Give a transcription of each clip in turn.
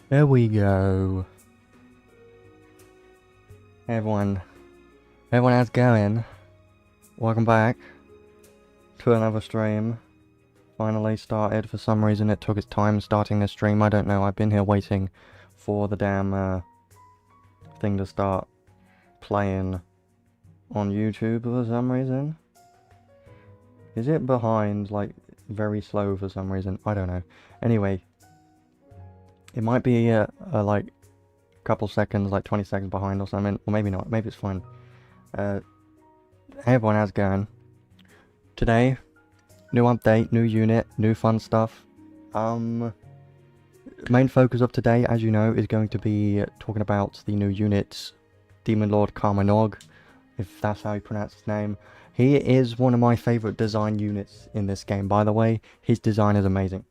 There we go. Hey everyone. How's it going? Welcome back to another stream. Finally started. For some reason it took its time starting this stream. I don't know. I've been here waiting for the damn thing to start playing on YouTube for some reason. Is it behind, like, very slow for some reason? I don't know. Anyway, it might be like a couple seconds, like 20 seconds behind or something, or maybe not. Maybe it's fine. Hey everyone, how's it going? Today, new update, new unit, new fun stuff. Main focus of today, as you know, is going to be talking about the new unit, Demon Lord Karma-Noug, if that's how you pronounce his name. He is one of my favourite design units in this game, by the way. His design is amazing,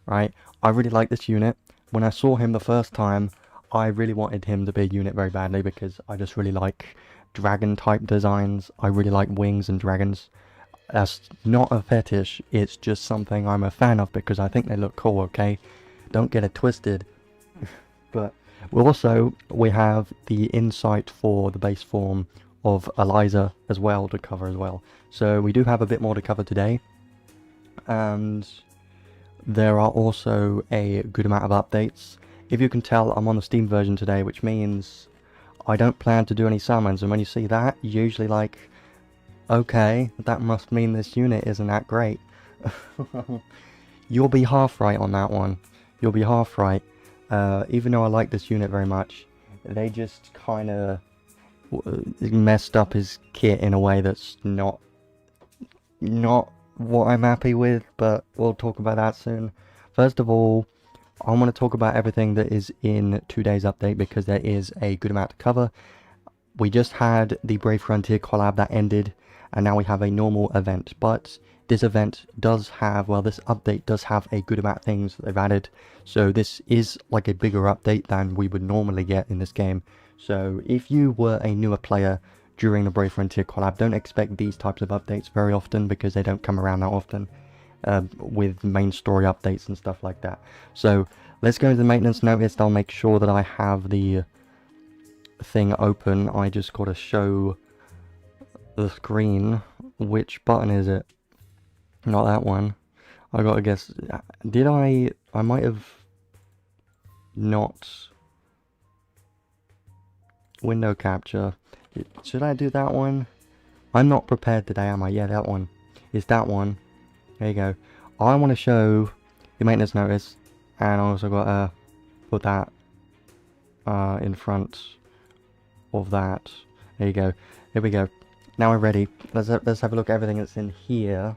right? I really like this unit. When I saw him the first time, I really wanted him to be a unit very badly because I just really like dragon type designs. I really like wings and dragons. That's not a fetish, it's just something I'm a fan of because I think they look cool, okay? Don't get it twisted. But we have the insight for the base form of Eliza as well to cover as well. So we do have a bit more to cover today. And there are also a good amount of updates. If you can tell, I'm on the Steam version today, which means I don't plan to do any summons. And when you see that, you're usually like, okay, that must mean this unit isn't that great. You'll be half right on that one. You'll be half right. Even though I like this unit very much, they just kind of messed up his kit in a way that's not what I'm happy with, but we'll talk about that soon. First of all, I want to talk about everything that is in today's update because there is a good amount to cover. We just had the Brave Frontier collab that ended, and now we have a normal event, but this event does have, well, this update does have a good amount of things that they've added, so this is like a bigger update than we would normally get in this game. So if you were a newer player during the Brave Frontier collab, don't expect these types of updates very often because they don't come around that often with main story updates and stuff like that. So let's go to the maintenance notice. I'll make sure that I have the thing open. I just got to show the screen. Which button is it? Not that one. I gotta guess. Did I might have not. Window capture. Should I do that one? I'm not prepared today, am I? Yeah, that one. It's that one. There you go. I want to show the maintenance notice, and I also got to put that in front of that. There you go. Here we go. Now we're ready. Let's have a look at everything that's in here,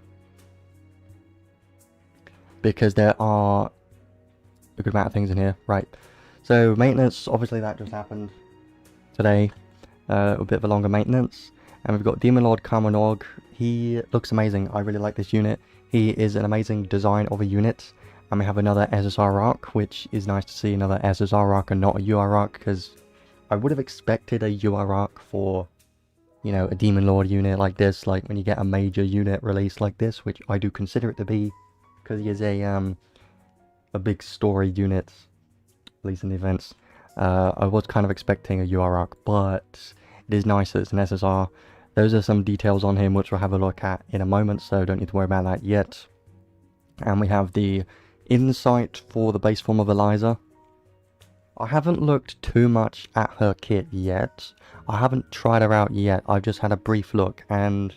because there are a good amount of things in here. Right. So maintenance, obviously that just happened today. A bit of a longer maintenance, and we've got Demon Lord Karma-Noug. He looks amazing. I really like this unit. He is an amazing design of a unit. And we have another SSR Ark, which is nice to see, another SSR Ark and not a UR Ark, because I would have expected a UR Ark for, you know, a Demon Lord unit like this, like when you get a major unit release like this, which I do consider it to be, because he is a big story unit, at least in the events. I was kind of expecting a UR Ark, but it is nice that it's an SSR. Those are some details on him which we'll have a look at in a moment, so don't need to worry about that yet. And we have the insight for the base form of Eliza. I haven't looked too much at her kit yet. I haven't tried her out yet. I've just had a brief look, and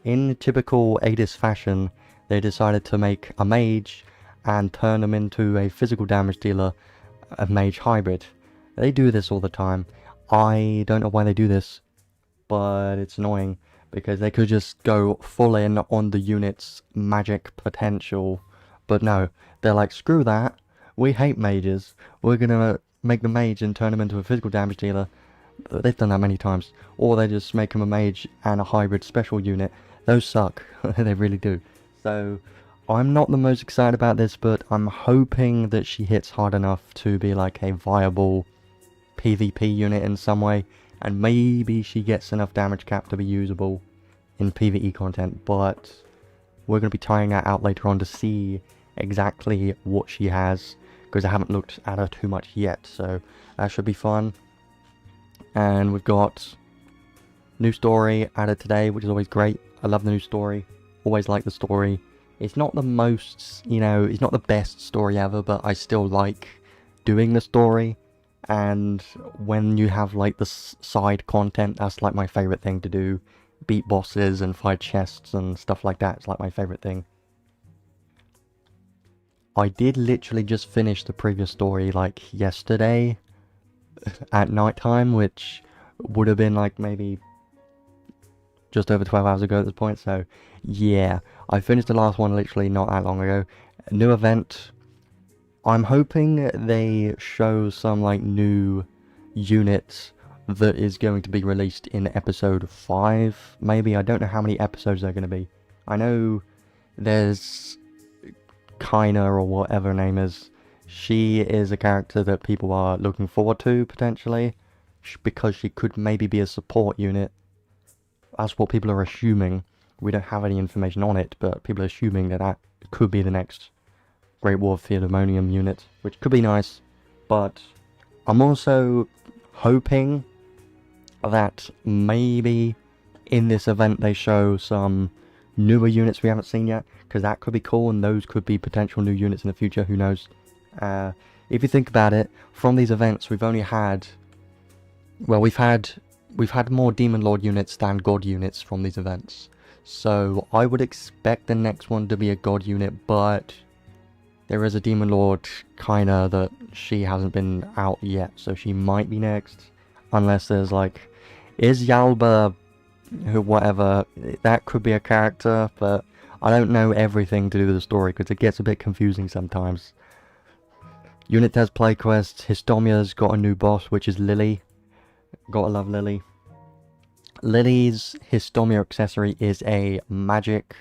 in typical Adis fashion, they decided to make a mage and turn him into a physical damage dealer, a mage hybrid. They do this all the time. I don't know why they do this, but it's annoying because they could just go full in on the unit's magic potential, but no, they're like, screw that, we hate mages, we're gonna make the mage and turn him into a physical damage dealer. They've done that many times. Or they just make him a mage and a hybrid special unit. Those suck. They really do. So I'm not the most excited about this, but I'm hoping that she hits hard enough to be like a viable PvP unit in some way, and maybe she gets enough damage cap to be usable in PvE content, but we're going to be trying that out later on to see exactly what she has, because I haven't looked at her too much yet, so that should be fun. And we've got new story added today, which is always great. I love the new story, always like the story. It's not the most, you know, it's not the best story ever, but I still like doing the story. And when you have like the side content, that's like my favorite thing to do. Beat bosses and fight chests and stuff like that. It's like my favorite thing. I did literally just finish the previous story like yesterday at night time, which would have been like maybe just over 12 hours ago at this point. So yeah, I finished the last one literally not that long ago. A new event. I'm hoping they show some like new units that is going to be released in episode 5 maybe. I don't know how many episodes they're going to be. I know there's Kaina or whatever her name is. She is a character that people are looking forward to potentially, because she could maybe be a support unit. That's what people are assuming. We don't have any information on it, but people are assuming that that could be the next Great War of Theodemonium unit, which could be nice. But I'm also hoping that maybe in this event they show some newer units we haven't seen yet, because that could be cool, and those could be potential new units in the future, who knows. If you think about it, from these events we've only had, well, we've had more Demon Lord units than God units from these events. So I would expect the next one to be a God unit, but there is a Demon Lord Kaina that she hasn't been out yet, so she might be next. Unless there's like, is Yalba, who whatever, that could be a character, but I don't know everything to do with the story because it gets a bit confusing sometimes. Unit has play quests. Histomia's got a new boss, which is Lily. Gotta love Lily. Lily's Histomia accessory is a magic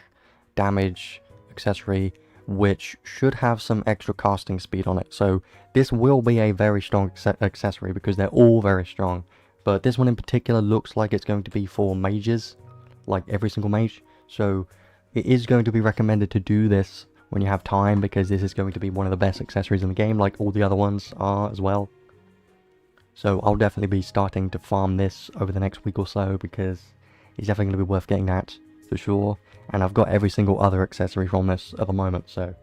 damage accessory, which should have some extra casting speed on it. So this will be a very strong accessory because they're all very strong. But this one in particular looks like it's going to be for mages, like every single mage. So it is going to be recommended to do this when you have time, because this is going to be one of the best accessories in the game, like all the other ones are as well. So I'll definitely be starting to farm this over the next week or so, because it's definitely going to be worth getting that for sure. And I've got every single other accessory from this at the moment, so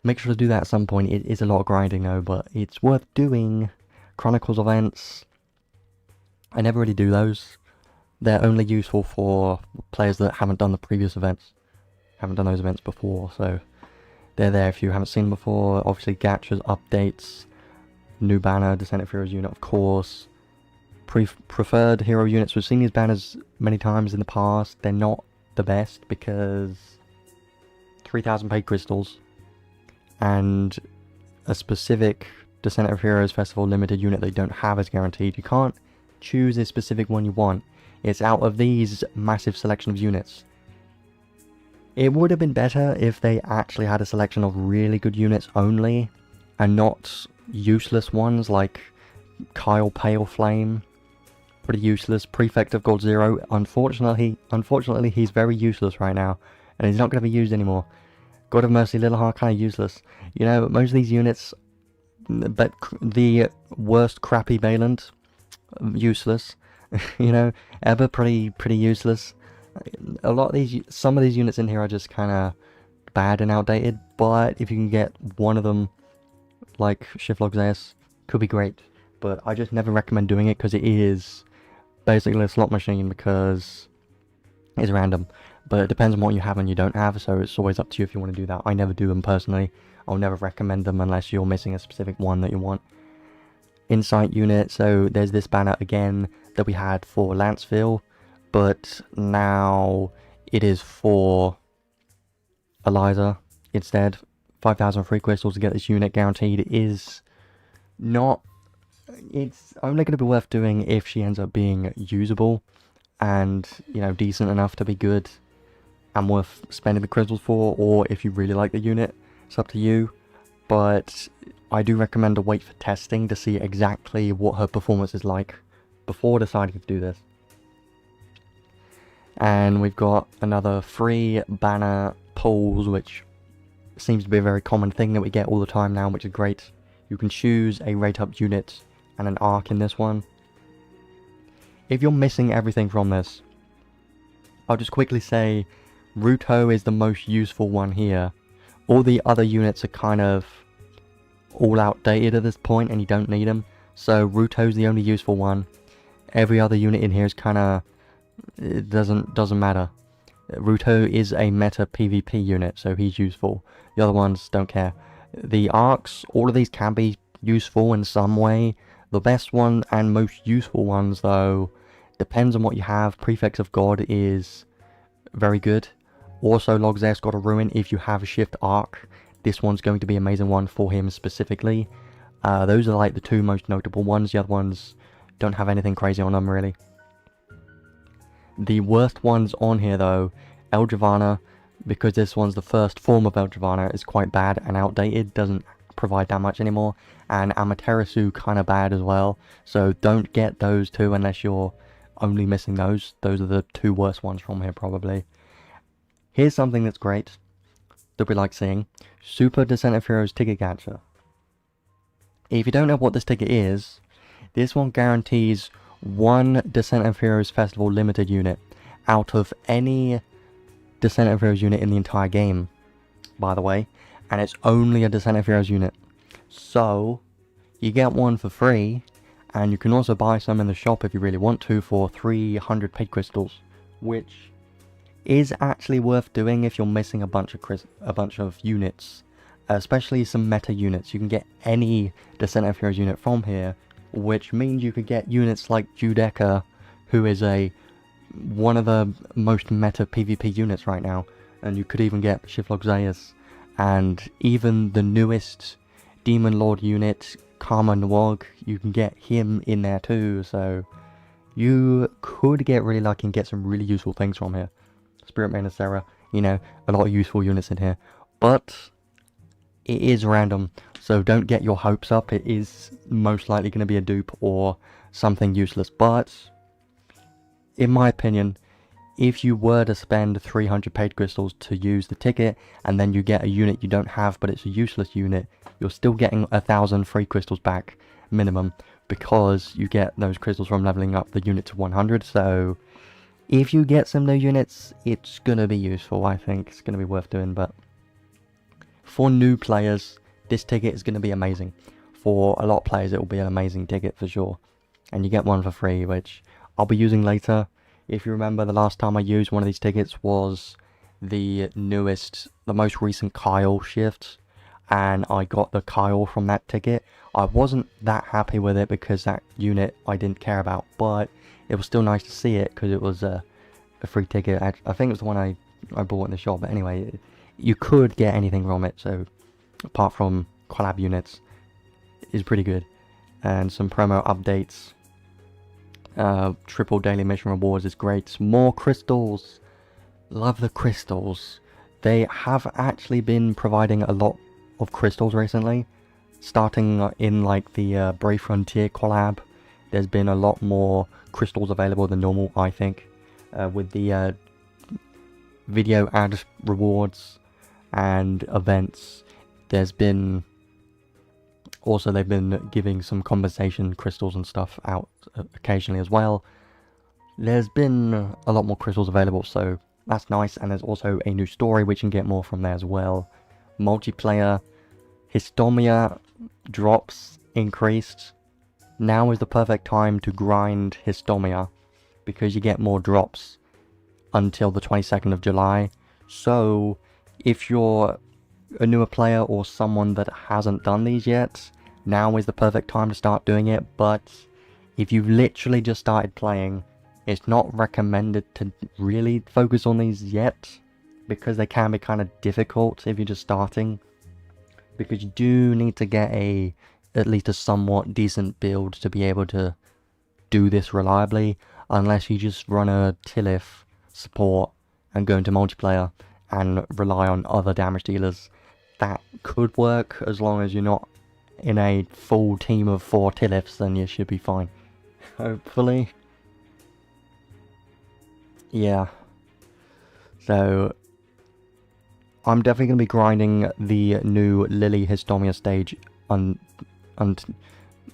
make sure to do that at some point. It is a lot of grinding though, but it's worth doing. Chronicles events, I never really do those. They're only useful for players that haven't done the previous events, haven't done those events before, so they're there if you haven't seen them before. Obviously Gachas updates, new banner, Descent of Heroes unit of course, preferred hero units. We've seen these banners many times in the past. They're not the best because 3,000 paid crystals and a specific Descent of Heroes Festival limited unit they don't have is guaranteed. You can't choose a specific one you want. It's out of these massive selection of units. It would have been better if they actually had a selection of really good units only, and not useless ones like Kyle Pale Flame. Pretty useless. Prefect of Gold Zero. Unfortunately, he's very useless right now, and he's not going to be used anymore. God of Mercy Littleheart, kind of useless. You know, most of these units, but the worst crappy Valant, useless. You know, Ebba, pretty useless. A lot of these, some of these units in here are just kind of bad and outdated, but if you can get one of them, like Shiflog Zeus, could be great. But I just never recommend doing it because it is basically a slot machine, because it's random. But it depends on what you have and you don't have, so it's always up to you if you want to do that. I never do them personally. I'll never recommend them unless you're missing a specific one that you want. Insight unit, so there's this banner again that we had for Lanceville, but now it is for Eliza instead. 5,000 free crystals to get this unit guaranteed. It is not, it's only going to be worth doing if she ends up being usable and, you know, decent enough to be good and worth spending the crystals for, or if you really like the unit, it's up to you. But I do recommend to wait for testing to see exactly what her performance is like before deciding to do this. And we've got another free banner pulls, which seems to be a very common thing that we get all the time now, which is great. You can choose a rate up unit and an arc in this one. If you're missing everything from this, I'll just quickly say Ruto is the most useful one here. All the other units are kind of all outdated at this point and you don't need them. So Ruto's the only useful one. Every other unit in here is kind of, it doesn't matter. Ruto is a meta PvP unit, so he's useful. The other ones don't care. The arcs, all of these can be useful in some way. The best one and most useful ones, though, depends on what you have. Prefects of God is very good. Also, Logzair's got a ruin if you have a shift arc. This one's going to be an amazing one for him specifically. Those are like the two most notable ones. The other ones don't have anything crazy on them, really. The worst ones on here, though, El Giovanna, because this one's the first form of El Giovanna, is quite bad and outdated, doesn't provide that much anymore. And Amaterasu kind of bad as well, so don't get those two unless you're only missing those. Those are the two worst ones from here, probably. Here's something that's great, that we like seeing. Super Descent of Heroes Ticket Catcher. If you don't know what this ticket is, this one guarantees one Descent of Heroes Festival limited unit out of any Descent of Heroes unit in the entire game, by the way, and it's only a Descent of Heroes unit. So you get one for free, and you can also buy some in the shop if you really want to for 300 paid crystals, which is actually worth doing if you're missing a bunch of units, especially some meta units. You can get any Descent of Heroes unit from here, which means you could get units like Judeka, who is one of the most meta PvP units right now, and you could even get Logzair, and even the newest Demon Lord unit, Karma-Noug, you can get him in there too, so you could get really lucky and get some really useful things from here. Spirit Main Sarah, you know, a lot of useful units in here, but it is random, so don't get your hopes up. It is most likely going to be a dupe or something useless, but in my opinion, if you were to spend 300 paid crystals to use the ticket, and then you get a unit you don't have but it's a useless unit, you're still getting 1,000 free crystals back minimum, because you get those crystals from leveling up the unit to 100, so if you get some new units, it's going to be useful. I think it's going to be worth doing, but for new players, this ticket is going to be amazing. For a lot of players, it will be an amazing ticket for sure. And you get one for free, which I'll be using later. If you remember, the last time I used one of these tickets was the most recent Kyle shift. And I got the Kyle from that ticket. I wasn't that happy with it because that unit I didn't care about. But it was still nice to see it because it was a free ticket. I think it was the one I bought in the shop. But anyway, you could get anything from it. So apart from collab units, is pretty good. And some promo updates. Triple daily mission rewards is great. More crystals. Love the crystals. They have actually been providing a lot of crystals recently. Starting in like the Brave Frontier collab, there's been a lot more crystals available than normal, I think. With the video ad rewards and events, they've been giving some compensation crystals and stuff out occasionally as well. There's been a lot more crystals available, so that's nice. And there's also a new story which you can get more from there as well. Multiplayer, Histomia drops increased. Now is the perfect time to grind Histomia, because you get more drops until the 22nd of July. So if you're a newer player or someone that hasn't done these yet, now is the perfect time to start doing it. But if you've literally just started playing, it's not recommended to really focus on these yet, because they can be kind of difficult if you're just starting, because you do need to get at least a somewhat decent build to be able to do this reliably, unless you just run a Tillif support and go into multiplayer and rely on other damage dealers. That could work as long as you're not in a full team of 4 Tillifs, then you should be fine. Hopefully. Yeah. So I'm definitely going to be grinding the new Lily Histomia stage in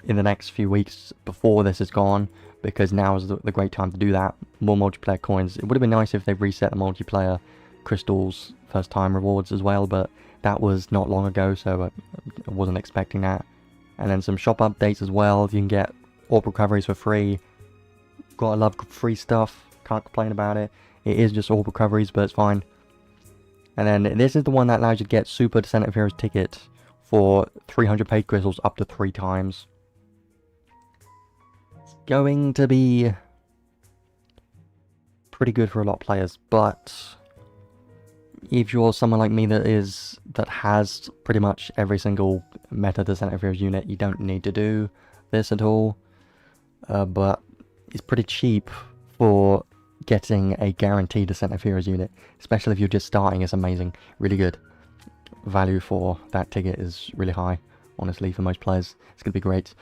the next few weeks before this is gone, because now is the great time to do that. More multiplayer coins. It would have been nice if they reset the multiplayer crystals first time rewards as well, but that was not long ago, so I wasn't expecting that. And then some shop updates as well. You can get orb recoveries for free. Gotta love free stuff. Can't complain about it. It is just orb recoveries, but it's fine. And then this is the one that allows you to get Super Descent of Heroes ticket for 300 paid crystals up to 3 times. It's going to be pretty good for a lot of players, but if you're someone like me that has pretty much every single meta Descent of Heroes unit, you don't need to do this at all. But it's pretty cheap for getting a guaranteed Descent of Heroes unit, especially if you're just starting. It's amazing, really good. Value for that ticket is really high, honestly, for most players. It's gonna be great.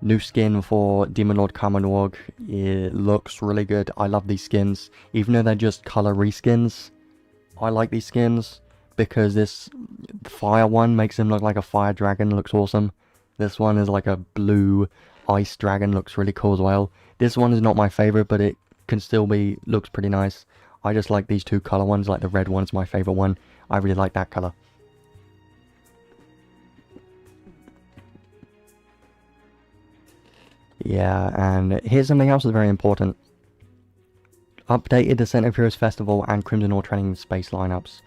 New skin for Demon Lord Karma-Noug. It looks really good. I love these skins, even though they're just color reskins. I like these skins because this fire one makes him look like a fire dragon. Looks awesome. This one is like a blue ice dragon. Looks really cool as well. This one is not my favorite, but it can still be, looks pretty nice. I just like these two color ones. Like the red one's my favorite one. I really like that color. Yeah, and here's something else that's very important. Updated Descent of Heroes Festival and Crimson Ore Training Space lineups.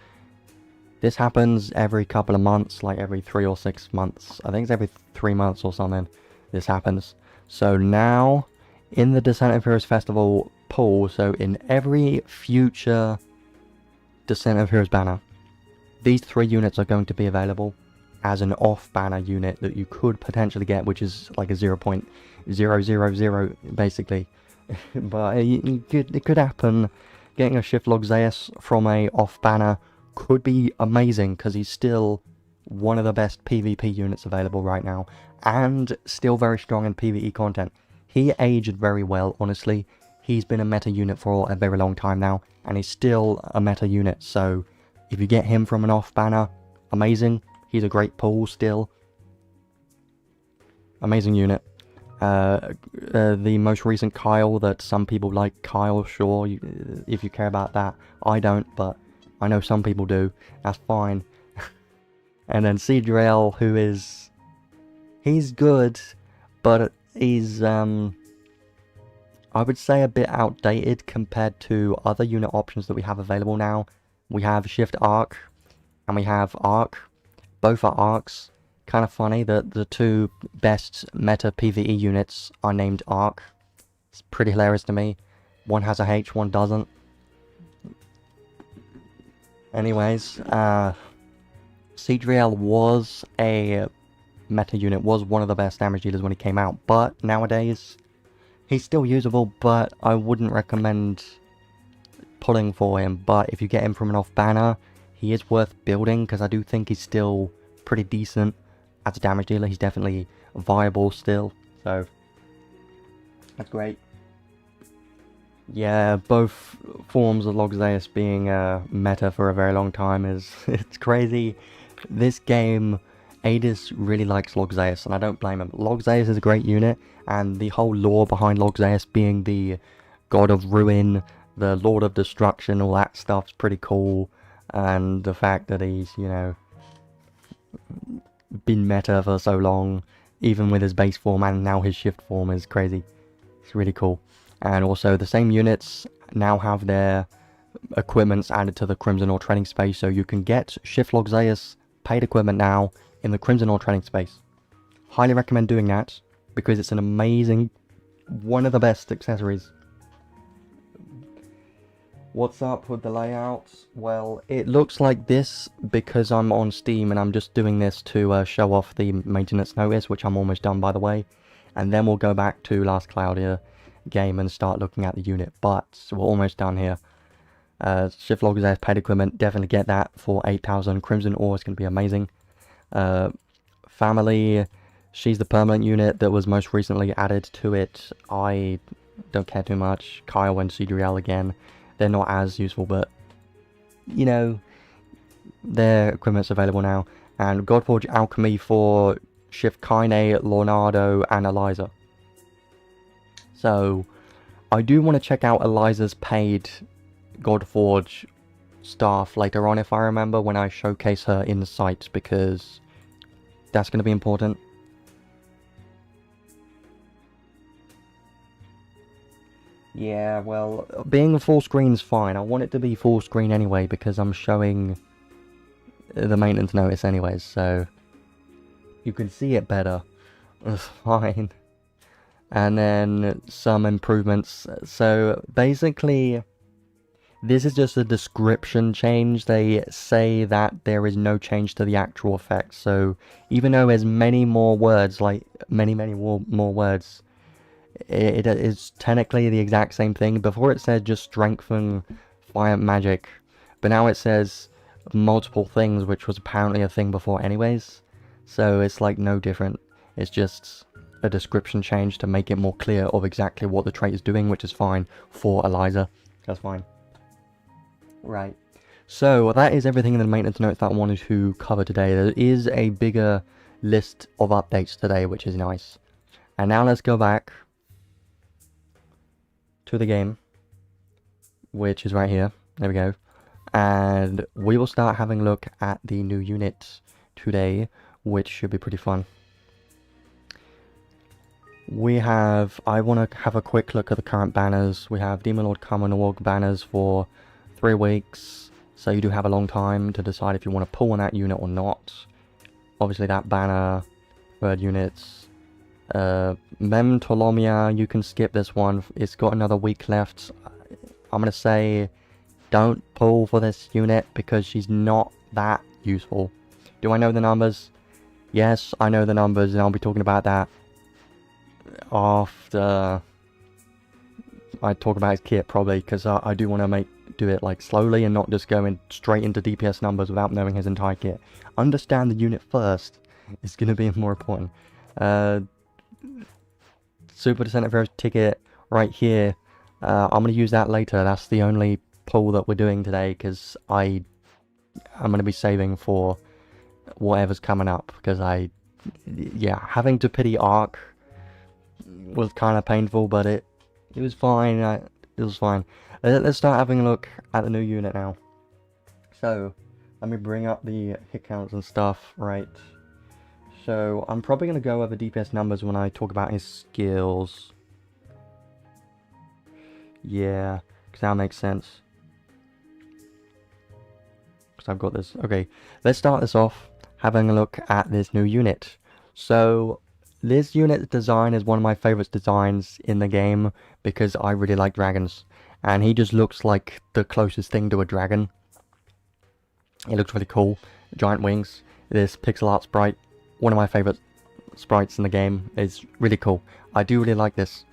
This happens every couple of months, like every 3 or 6 months. I think it's every 3 months or something this happens. So now, in the Descent of Heroes Festival pool, so in every future Descent of Heroes banner, these 3 units are going to be available as an off-banner unit that you could potentially get, which is like a 0.000 basically. But it could happen. Getting a Shift Log Zeus from a off-banner could be amazing, because he's still one of the best PvP units available right now, and still very strong in PvE content. He aged very well, honestly. He's been a meta unit for a very long time now, and he's still a meta unit, so if you get him from an off-banner, amazing. He's a great pull still. Amazing unit. The most recent Kyle that some people like, Kyle, sure, if you care about that. I don't, but I know some people do. That's fine. And then Cedriel, who is... he's good, but he's, I would say a bit outdated compared to other unit options that we have available now. We have Shift Ark, and we have Ark. Both are Arks. Kind of funny that the 2 best meta PvE units are named Ark. It's pretty hilarious to me. One has a H, one doesn't. Anyways, Cedriel was a meta unit, was one of the best damage dealers when he came out, but nowadays he's still usable, but I wouldn't recommend pulling for him. But if you get him from an off banner, he is worth building, because I do think he's still pretty decent as a damage dealer. He's definitely viable still, so that's great. Yeah, both forms of Log Zeus being meta for a very long time is it's crazy. This game, Adis really likes Log Zeus, and I don't blame him. Log Zeus is a great unit, and the whole lore behind Log Zeus being the god of ruin, the lord of destruction, all that stuff's pretty cool. And the fact that he's, you know, been meta for so long, even with his base form and now his shift form, is crazy. It's really cool. And also the same units now have their equipments added to the Crimson Ore trading space, so you can get Shift Log Zeus paid equipment now in the Crimson Ore trading space. Highly recommend doing that, because it's an amazing, one of the best accessories. What's up with the layout? Well, it looks like this because I'm on Steam and I'm just doing this to show off the maintenance notice, which I'm almost done, by the way. And then we'll go back to last Cloudia game and start looking at the unit, but we're almost done here. Shift Log Zeus paid equipment, definitely get that for 8,000 Crimson Ore. It's going to be amazing. Family, she's the permanent unit that was most recently added to it. I don't care too much. Kyle and Cedriel again. They're not as useful, but, you know, their equipment's available now. And Godforge Alchemy for Shift Kaine, Leonardo, and Eliza. So, I do want to check out Eliza's paid Godforge staff later on, if I remember, when I showcase her in the site, because that's going to be important. Yeah, well, being full screen's fine. I want it to be full screen anyway, because I'm showing the maintenance notice anyways, so you can see it better. It's fine. And then some improvements. So basically, this is just a description change. They say that there is no change to the actual effects. So even though there's many more words, like many more words, it is technically the exact same thing. Before it said just strengthen fire magic, but now it says multiple things, which was apparently a thing before anyways. So it's like no different. It's just a description change to make it more clear of exactly what the trait is doing, which is fine for Eliza. That's fine. Right. So that is everything in the maintenance notes that I wanted to cover today. There is a bigger list of updates today, which is nice. And now let's go back to the game, which is right here. There we go. And we will start having a look at the new unit today, which should be pretty fun. I want to have a quick look at the current banners. We have Demon Lord Karma-Noug banners for 3 weeks, so you do have a long time to decide if you want to pull on that unit or not. Obviously that banner, third units. Mem Tolomia, you can skip this one. It's got another week left. I'm going to say don't pull for this unit because she's not that useful. Do I know the numbers? Yes, I know the numbers, and I'll be talking about that after I talk about his kit, probably, because I do want to do it like slowly and not just going straight into DPS numbers without knowing his entire kit. Understand the unit first is going to be more important. Super Descent Heroes ticket right here. I'm going to use that later. That's the only pull that we're doing today, because I'm going to be saving for whatever's coming up, because having to pity Ark was kind of painful, but it was fine. It was fine. Let's start having a look at the new unit now. So let me bring up the hit counts and stuff. Right, so I'm probably going to go over DPS numbers when I talk about his skills. Yeah, because that makes sense, because I've got this. Okay, let's start this off having a look at this new unit. So this unit's design is one of my favorite designs in the game, because I really like dragons, and he just looks like the closest thing to a dragon. It looks really cool. Giant wings. This pixel art sprite, one of my favorite sprites in the game, is really cool. I do really like this.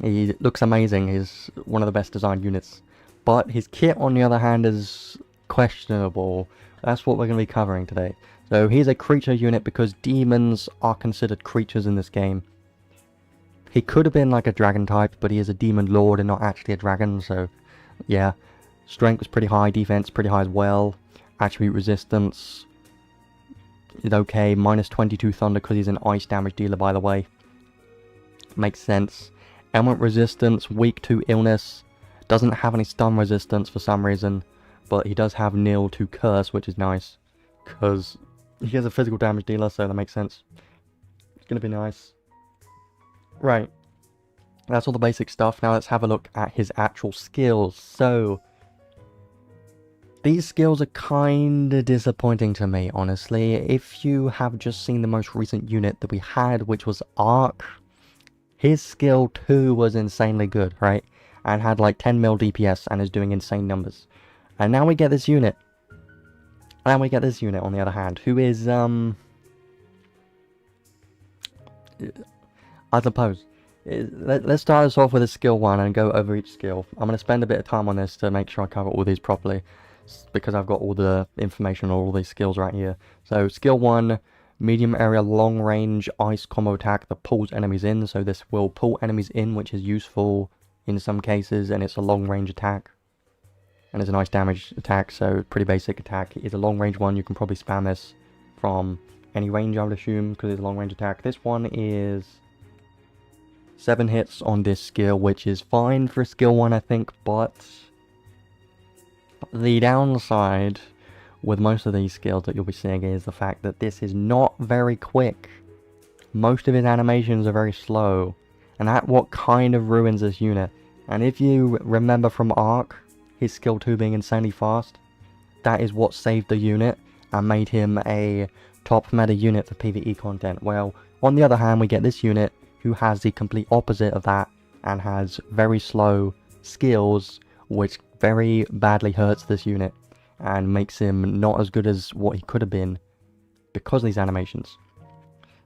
He looks amazing. He's one of the best designed units. But his kit, on the other hand, is questionable. That's what we're going to be covering today. So he's a creature unit because demons are considered creatures in this game. He could have been like a dragon type, but he is a demon lord and not actually a dragon, so yeah. Strength is pretty high, defense pretty high as well. Attribute resistance is okay. Minus 22 thunder because he's an ice damage dealer, by the way. Makes sense. Element resistance, weak to illness. Doesn't have any stun resistance for some reason, but he does have nil to curse, which is nice, because he has a physical damage dealer, so that makes sense. It's going to be nice. Right. That's all the basic stuff. Now let's have a look at his actual skills. So these skills are kind of disappointing to me, honestly. If you have just seen the most recent unit that we had, which was Ark, his skill 2 was insanely good, right? And had like 10 mil DPS and is doing insane numbers. And now we get this unit. And we get this unit, on the other hand, who is, I suppose. Let's start us off with a skill 1 and go over each skill. I'm going to spend a bit of time on this to make sure I cover all these properly, because I've got all the information on all these skills right here. So skill 1, medium area long range ice combo attack that pulls enemies in. So this will pull enemies in, which is useful in some cases, and it's a long range attack. and it's a nice damage attack, so pretty basic attack. It's a long range one. You can probably spam this from any range, I would assume, because it's a long range attack. This one is 7 hits on this skill, which is fine for skill 1, I think, but the downside with most of these skills that you'll be seeing is the fact that this is not very quick. Most of his animations are very slow, and that's what kind of ruins this unit. And if you remember from Ark, his skill 2 being insanely fast, that is what saved the unit and made him a top meta unit for PvE content. Well, on the other hand, we get this unit who has the complete opposite of that and has very slow skills, which very badly hurts this unit and makes him not as good as what he could have been because of these animations.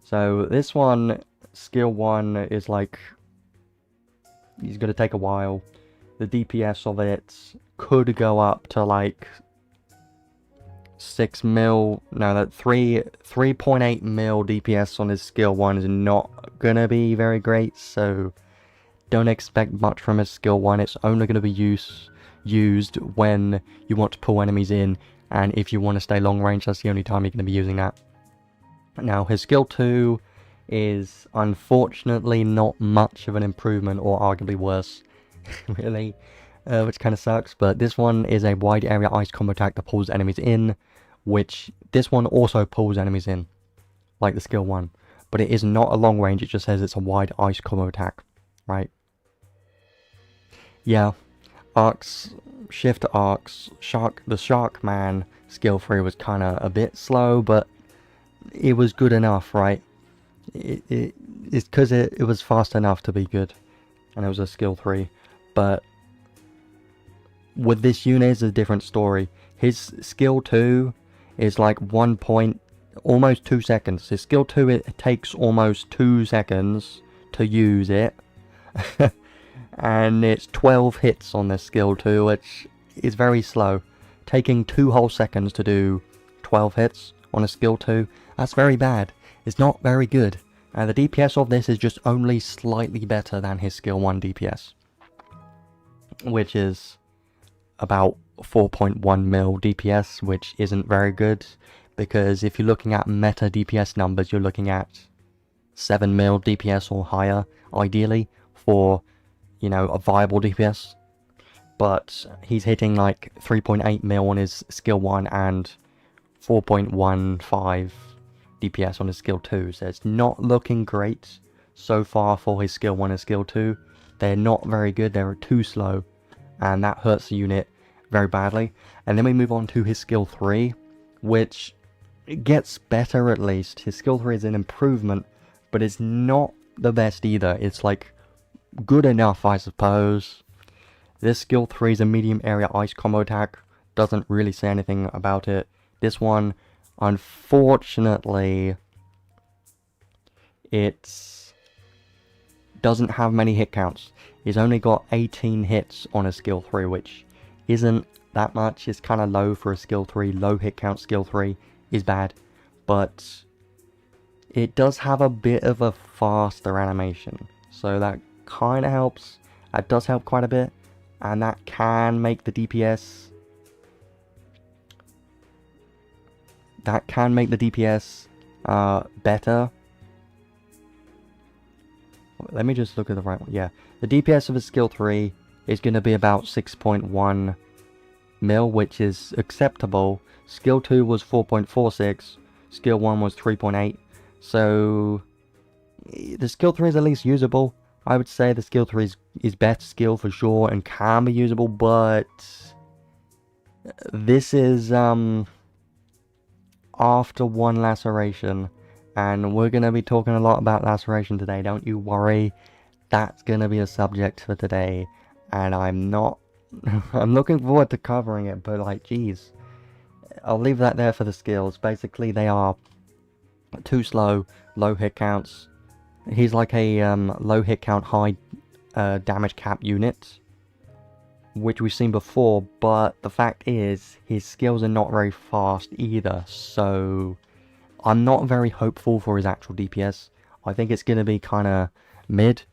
So this one, skill 1 is like, he's going to take a while. The DPS of it could go up to like 6 mil, no, that 3.8 mil DPS on his skill 1 is not going to be very great, so don't expect much from his skill 1. It's only going to be used when you want to pull enemies in, and if you want to stay long range, that's the only time you're going to be using that. Now, his skill 2 is unfortunately not much of an improvement, or arguably worse, really, which kind of sucks, but this one is a wide area ice combo attack that pulls enemies in, which this one also pulls enemies in, like the skill 1, but it is not a long range, it just says it's a wide ice combo attack, right? Yeah, Shift Arcs, the Shark Man skill 3 was kind of a bit slow, but it was good enough, right? It's because it was fast enough to be good, and it was a skill 3, but with this unit it's a different story. His skill 2 is like almost 2 seconds. His skill 2, it takes almost 2 seconds to use it. And it's 12 hits on this skill 2, which is very slow. Taking 2 whole seconds to do 12 hits on a skill 2, that's very bad. It's not very good. And the DPS of this is just only slightly better than his skill 1 DPS, which is about 4.1 mil DPS, which isn't very good, because if you're looking at meta DPS numbers, you're looking at 7 mil DPS or higher, ideally, for, you know, a viable DPS. But he's hitting like 3.8 mil on his skill 1 and 4.15 DPS on his skill 2, so it's not looking great so far for his skill 1 and skill 2. They're not very good, they're too slow, and that hurts the unit very badly. And then we move on to his skill 3, which gets better at least. His skill 3 is an improvement, but it's not the best either. It's like good enough, I suppose. This skill 3 is a medium area ice combo attack. Doesn't really say anything about it. This one, unfortunately, it doesn't have many hit counts. He's only got 18 hits on a skill 3, which isn't that much. It's kind of low for a skill 3. Low hit count skill 3 is bad, but it does have a bit of a faster animation, so that kind of helps. That does help quite a bit, and that can make the DPS better. Let me just look at the right one. Yeah, the DPS of a skill 3 is going to be about 6.1 mil, which is acceptable. Skill 2 was 4.46, skill 1 was 3.8, so the skill 3 is at least usable. I would say the skill 3 is best skill for sure and can be usable, but this is after 1 laceration, and we're going to be talking a lot about laceration today, don't you worry. That's going to be a subject for today, and I'm looking forward to covering it, but like, geez, I'll leave that there for the skills. Basically, they are too slow, low hit counts. He's like a low hit count, high damage cap unit, which we've seen before, but the fact is, his skills are not very fast either, so I'm not very hopeful for his actual DPS. I think it's going to be kind of mid,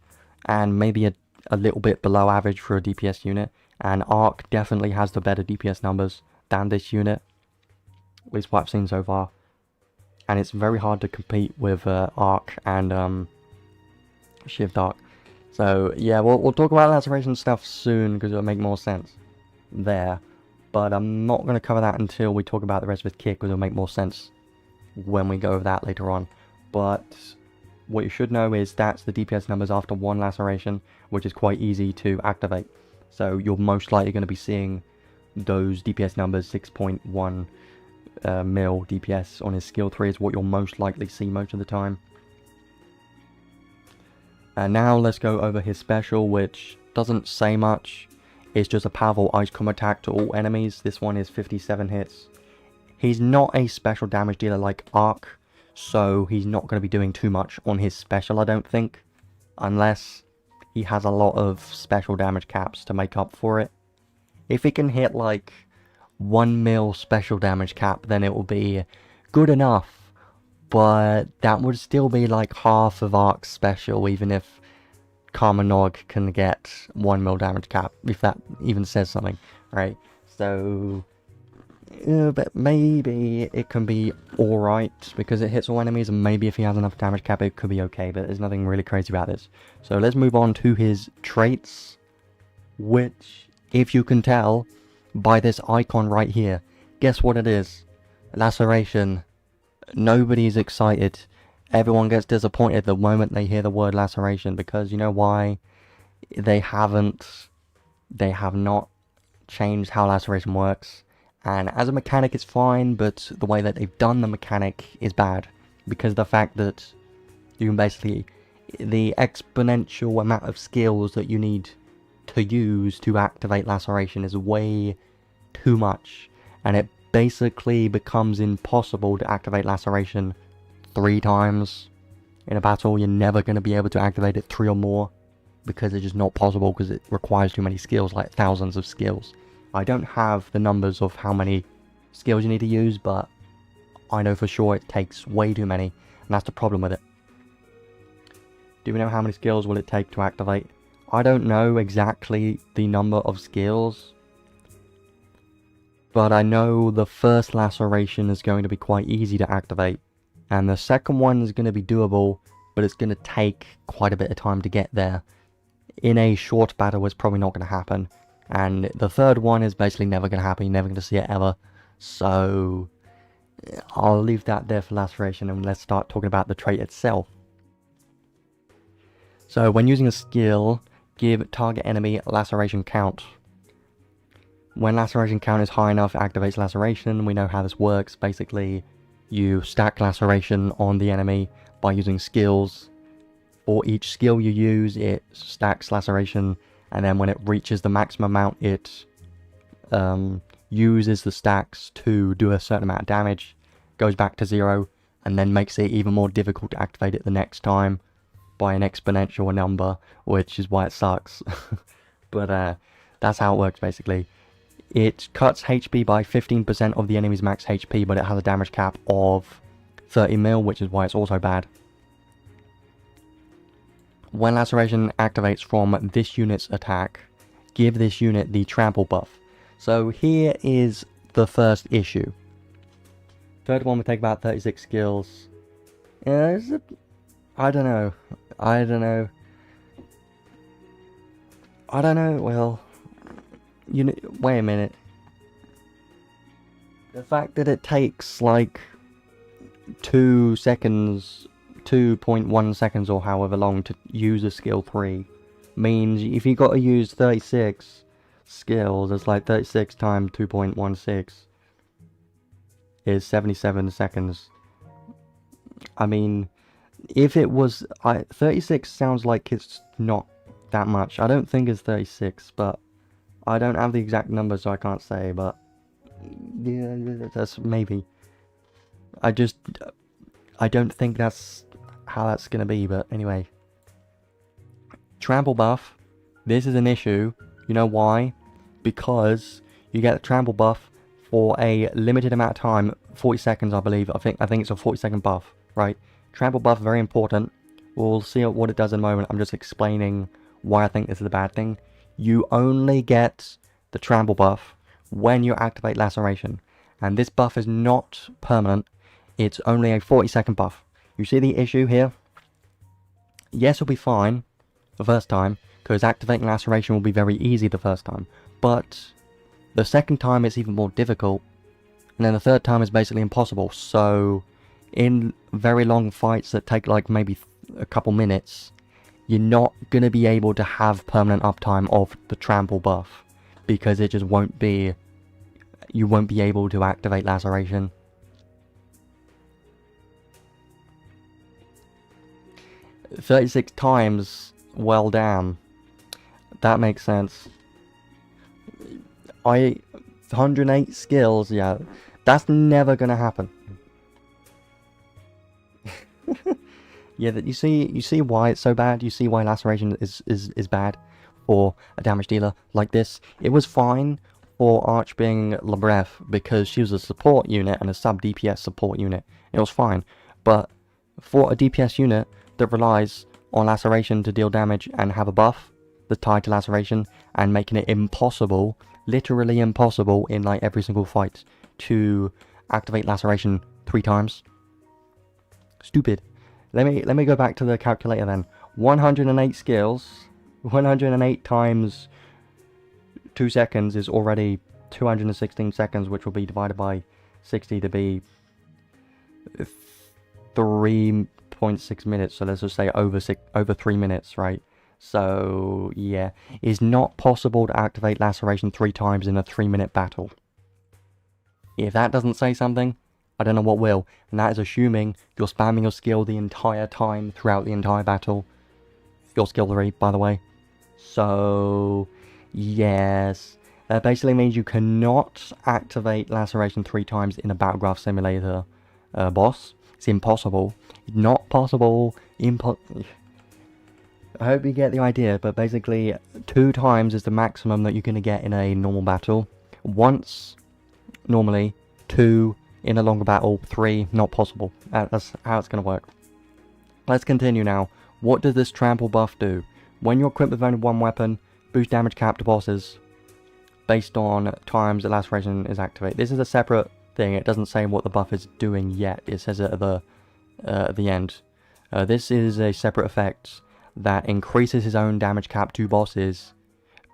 and maybe a little bit below average for a DPS unit. And Ark definitely has the better DPS numbers than this unit, at least what I've seen so far. And it's very hard to compete with Ark and Shift Ark. So yeah, we'll talk about laceration stuff soon because it'll make more sense there. But I'm not going to cover that until we talk about the rest of his kit because it'll make more sense when we go over that later on. But what you should know is that's the DPS numbers after one laceration, which is quite easy to activate. So you're most likely going to be seeing those DPS numbers, 6.1 mil DPS on his skill 3 is what you'll most likely see most of the time. And now let's go over his special, which doesn't say much. It's just a powerful ice combo attack to all enemies. This one is 57 hits. He's not a special damage dealer like Ark, so he's not going to be doing too much on his special, I don't think. Unless he has a lot of special damage caps to make up for it. If he can hit like 1 mil special damage cap, then it will be good enough. But that would still be like half of Ark's special, even if Karma-Noug can get 1 mil damage cap, if that even says something, right? So, but maybe it can be alright, because it hits all enemies, and maybe if he has enough damage cap it could be okay, but there's nothing really crazy about this. So let's move on to his traits, which, if you can tell by this icon right here, guess what it is? Laceration. Nobody's excited. Everyone gets disappointed the moment they hear the word laceration, because you know why? They have not changed how laceration works. And as a mechanic it's fine, but the way that they've done the mechanic is bad. Because the fact that you can basically, the exponential amount of skills that you need to use to activate laceration is way too much. And it basically becomes impossible to activate laceration 3 times in a battle. You're never going to be able to activate it 3 or more, because it's just not possible, because it requires too many skills, like thousands of skills. I don't have the numbers of how many skills you need to use, but I know for sure it takes way too many, and that's the problem with it. Do we know how many skills will it take to activate? I don't know exactly the number of skills, but I know the first laceration is going to be quite easy to activate, and the second one is going to be doable, but it's going to take quite a bit of time to get there. In a short battle it's probably not going to happen, and the third one is basically never going to happen. You're never going to see it ever. So I'll leave that there for laceration, and let's start talking about the trait itself. So when using a skill, give target enemy laceration count. When laceration count is high enough, it activates laceration. We know how this works. Basically, you stack laceration on the enemy by using skills. For each skill you use, it stacks laceration, and then when it reaches the maximum amount, it uses the stacks to do a certain amount of damage, goes back to 0, and then makes it even more difficult to activate it the next time by an exponential number, which is why it sucks. But that's how it works basically. It cuts HP by 15% of the enemy's max HP, but it has a damage cap of 30 mil, which is why it's also bad. When laceration activates from this unit's attack, give this unit the trample buff. So here is the first issue. Third one will take about 36 skills. I don't know. Well, you know, wait a minute. The fact that it takes like 2 seconds, 2.1 seconds or however long to use a skill 3 means if you got to use 36 skills, it's like 36 times 2.16 is 77 seconds. I mean, if it was 36 sounds like it's not that much. I don't think it's 36, but I don't have the exact number, so I can't say, but yeah, that's maybe. I don't think that's how that's gonna be, but anyway. Trample buff. This is an issue. You know why? Because you get the trample buff for a limited amount of time, 40 seconds I believe. I think it's a 40-second buff, right? Trample buff, very important. We'll see what it does in a moment. I'm just explaining why I think this is a bad thing. You only get the trample buff when you activate laceration. And this buff is not permanent, it's only a 40-second buff. You see the issue here? Yes, it'll be fine the first time, because activating laceration will be very easy the first time. But the second time it's even more difficult, and then the third time is basically impossible. So in very long fights that take like maybe a couple minutes, you're not going to be able to have permanent uptime of the trample buff, because it just won't be, you won't be able to activate laceration. "36 times, well damn, that makes sense. 108 skills, yeah, that's never gonna happen." Yeah, that you see why it's so bad. You see why laceration is bad for a damage dealer like this. It was fine for Arch being Labref because she was a support unit and a sub DPS support unit. It was fine, but for a DPS unit that relies on laceration to deal damage and have a buff that's tied to laceration, and making it impossible, literally impossible in like every single fight to activate laceration 3 times. Stupid. Let me go back to the calculator then. 108 skills, 108 times 2 seconds is already 216 seconds, which will be divided by 60 to be 3.6 minutes. So let's just say over 3 minutes, right? So yeah, it's not possible to activate laceration 3 times in a 3-minute battle. If that doesn't say something, I don't know what will, and that is assuming you're spamming your skill the entire time throughout the entire battle. Your skill 3, by the way. So, yes. That basically means you cannot activate laceration 3 times in a Battlegraph Simulator boss. It's impossible. Not possible. I hope you get the idea, but basically 2 times is the maximum that you're going to get in a normal battle. Once, normally, 2 in a longer battle, 3 not possible. That's how it's going to work. Let's continue now. What does this trample buff do? When you're equipped with only 1 weapon, boost damage cap to bosses based on times that laceration is activated. This is a separate thing. It doesn't say what the buff is doing yet. It says it at the end. This is a separate effect that increases his own damage cap to bosses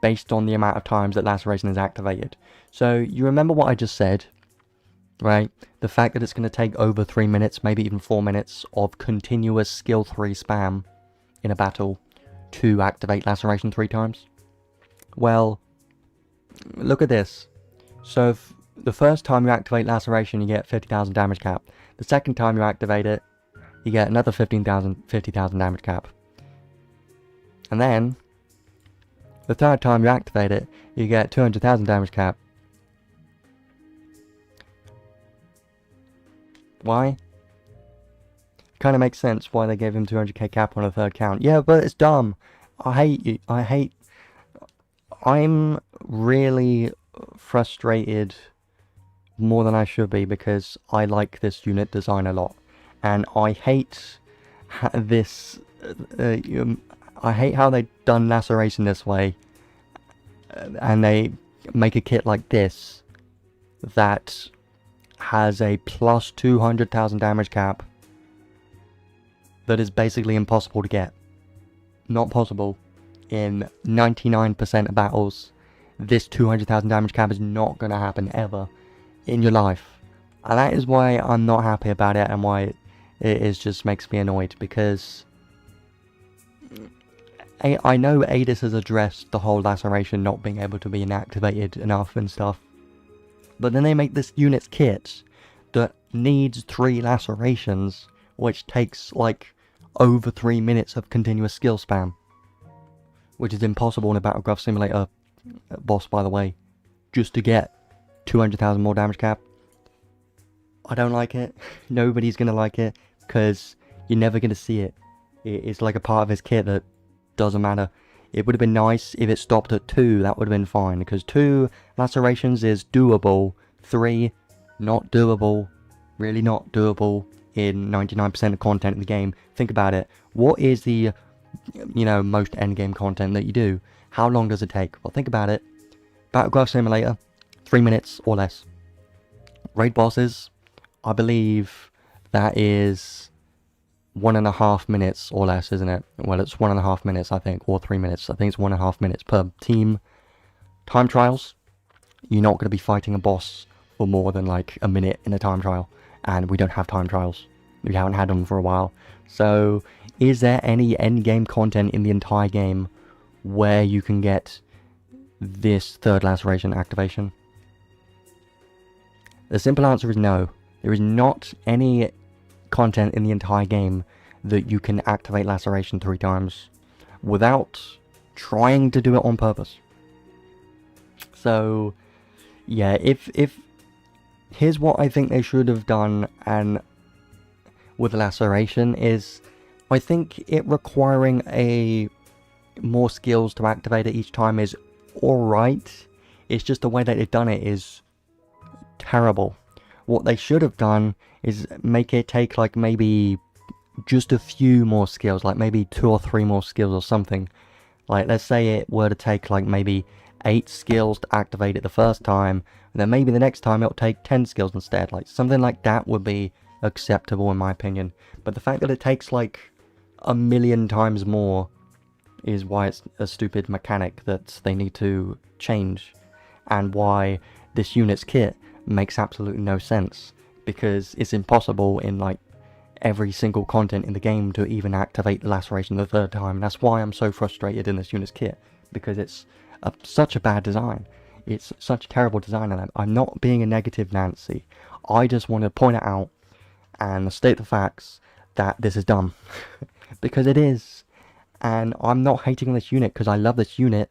based on the amount of times that laceration is activated. So you remember what I just said, right? The fact that it's going to take over 3 minutes, maybe even 4 minutes of continuous skill 3 spam in a battle to activate laceration 3 times. Well, look at this. So if the first time you activate laceration, you get 50,000 damage cap. The second time you activate it, you get another 50,000 damage cap. And then, the third time you activate it, you get 200,000 damage cap. Why? Kind of makes sense why they gave him 200k cap on a third count. Yeah, but it's dumb. I hate you. I'm really frustrated more than I should be because I like this unit design a lot. And I hate this... I hate how they've done laceration this way, and they make a kit like this that has a plus 200,000 damage cap that is basically impossible to get. Not possible. In 99% of battles, this 200,000 damage cap is not going to happen ever in your life. And that is why I'm not happy about it, and why it is just makes me annoyed, because I know Adis has addressed the whole laceration not being able to be inactivated enough and stuff, but then they make this unit's kit that needs 3 lacerations, which takes like over 3 minutes of continuous skill spam, which is impossible in a Battlegraph Simulator boss, by the way, just to get 200,000 more damage cap. I don't like it. Nobody's gonna like it, because you're never gonna see it. It's like a part of his kit that doesn't matter. It would have been nice if it stopped at 2, that would have been fine, because 2 lacerations is doable, 3 not doable, really not doable in 99% of content in the game. Think about it. What is the, most endgame content that you do? How long does it take? Well, think about it. Battleground Simulator, 3 minutes or less. Raid bosses, I believe that is 1.5 minutes or less, isn't it? Well, it's 1.5 minutes, I think, or 3 minutes. I think it's 1.5 minutes per team. Time trials, you're not going to be fighting a boss for more than like a minute in a time trial, and we don't have time trials. We haven't had them for a while. So, is there any end game content in the entire game where you can get this third laceration activation? The simple answer is no. There is not any content in the entire game that you can activate laceration 3 times without trying to do it on purpose. So, yeah, if here's what I think they should have done, and with laceration is, I think it requiring more skills to activate it each time is alright. It's just the way that they've done it is terrible. What they should have done is make it take like maybe just a few more skills, like maybe 2 or 3 more skills or something. Like, let's say it were to take like maybe 8 skills to activate it the first time, and then maybe the next time it'll take 10 skills instead. Like, something like that would be acceptable in my opinion. But the fact that it takes like 1,000,000 times more is why it's a stupid mechanic that they need to change, and why this unit's kit makes absolutely no sense, because it's impossible in like every single content in the game to even activate the laceration the 3rd time. That's why I'm so frustrated in this unit's kit, because it's such a bad design. It's such a terrible design, and I'm not being a negative Nancy. I just want to point it out and state the facts that this is dumb. Because it is. And I'm not hating on this unit because I love this unit.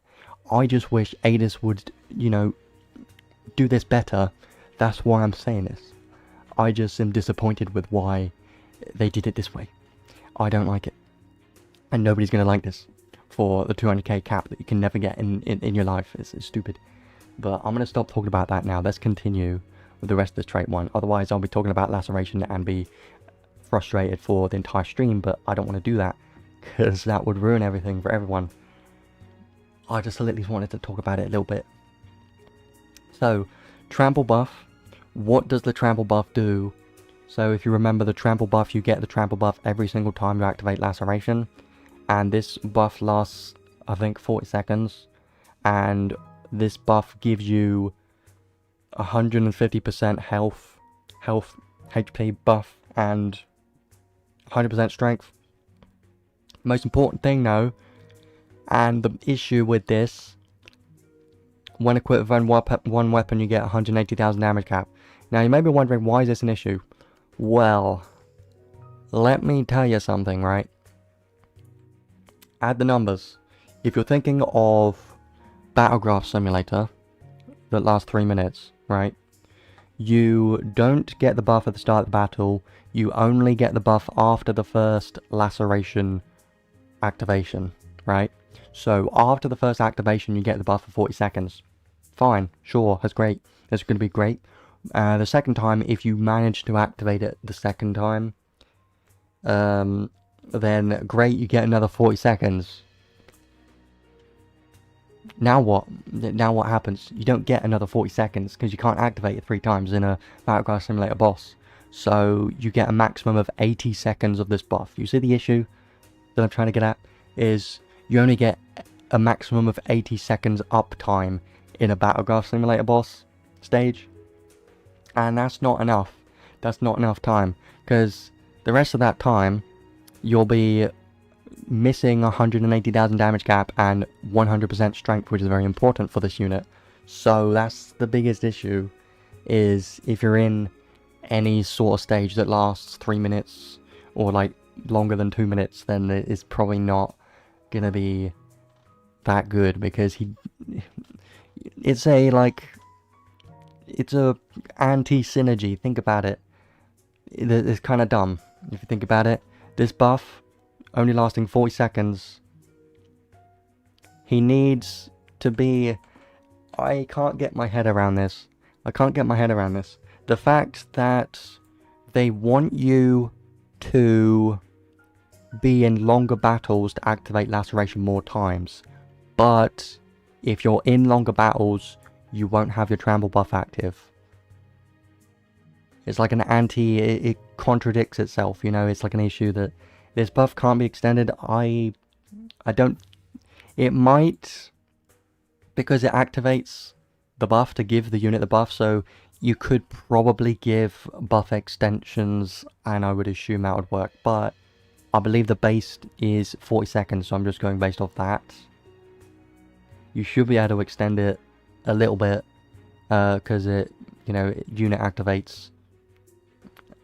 I just wish Adis would, you know, do this better. That's why I'm saying this. I just am disappointed with why they did it this way. I don't like it. And nobody's going to like this for the 200k cap that you can never get in your life. It's stupid. But I'm going to stop talking about that now. Let's continue with the rest of this trait one. Otherwise, I'll be talking about laceration and be frustrated for the entire stream. But I don't want to do that, because that would ruin everything for everyone. I just at least wanted to talk about it a little bit. So, trample buff. What does the trample buff do? So if you remember the trample buff, you get the trample buff every single time you activate laceration. And this buff lasts, I think, 40 seconds. And this buff gives you 150% health, HP buff, and 100% strength. Most important thing though, and the issue with this, when equipped with one weapon you get 180,000 damage cap. Now you may be wondering, why is this an issue? Well, let me tell you something, right? Add the numbers. If you're thinking of Battleground Simulator that lasts 3 minutes, right? You don't get the buff at the start of the battle. You only get the buff after the first laceration activation, right? So after the first activation you get the buff for 40 seconds. Fine, sure, that's great. That's going to be great. The second time, if you manage to activate it the second time, then great, you get another 40 seconds. Now what? Now what happens? You don't get another 40 seconds because you can't activate it 3 times in a Battleground Simulator boss. So you get a maximum of 80 seconds of this buff. You see the issue that I'm trying to get at? Is you only get a maximum of 80 seconds uptime in a Battleground Simulator boss stage. And that's not enough. That's not enough time. Because the rest of that time, you'll be missing 180,000 damage cap and 100% strength, which is very important for this unit. So that's the biggest issue, is if you're in any sort of stage that lasts 3 minutes, or like longer than 2 minutes, then it's probably not gonna be that good, because it's a anti-synergy. Think about it. It's kind of dumb if you think about it. This buff only lasting 40 seconds. He needs to be... I can't get my head around this. The fact that they want you to be in longer battles to activate laceration more times. But if you're in longer battles, you won't have your trample buff active. It's like an it contradicts itself, you know. It's like an issue that this buff can't be extended. I don't, it might, because it activates the buff to give the unit the buff, so you could probably give buff extensions, and I would assume that would work, but I believe the base is 40 seconds, so I'm just going based off that. You should be able to extend it a little bit, because it, you know, unit activates.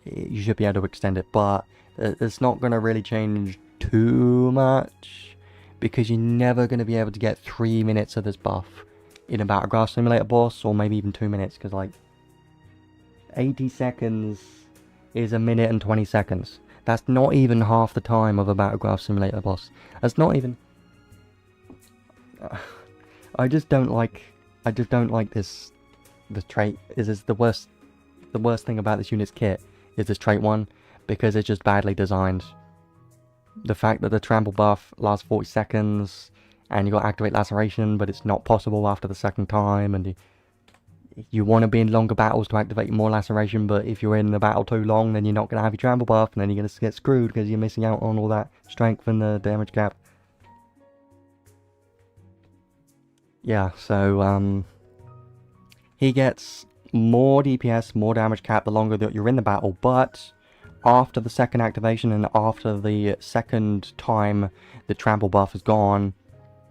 You should be able to extend it, but it's not going to really change too much, because you're never going to be able to get 3 minutes of this buff in a Battleground Simulator boss, or maybe even 2 minutes, because like 80 seconds is a minute and 20 seconds. That's not even half the time of a Battleground Simulator boss. That's not even... I just don't like this trait. Is the worst thing about this unit's kit is this trait one, because it's just badly designed. The fact that the trample buff lasts 40 seconds, and you got to activate laceration, but it's not possible after the second time, and you want to be in longer battles to activate more laceration, but if you're in the battle too long, then you're not going to have your trample buff, and then you're going to get screwed because you're missing out on all that strength and the damage cap. Yeah, so he gets more DPS, more damage cap the longer that you're in the battle, but after the second activation and after the second time the trample buff is gone,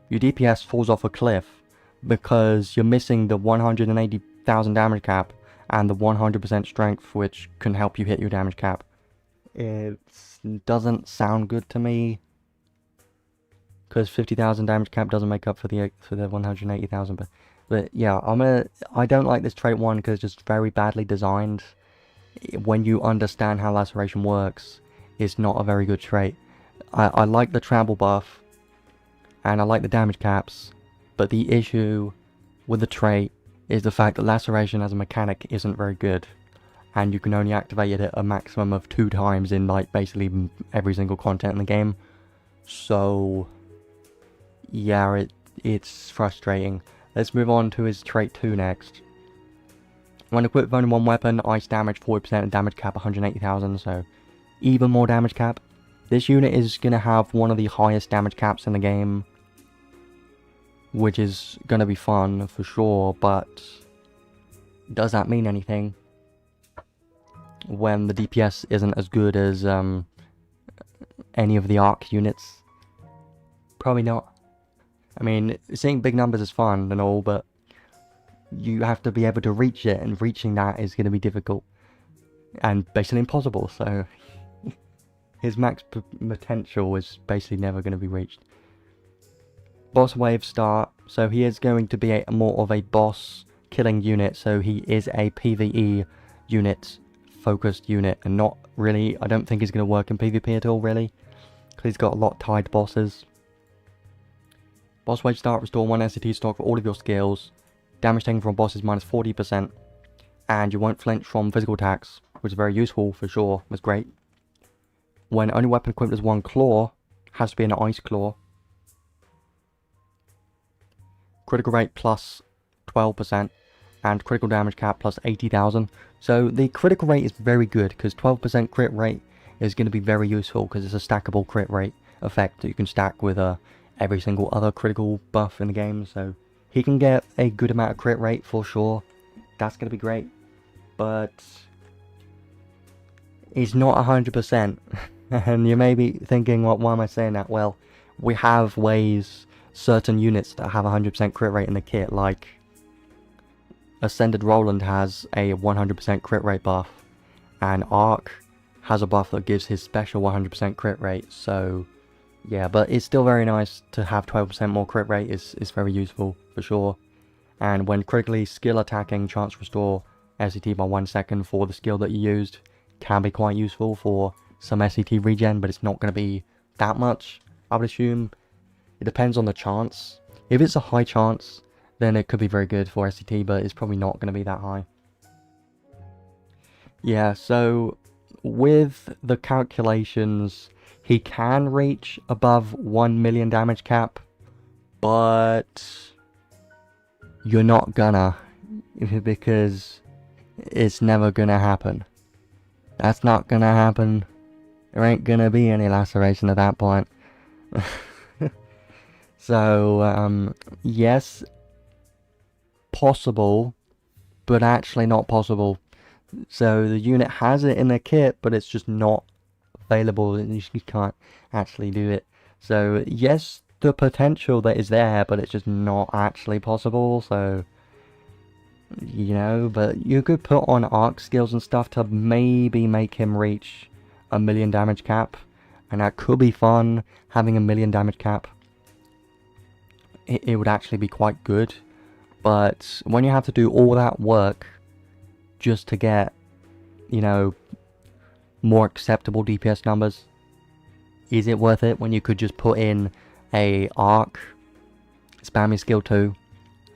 your DPS falls off a cliff, because you're missing the 180,000 damage cap and the 100% strength, which can help you hit your damage cap. It doesn't sound good to me, because 50,000 damage cap doesn't make up for the 180,000. But yeah, I don't like this trait one, because it's just very badly designed. When you understand how laceration works, it's not a very good trait. I like the trample buff, and I like the damage caps, but the issue with the trait is the fact that laceration as a mechanic isn't very good, and you can only activate it a maximum of 2 times in like basically every single content in the game. So yeah, it's frustrating. Let's move on to his trait 2 next. When equipped with only one weapon, ice damage 40% and damage cap 180,000, so even more damage cap. This unit is going to have one of the highest damage caps in the game, which is going to be fun for sure, but does that mean anything when the DPS isn't as good as any of the Ark units? Probably not. I mean, seeing big numbers is fun and all, but you have to be able to reach it, and reaching that is going to be difficult and basically impossible, so his max potential is basically never going to be reached. Boss wave start, so he is going to be more of a boss killing unit, so he is a PvE unit, focused unit, and not really, I don't think he's going to work in PvP at all really, because he's got a lot tied bosses. Boss wave start, restore 1 SCT stock for all of your skills. Damage taken from bosses minus 40%, and you won't flinch from physical attacks, which is very useful for sure. It's great. When only weapon equipped is 1 claw, has to be an ice claw. Critical rate plus 12%, and critical damage cap plus 80,000. So the critical rate is very good, because 12% crit rate is going to be very useful, because it's a stackable crit rate effect that you can stack with every single other critical buff in the game. So he can get a good amount of crit rate for sure. That's going to be great. But it's not 100%. And you may be thinking, well, why am I saying that? Well, we have certain units that have 100% crit rate in the kit, like Ascended Roland has a 100% crit rate buff, and Ark has a buff that gives his special 100% crit rate. So yeah, but it's still very nice to have 12% more crit rate. Is very useful for sure. And when critically skill attacking, chance to restore SCT by 1 second for the skill that you used can be quite useful for some SCT regen, but it's not going to be that much, I would assume. It depends on the chance. If it's a high chance, then it could be very good for SCT, but it's probably not going to be that high. Yeah, so with the calculations, he can reach above 1 million damage cap, but you're not gonna. because it's never gonna happen. That's not gonna happen. There ain't gonna be any laceration at that point. So, yes, possible, but actually not possible. So the unit has it in the kit, but it's just not available, and you can't actually do it. So yes, the potential that is there, but it's just not actually possible. So, you know, but you could put on arc skills and stuff to maybe make him reach 1,000,000 damage cap, and that could be fun. Having 1,000,000 damage cap, it would actually be quite good. But when you have to do all that work just to get, you know, more acceptable DPS numbers, is it worth it when you could just put in a arc, spam your skill 2,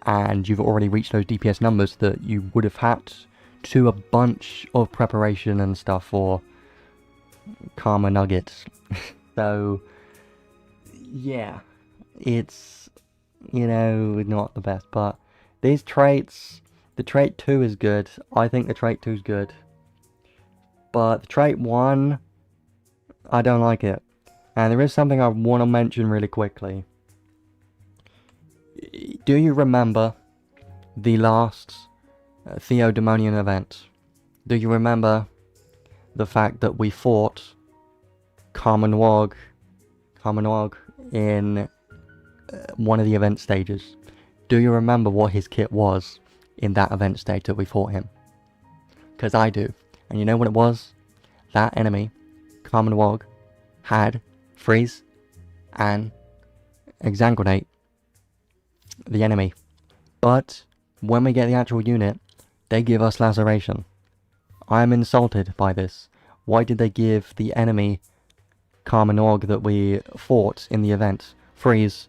and you've already reached those DPS numbers that you would have had to do a bunch of preparation and stuff for Karma Nuggets. So yeah, it's, you know, not the best, but these traits, the trait 2 is good. I think the trait 2 is good, but the trait 1, I don't like it. And there is something I want to mention really quickly. Do you remember the last Theodemonian event? Do you remember the fact that we fought Karma-Noug in one of the event stages? Do you remember what his kit was in that event stage that we fought him? Because I do. And you know what it was? That enemy, Karma-Noug, had freeze and exsanguinate the enemy. But when we get the actual unit, they give us laceration. I am insulted by this. Why did they give the enemy Karma-Noug that we fought in the event freeze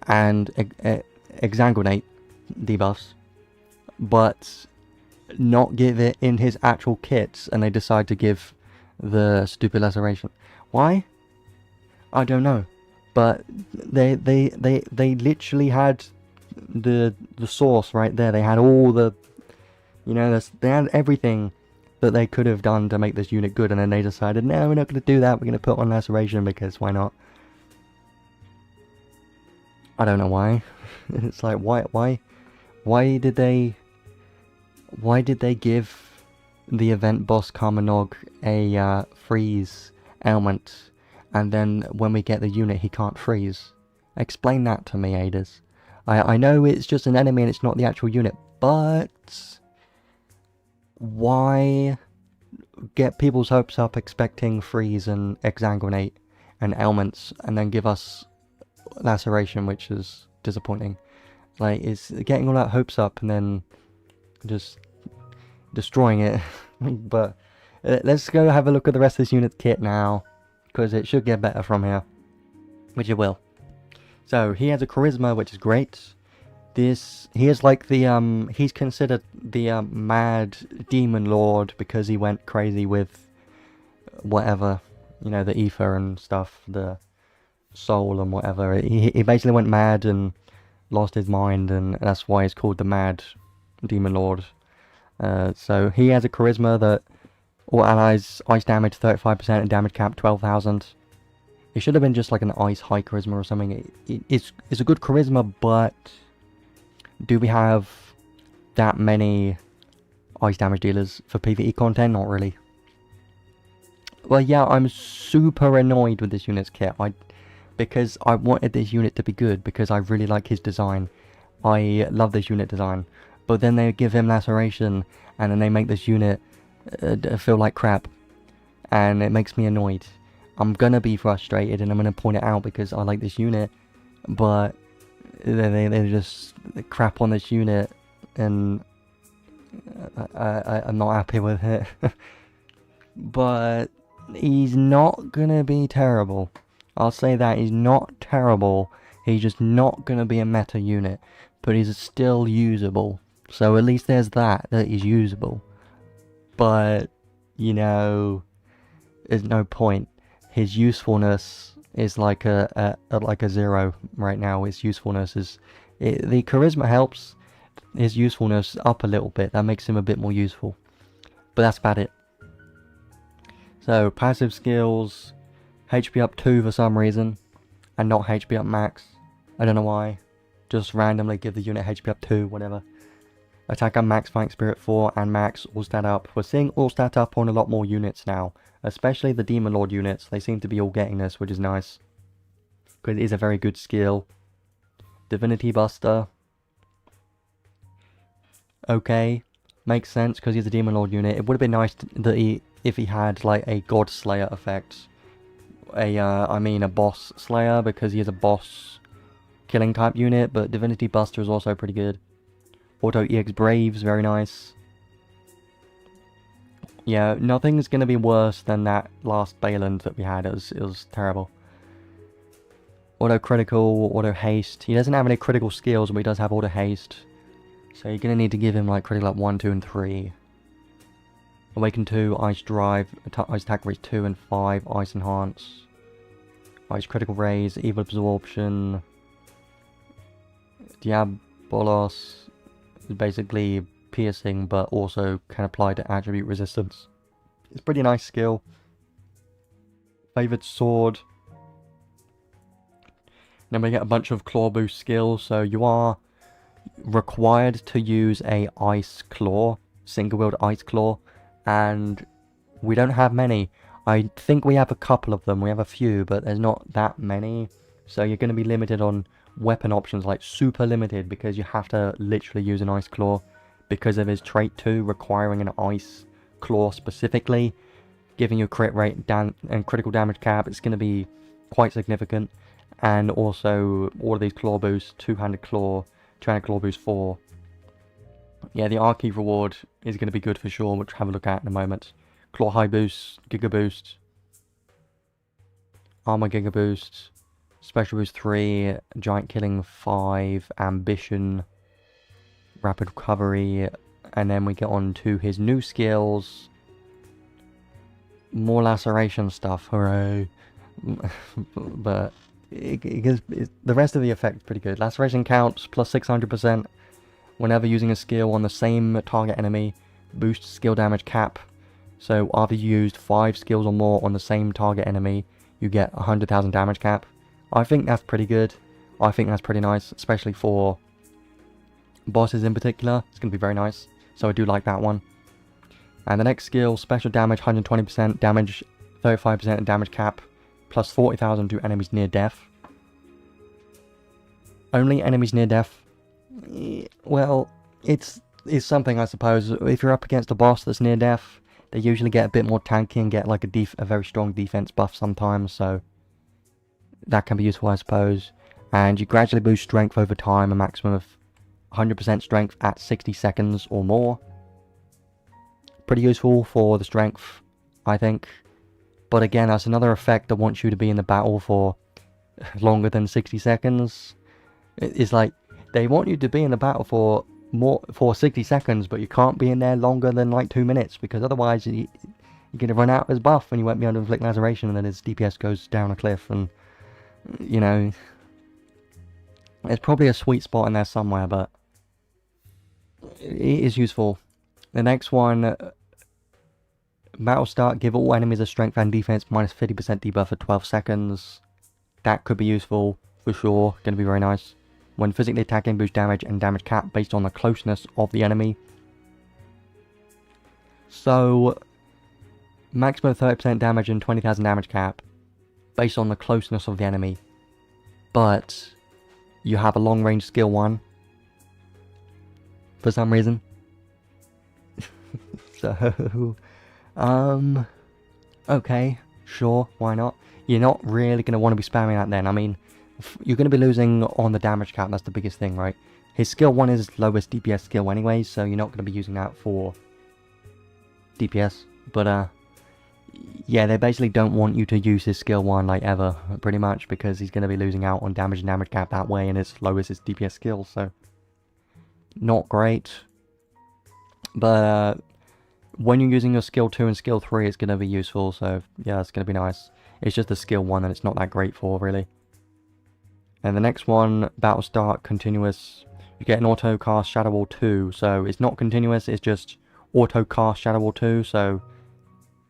and exsanguinate debuffs, but not give it in his actual kits, and they decide to give the stupid laceration? Why? I don't know. But they literally had the source right there. They had all the, you know, they had everything that they could have done to make this unit good, and then they decided, no, we're not going to do that. We're going to put on laceration because why not? I don't know why. It's like, why did they give the event boss Karma-Noug a freeze ailment, and then when we get the unit he can't freeze? Explain that to me, Aders. I know it's just an enemy and it's not the actual unit, but why get people's hopes up expecting freeze and exsanguinate and ailments, and then give us laceration, which is disappointing. Like, it's getting all that hopes up and then just destroying it. But let's go have a look at the rest of this unit kit now, because it should get better from here, which it will. So he has a charisma, which is great. He is like the he's considered the mad Demon Lord because he went crazy with whatever, you know, the ether and stuff, the soul and whatever. He basically went mad and lost his mind, and that's why he's called the Mad Demon Lord. So he has a charisma that all allies ice damage 35% and damage cap 12,000. It should have been just like an ice high charisma or something. It's a good charisma, but do we have that many ice damage dealers for PvE content? Not really. Well, yeah, I'm super annoyed with this unit's kit. Because I wanted this unit to be good, because I really like his design. I love this unit design. But then they give him laceration, and then they make this unit feel like crap. And it makes me annoyed. I'm gonna be frustrated, and I'm gonna point it out because I like this unit. But they just crap on this unit, and I'm not happy with it. But he's not gonna be terrible. I'll say that he's not terrible. He's just not gonna be a meta unit, but he's still usable. So at least there's that he's usable. But you know, there's no point. His usefulness is like a 0 right now. His usefulness is the charisma helps. his usefulness up a little bit. That makes him a bit more useful. But that's about it. So, passive skills, HP up 2 for some reason, and not HP up max. I don't know why. Just randomly give the unit HP up 2, whatever. Attack up max, Fighting Spirit 4, and max all stat up. We're seeing all stat up on a lot more units now. Especially the Demon Lord units. They seem to be all getting this, which is nice. Because it is a very good skill. Divinity Buster. Okay. Makes sense because he's a Demon Lord unit. It would have been nice that if he had like a God Slayer effect. I mean a Boss Slayer, because he is a boss killing type unit. But Divinity Buster is also pretty good. Auto EX Braves, very nice. Yeah, nothing's going to be worse than that last Baland that we had. It was terrible. Auto Critical, Auto Haste. He doesn't have any critical skills, but he does have Auto Haste. So you're going to need to give him like critical up 1, 2, and 3. Awaken 2, Ice Drive, Ice Attack Raise 2 and 5, Ice Enhance. Ice Critical Raise, Evil Absorption. Diabolos is basically piercing, but also can apply to attribute resistance. It's a pretty nice skill. Favoured Sword. Then we get a bunch of claw boost skills, so you are required to use a Ice Claw, single wield Ice Claw, and we don't have many. I think we have a couple of them, we have a few, but there's not that many, so you're going to be limited on weapon options, like super limited, because you have to literally use an Ice Claw, because of his trait 2 requiring an Ice Claw specifically, giving you a crit rate and critical damage cap. It's going to be quite significant. And also all of these claw boosts, two-handed claw boost 4. Yeah, the Arky reward is going to be good for sure, which we'll have a look at in a moment. Claw high boost, giga boost, armor giga boost, special boost 3, giant killing 5, ambition, rapid recovery, and then we get on to his new skills. More laceration stuff, hooray. But the rest of the effect is pretty good. Laceration counts plus 600% whenever using a skill on the same target enemy. Boosts skill damage cap. So after you used 5 skills or more on the same target enemy, you get 100,000 damage cap. I think that's pretty good. I think that's pretty nice, especially for bosses in particular. It's going to be very nice. So I do like that one. And the next skill, special damage 120%, damage 35% and damage cap, plus 40,000 to enemies near death. Only enemies near death? Well, it's something, I suppose. If you're up against a boss that's near death, they usually get a bit more tanky and get like a very strong defense buff sometimes, so that can be useful, I suppose. And you gradually boost strength over time, a maximum of 100% strength at 60 seconds or more. Pretty useful for the strength, I think. But again, that's another effect that wants you to be in the battle for longer than 60 seconds. It's like, they want you to be in the battle for 60 seconds, but you can't be in there longer than like 2 minutes, because otherwise you're going to run out of his buff and you won't be able to inflict laceration, and then his DPS goes down a cliff, and, you know, there's probably a sweet spot in there somewhere, but it is useful. The next one, battle start, give all enemies a strength and defense minus 50% debuff for 12 seconds. That could be useful, for sure, going to be very nice. When physically attacking, boost damage and damage cap based on the closeness of the enemy. So, maximum 30% damage and 20,000 damage cap based on the closeness of the enemy. But you have a long range skill 1 for some reason. So, okay, sure, why not? You're not really going to want to be spamming that then. I mean, you're going to be losing on the damage cap, that's the biggest thing, right? His skill 1 is lowest DPS skill anyway, so you're not going to be using that for DPS. But, yeah, they basically don't want you to use his skill 1, like, ever, pretty much, because he's going to be losing out on damage and damage cap that way, and his lowest is DPS skill, so not great. But, when you're using your skill 2 and skill 3, it's going to be useful, so yeah, it's going to be nice. It's just the skill 1 that it's not that great for, really. And the next one, battle start, continuous. you get an auto cast Shadow Wall 2, so it's not continuous, it's just auto cast Shadow Wall 2, so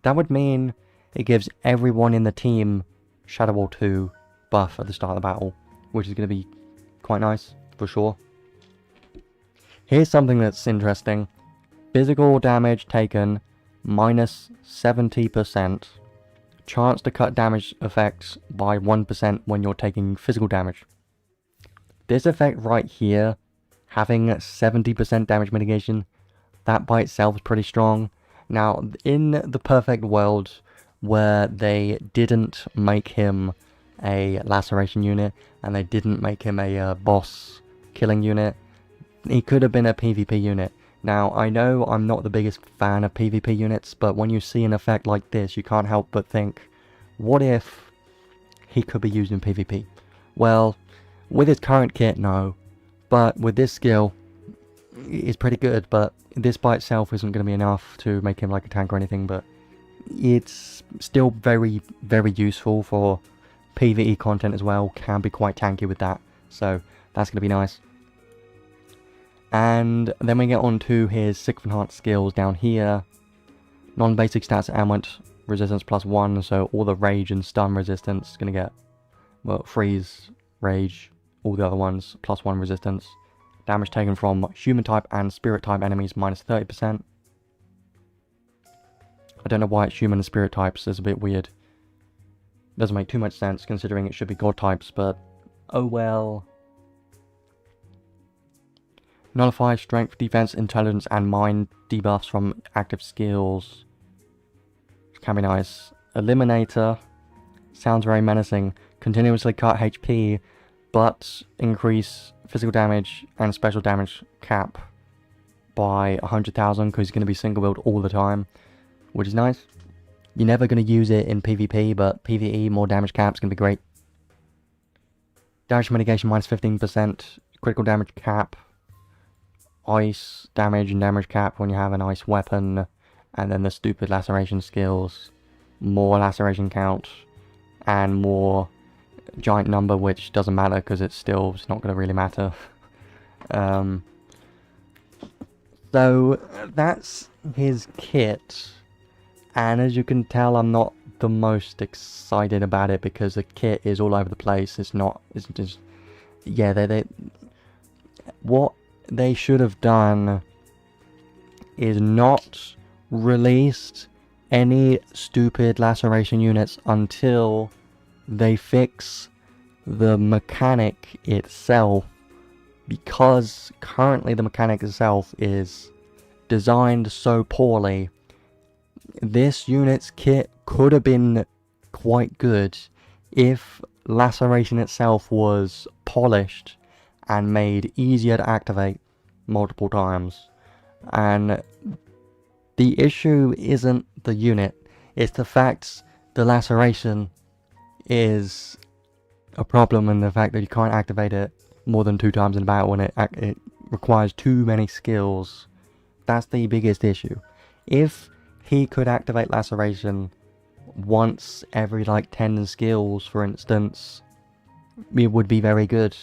that would mean it gives everyone in the team Shadow Wall 2 buff at the start of the battle, which is going to be quite nice, for sure. Here's something that's interesting. Physical damage taken, minus 70%. Chance to cut damage effects by 1% when you're taking physical damage. This effect right here, having 70% damage mitigation, that by itself is pretty strong. Now, in the perfect world where they didn't make him a laceration unit, and they didn't make him a boss killing unit, he could have been a PvP unit. Now, I know I'm not the biggest fan of PvP units, but when you see an effect like this, you can't help but think, what if he could be used in PvP? Well, with his current kit, no. But with this skill, it's pretty good, but this by itself isn't going to be enough to make him like a tank or anything, but it's still very, very useful for PvE content as well. Can be quite tanky with that, so that's going to be nice. And then we get on to his 6 enhanced skills down here. Non-basic stats, ailment resistance +1, so all the rage and stun resistance is going to get, well, freeze, rage, all the other ones, +1 resistance. Damage taken from human type and spirit type enemies, -30%. I don't know why it's human and spirit types, it's a bit weird. Doesn't make too much sense considering it should be god types, but oh well. Nullify strength, defense, intelligence, and mind debuffs from active skills. Can be nice. Eliminator. Sounds very menacing. Continuously cut HP, but increase physical damage and special damage cap by 100,000 because he's going to be single build all the time, which is nice. You're never going to use it in PvP, but PvE, more damage cap's going to be great. Damage mitigation -15%, critical damage cap, ice damage and damage cap when you have an ice weapon, and then the stupid laceration skills, more laceration count, and more giant number, which doesn't matter because it's not going to really matter. So that's his kit, and as you can tell, I'm not the most excited about it because the kit is all over the place. It's just, yeah, what they should have done is not released any stupid laceration units until they fix the mechanic itself, because currently the mechanic itself is designed so poorly. This unit's kit could have been quite good if laceration itself was polished and made easier to activate multiple times. And the issue isn't the unit, it's the fact the laceration is a problem, and the fact that you can't activate it more than 2 times in a battle, and it requires too many skills. That's the biggest issue. If he could activate laceration once every like 10 skills, for instance, it would be very good,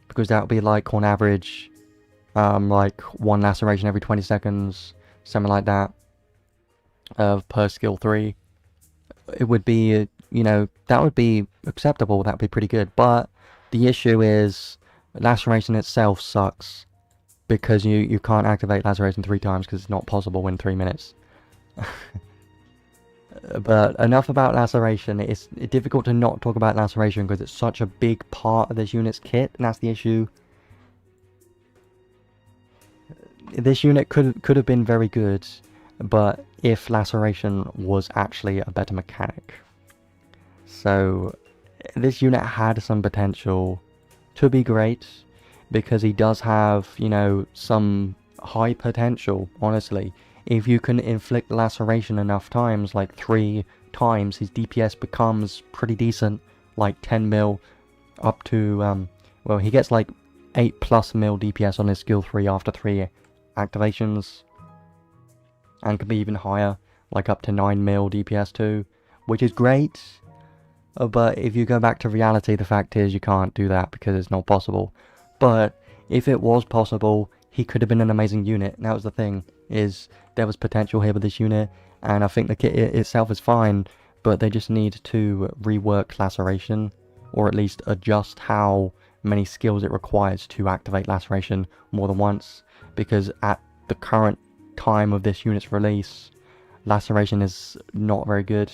because that would be like on average like 1 laceration every 20 seconds, something like that, per skill 3. It would be, you know, that would be acceptable, that would be pretty good. But the issue is laceration itself sucks, because you can't activate laceration 3 times because it's not possible in 3 minutes. But enough about laceration. It's difficult to not talk about laceration because it's such a big part of this unit's kit, and that's the issue. This unit could have been very good, but if laceration was actually a better mechanic. So this unit had some potential to be great, because he does have, you know, some high potential, honestly. If you can inflict laceration enough times, like 3 times, his DPS becomes pretty decent, like 10 mil up to, well, he gets like 8+ mil DPS on his skill 3 after 3 activations, and can be even higher, like up to 9 mil DPS too, which is great. But if you go back to reality, the fact is you can't do that because it's not possible. But if it was possible, he could have been an amazing unit. That was the thing, is there was potential here with this unit, and I think the kit itself is fine, but they just need to rework Laceration, or at least adjust how many skills it requires to activate Laceration more than once, because at the current time of this unit's release, Laceration is not very good.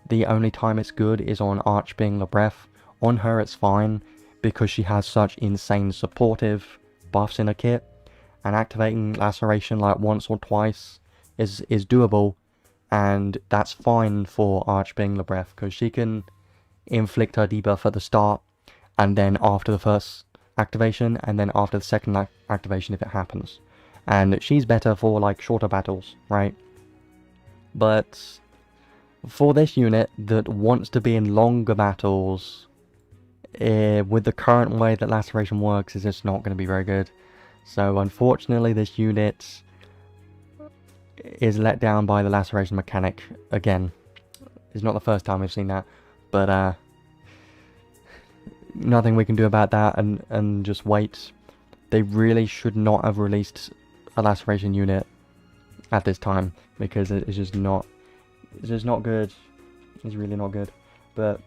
The only time it's good is on Archbeing Lebref. On her it's fine, because she has such insane supportive buffs in her kit, and activating Laceration like once or twice is doable, and that's fine for Archbeing Lebref, because she can inflict her debuff at the start, and then after the first activation, and then after the second activation if it happens. And she's better for like shorter battles, right? But for this unit that wants to be in longer battles, with the current way that Laceration works, is just not going to be very good. So unfortunately this unit is let down by the Laceration mechanic again. It's not the first time we've seen that, but nothing we can do about that, and just wait. They really should not have released a Laceration unit at this time, because it's just not good. It's really not good. But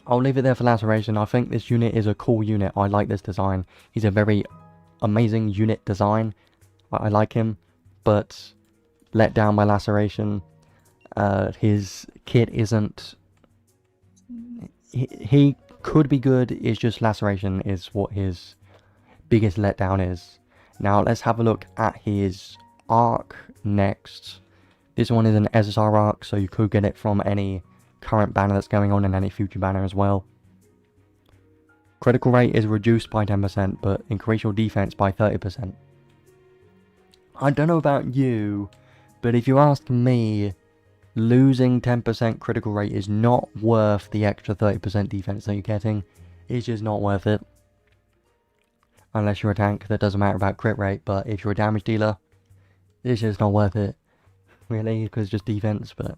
I'll leave it there for Laceration. I think this unit is a cool unit. I like this design. He's a very amazing unit design. I like him, but let down by Laceration. His kit isn't... He could be good, it's just Laceration is what his biggest letdown is. Now let's have a look at his Ark next. This one is an SSR Ark, so you could get it from any current banner that's going on and any future banner as well. Critical rate is reduced by 10%, but increase your defense by 30%. I don't know about you, but if you ask me, losing 10% critical rate is not worth the extra 30% defense that you're getting. It's just not worth it. Unless you're a tank, that doesn't matter about crit rate, but if you're a damage dealer, it's just not worth it. Really, because it's just defense. But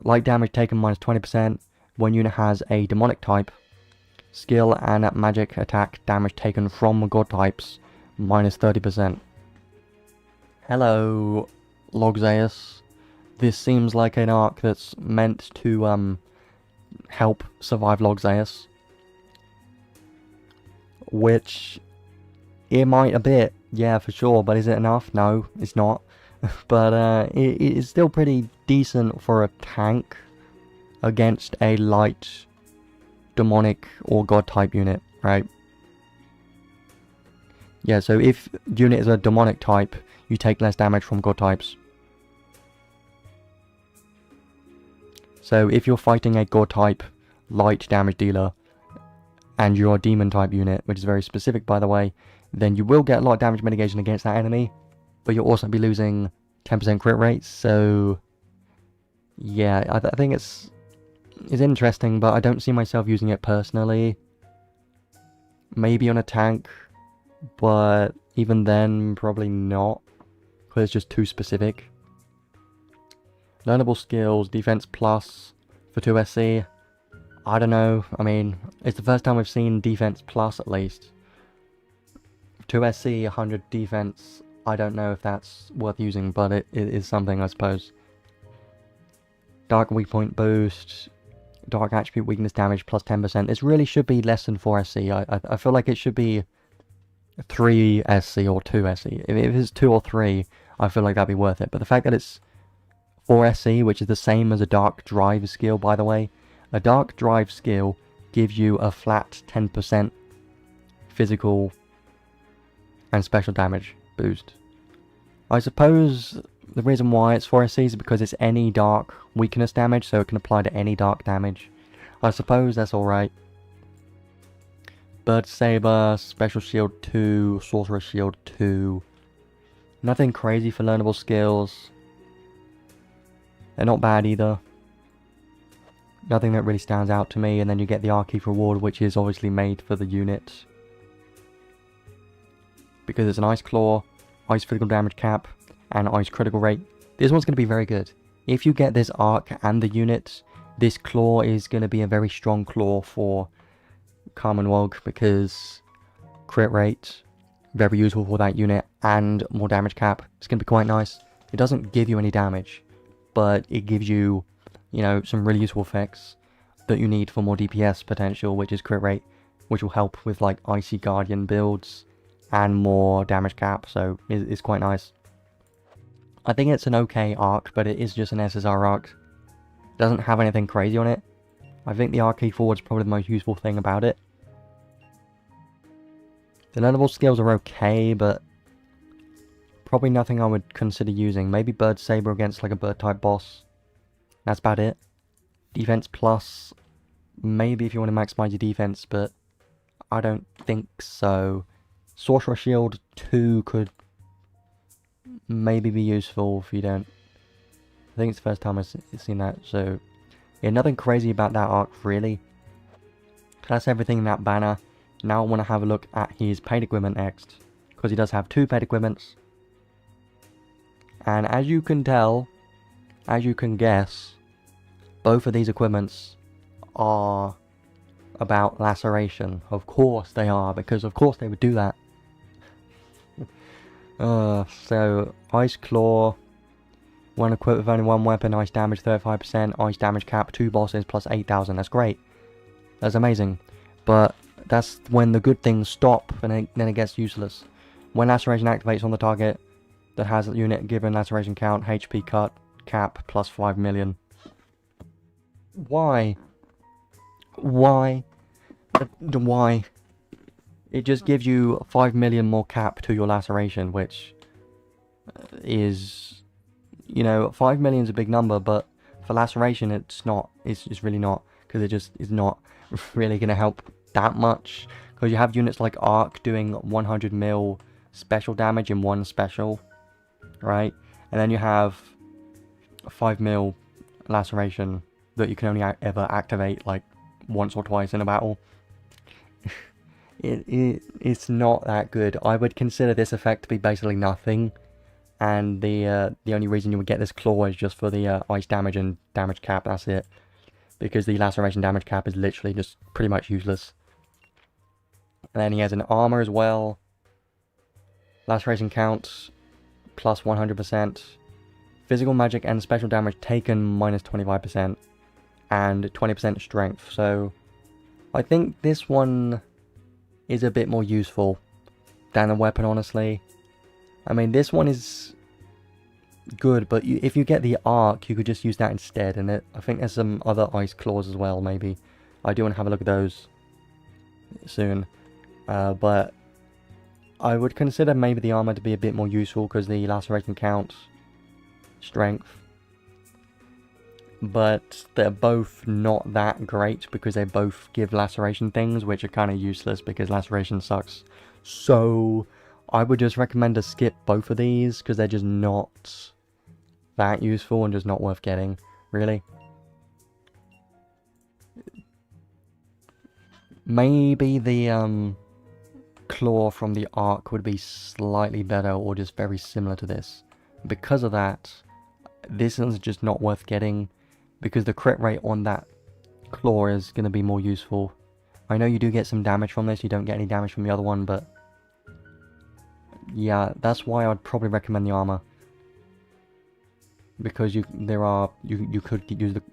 light damage taken minus 20%. One unit has a demonic type. Skill and magic attack damage taken from god types minus 30%. Hello, Logzaeus. This seems like an arc that's meant to help survive Logzaeus, which it might a bit, yeah, for sure, but is it enough? No, it's not. But it is still pretty decent for a tank against a light demonic or god type unit, right? Yeah, so if unit is a demonic type, you take less damage from god types. So if you're fighting a god type light damage dealer and you're a demon type unit, which is very specific by the way, then you will get a lot of damage mitigation against that enemy, but you'll also be losing 10% crit rates. So yeah, I think it's interesting, but I don't see myself using it personally. Maybe on a tank, but even then probably not, because it's just too specific. Learnable skills, defense plus for 2 SC. I don't know, I mean, it's the first time we've seen defense plus at least. 2 SC, 100 defense, I don't know if that's worth using, but it is something I suppose. Dark weak point boost, dark attribute weakness damage plus 10%. This really should be less than 4 SC. I feel like it should be 3 SC or 2 SC. If it's 2 or 3, I feel like that'd be worth it. But the fact that it's 4 SC, which is the same as a dark drive skill, by the way. A dark drive skill gives you a flat 10% physical and special damage boost. I suppose the reason why it's 4 SC is because it's any dark weakness damage, so it can apply to any dark damage. I suppose that's alright. Bird Saber, Special Shield 2, Sorcerer Shield 2. Nothing crazy for learnable skills. They're not bad either. Nothing that really stands out to me, and then you get the Arkeef reward, which is obviously made for the unit. Because it's an Ice Claw, Ice physical damage cap, and Ice critical rate. This one's going to be very good. If you get this Ark and the unit, this Claw is going to be a very strong Claw for Karma-Noug, because crit rate, very useful for that unit, and more damage cap. It's going to be quite nice. It doesn't give you any damage, but it gives you, you know, some really useful effects that you need for more DPS potential, which is crit rate, which will help with like Icy Guardian builds and more damage cap, so it's quite nice. I think it's an okay arc, but it is just an SSR arc. It doesn't have anything crazy on it. I think the arcade forward is probably the most useful thing about it. The notable skills are okay, but probably nothing I would consider using. Maybe Bird Saber against like a bird type boss. That's about it. Defense plus, maybe if you want to maximize your defense, but I don't think so. Sorcerer Shield 2 could maybe be useful if you don't. I think it's the first time I've seen that, so yeah, nothing crazy about that arc really. That's everything in that banner. Now I want to have a look at his paid equipment next, because he does have 2 paid equipments. And as you can tell, as you can guess, both of these equipments are about laceration. Of course they are, because of course they would do that. So, Ice Claw, when equipped with only 1 weapon, ice damage 35%, ice damage cap, 2 bosses plus 8,000. That's great. That's amazing. But that's when the good things stop, and then it gets useless. When laceration activates on the target that has a unit given laceration count, HP cut, cap, plus 5 million. Why? Why? Why? It just gives you 5 million more cap to your laceration, which is, you know, 5 million is a big number, but for laceration it's not. It's really not, because it just is not really going to help that much. Because you have units like Ark doing 100 mil special damage in one special, right? And then you have 5 mil laceration that you can only ever activate like once or twice in a battle. It's not that good. I would consider this effect to be basically nothing, and the only reason you would get this claw is just for the ice damage and damage cap. That's it, because the laceration damage cap is literally just pretty much useless. And then he has an armor as well. Laceration count plus 100%. Physical magic and special damage taken minus 25%. And 20% strength. So I think this one is a bit more useful than the weapon, honestly. I mean, this one is good, but if you get the arc, you could just use that instead. And I think there's some other ice claws as well, maybe. I do want to have a look at those soon. But I would consider maybe the armor to be a bit more useful, because the laceration count, strength. But they're both not that great, because they both give laceration things, which are kind of useless because laceration sucks. So I would just recommend to skip both of these, because they're just not that useful and just not worth getting, really. Maybe the claw from the Ark would be slightly better, or just very similar to this. Because of that, this is just not worth getting, because the crit rate on that claw is going to be more useful. I know you do get some damage from this, you don't get any damage from the other one, but yeah, that's why I'd probably recommend the armor. Because you could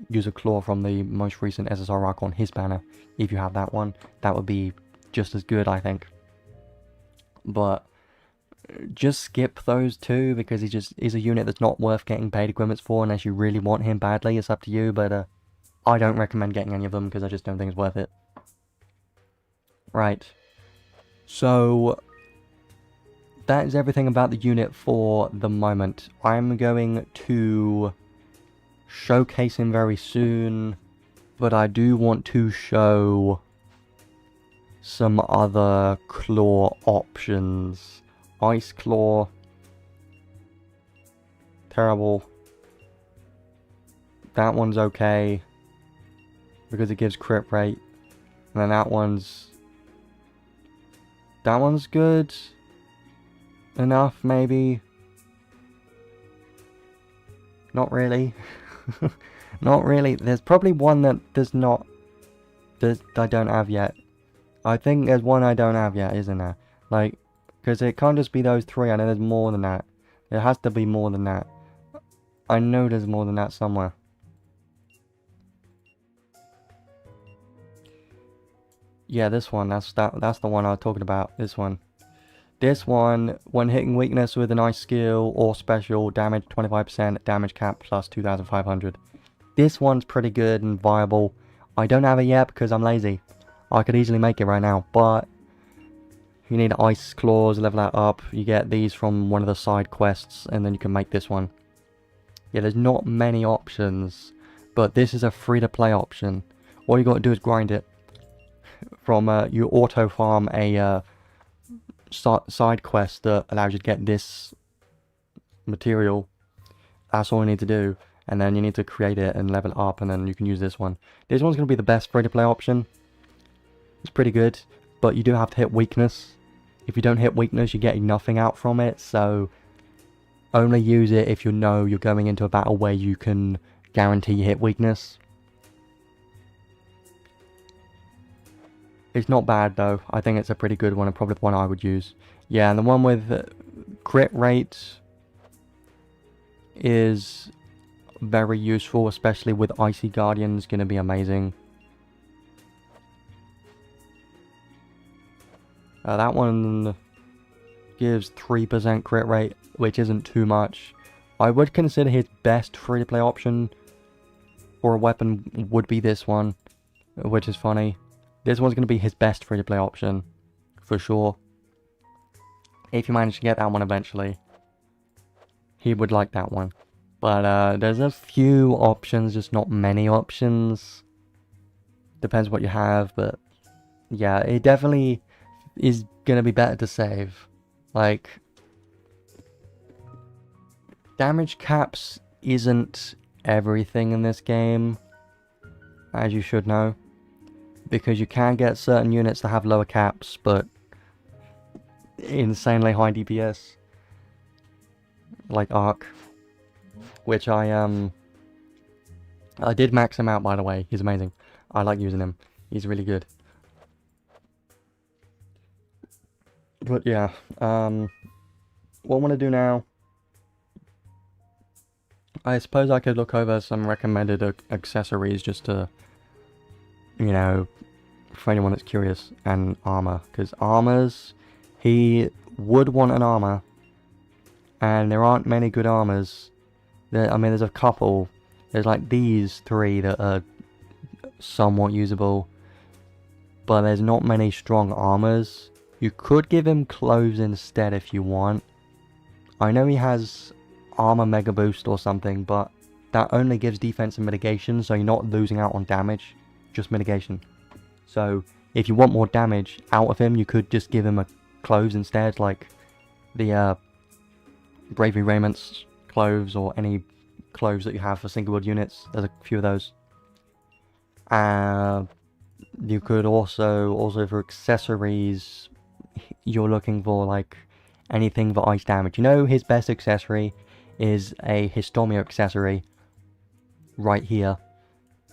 use a claw from the most recent SSR Ark on his banner. If you have that one, that would be just as good, I think. But just skip those two, because he just is a unit that's not worth getting paid equipments for unless you really want him badly. It's up to you, but I don't recommend getting any of them, because I just don't think it's worth it. Right. So that is everything about the unit for the moment. I'm going to showcase him very soon, but I do want to show some other claw options. Ice Claw, terrible. That one's okay, because it gives crit rate. And then that one's good enough, maybe. Not really. Not really. There's probably one that I don't have yet. I think there's one I don't have yet, isn't there? Like, because it can't just be those three. I know there's more than that. There has to be more than that. I know there's more than that somewhere. Yeah, this one. That's the one I was talking about. This one. This one, when hitting weakness with an ice skill or special, damage 25%, damage cap plus 2,500. This one's pretty good and viable. I don't have it yet because I'm lazy. I could easily make it right now, but you need ice claws, level that up. You get these from one of the side quests, and then you can make this one. Yeah, there's not many options, but this is a free-to-play option. All you got to do is grind it. From you auto farm a side quest that allows you to get this material. That's all you need to do, and then you need to create it and level it up, and then you can use this one. This one's going to be the best free-to-play option. It's pretty good, but you do have to hit weakness. If you don't hit weakness, you're getting nothing out from it, so only use it if you know you're going into a battle where you can guarantee you hit weakness. It's not bad though. I think it's a pretty good one and probably the one I would use. Yeah, and the one with crit rate is very useful, especially with Icy Guardians. Going to be amazing. That one gives 3% crit rate, which isn't too much. I would consider his best free-to-play option for a weapon would be this one, which is funny. This one's going to be his best free-to-play option, for sure. If you manage to get that one eventually, he would like that one. But there's a few options, just not many options. Depends what you have, but yeah, it definitely is going to be better to save. Like, damage caps isn't everything in this game, as you should know. Because you can get certain units that have lower caps, but insanely high DPS. Like Ark. Which I did max him out, by the way. He's amazing. I like using him. He's really good. But yeah, what I want to do now, I suppose I could look over some recommended accessories just to, you know, for anyone that's curious, and armor, because armors, he would want an armor, and there aren't many good armors. I mean, there's a couple. There's like these three that are somewhat usable, but there's not many strong armors. You could give him clothes instead if you want. I know he has armor mega boost or something, but that only gives defense and mitigation, so you're not losing out on damage, just mitigation. So if you want more damage out of him, you could just give him a clothes instead, like the Bravery Raiments clothes, or any clothes that you have for single build units. There's a few of those. You could also for accessories, you're looking for like anything for ice damage. You know, his best accessory is a Histomia accessory right here.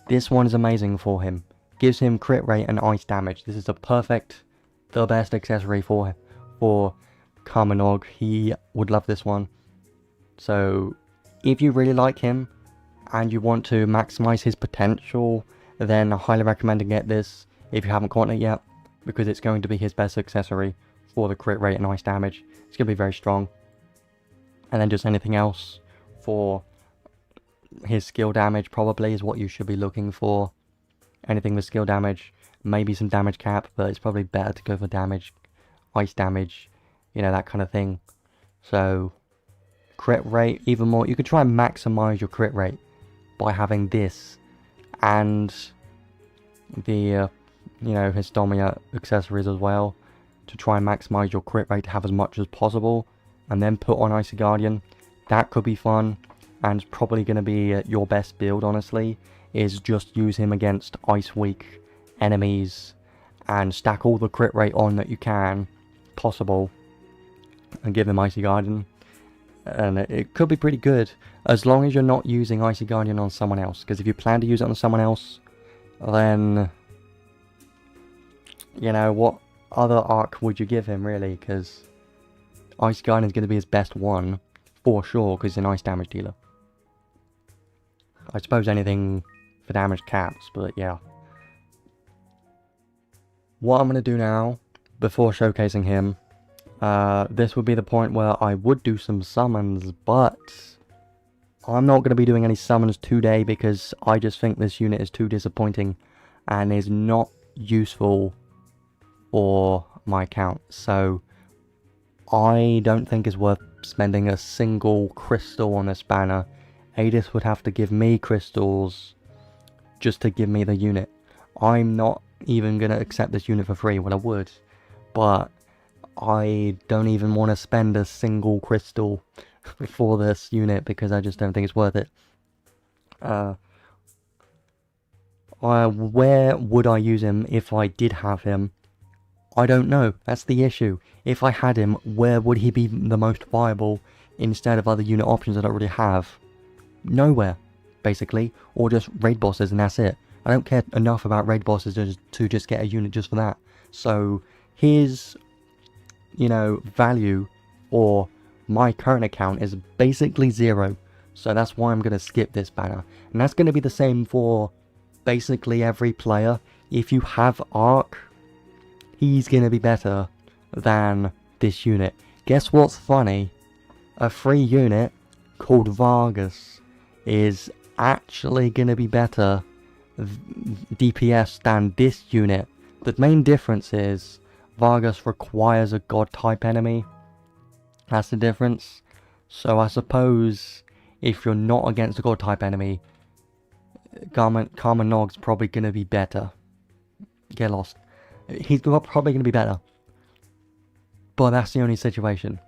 This one is amazing for him. Gives him crit rate and ice damage. This is the best accessory for Karma-Noug. He would love this one. So if you really like him and you want to maximize his potential, then I highly recommend to get this if you haven't gotten it yet, because it's going to be his best accessory for the crit rate and ice damage. It's going to be very strong. And then just anything else for his skill damage probably is what you should be looking for. Anything with skill damage, maybe some damage cap, but it's probably better to go for damage, ice damage, you know, that kind of thing. So crit rate even more. You could try and maximize your crit rate by having this and the you know, Histomia accessories as well, to try and maximize your crit rate to have as much as possible, and then put on Icy Guardian. That could be fun, and it's probably going to be your best build, honestly, is just use him against ice weak enemies and stack all the crit rate on that you can possible and give him Icy Guardian. And it could be pretty good, as long as you're not using Icy Guardian on someone else, because if you plan to use it on someone else, then, you know what, other arc would you give him, really? Because Ice Guardian is going to be his best one, for sure, because he's an ice damage dealer. I suppose anything for damage caps, but yeah. What I'm going to do now, before showcasing him, this would be the point where I would do some summons, but I'm not going to be doing any summons today because I just think this unit is too disappointing and is not useful for my account. So I don't think it's worth spending a single crystal on this banner. Adis would have to give me crystals just to give me the unit. I'm not even going to accept this unit for free. Well, I would, but I don't even want to spend a single crystal for this unit because I just don't think it's worth it. Where would I use him if I did have him? I don't know. That's the issue. If I had him, where would he be the most viable instead of other unit options that I already have? Nowhere, basically. Or just raid bosses and that's it. I don't care enough about raid bosses to just get a unit just for that. So his, value or my current account is basically 0. So that's why I'm going to skip this banner. And that's going to be the same for basically every player. If you have Ark, he's going to be better than this unit. Guess what's funny? A free unit called Vargas is actually going to be better DPS than this unit. The main difference is Vargas requires a god type enemy. That's the difference. So I suppose if you're not against a god type enemy, Karma-Noug's probably going to be better. Get lost. He's probably going to be better. But that's the only situation.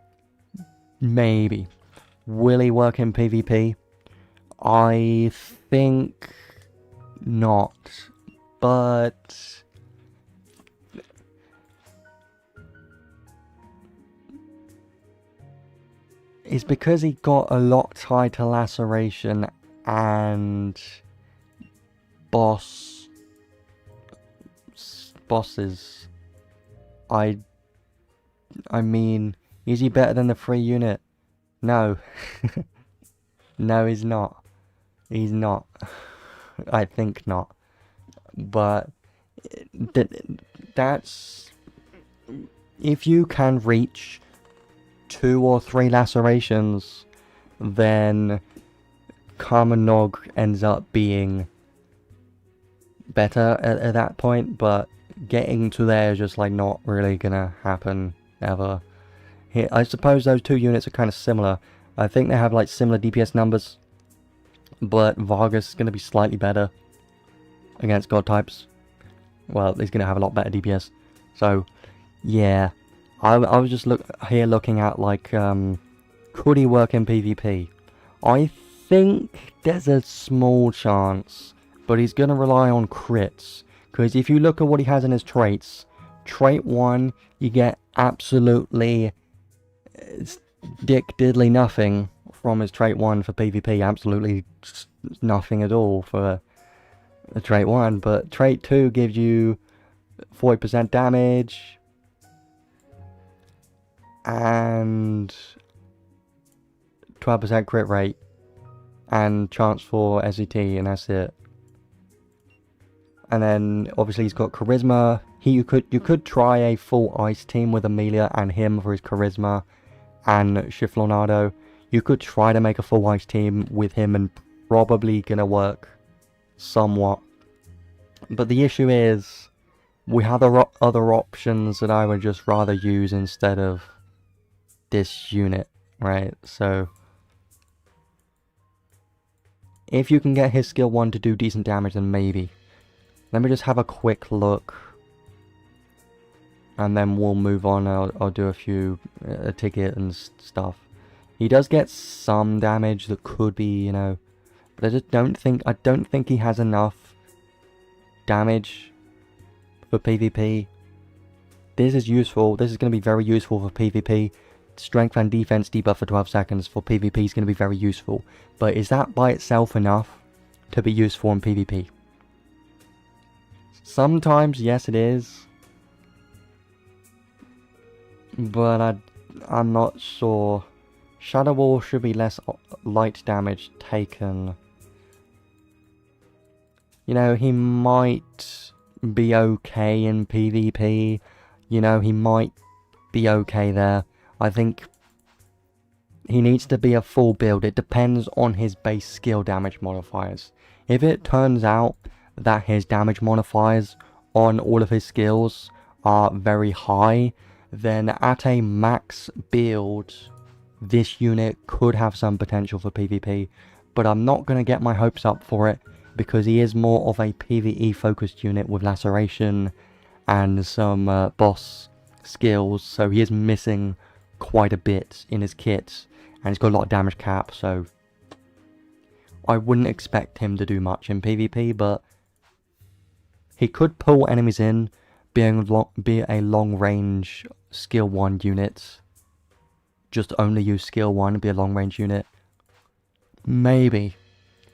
Maybe. Will he work in PvP? I think not. But it's because he got a lot tied to laceration and bosses. I mean, is he better than the free unit? No. No, he's not. He's not. I think not. But that's if you can reach 2 or 3 lacerations, then Karma-Noug ends up being better at that point, but getting to there is just like not really gonna happen ever. I suppose those two units are kind of similar. I think they have like similar DPS numbers, but Vargas is gonna be slightly better against god types. Well, he's gonna have a lot better DPS. So yeah, I was just looking at like could he work in PvP? I think there's a small chance, but he's gonna rely on crits. Because if you look at what he has in his traits, trait 1, you get absolutely dick diddly nothing from his trait 1 for PvP. Absolutely nothing at all for the trait 1. But trait 2 gives you 40% damage and 12% crit rate and chance for SCT, and that's it. And then obviously he's got charisma. You could try a full ice team with Amelia and him for his charisma and Chiflonado. You could try to make a full ice team with him and probably gonna work somewhat. But the issue is we have other options that I would just rather use instead of this unit, right? So if you can get his skill 1 to do decent damage, then maybe. Let me just have a quick look, and then we'll move on. I'll do a ticket and stuff. He does get some damage that could be, but I don't think he has enough damage for PvP. This is useful. This is going to be very useful for PvP. Strength and defense debuff for 12 seconds for PvP is going to be very useful. But is that by itself enough to be useful in PvP? Sometimes, yes it is. but I'm not sure. Shadow Wall should be less light damage taken. You know, he might be okay in PvP. You know, he might be okay there. I think he needs to be a full build. It depends on his base skill damage modifiers. If it turns out that his damage modifiers on all of his skills are very high, then at a max build, this unit could have some potential for PvP. But I'm not going to get my hopes up for it, because he is more of a PvE focused unit with laceration and some boss skills, so he is missing quite a bit in his kit, and he's got a lot of damage cap, so I wouldn't expect him to do much in PvP, but he could pull enemies in, be a long range skill 1 unit, just only use skill 1 and be a long range unit. Maybe,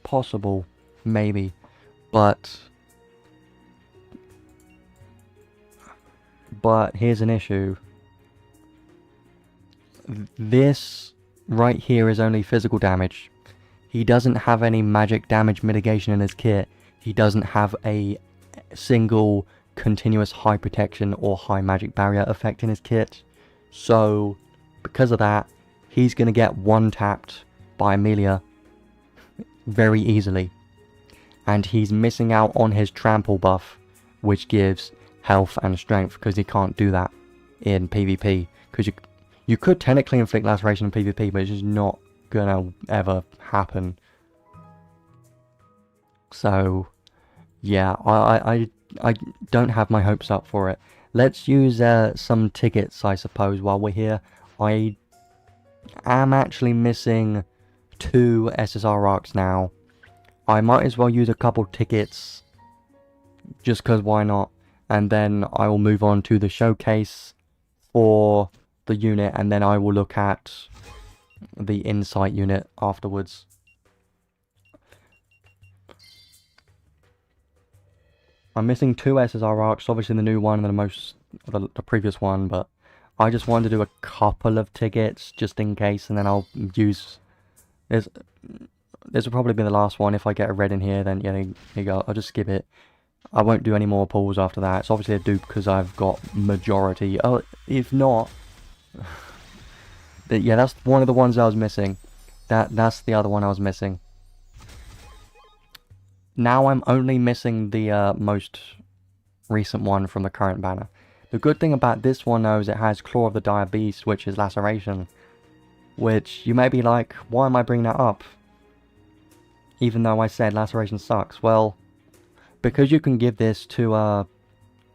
possible, maybe, but here's an issue. This right here is only physical damage. He doesn't have any magic damage mitigation in his kit. He doesn't have a single continuous high protection or high magic barrier effect in his kit. So because of that, he's going to get one tapped by Amelia very easily. And he's missing out on his trample buff, which gives health and strength, because he can't do that in PvP. Because you could technically inflict laceration in PvP, but it's just not gonna ever happen. So yeah, I don't have my hopes up for it. Let's use some tickets, I suppose, while we're here. I am actually missing 2 SSR Arks now. I might as well use a couple tickets, just because why not? And then I will move on to the showcase for the unit, and then I will look at the insight unit afterwards. I'm missing 2 SSR Arks, obviously the new one and the previous one, but I just wanted to do a couple of tickets just in case, and then I'll use this will probably be the last one. If I get a red in here, then yeah, there you go, I'll just skip it. I won't do any more pulls after that. It's obviously a dupe because I've got majority. Oh, if not, yeah, that's one of the ones I was missing. That's the other one I was missing. Now I'm only missing the most recent one from the current banner. The good thing about this one, though, is it has Claw of the Dire Beast, which is laceration. Which you may be like, why am I bringing that up? Even though I said laceration sucks. Well, because you can give this to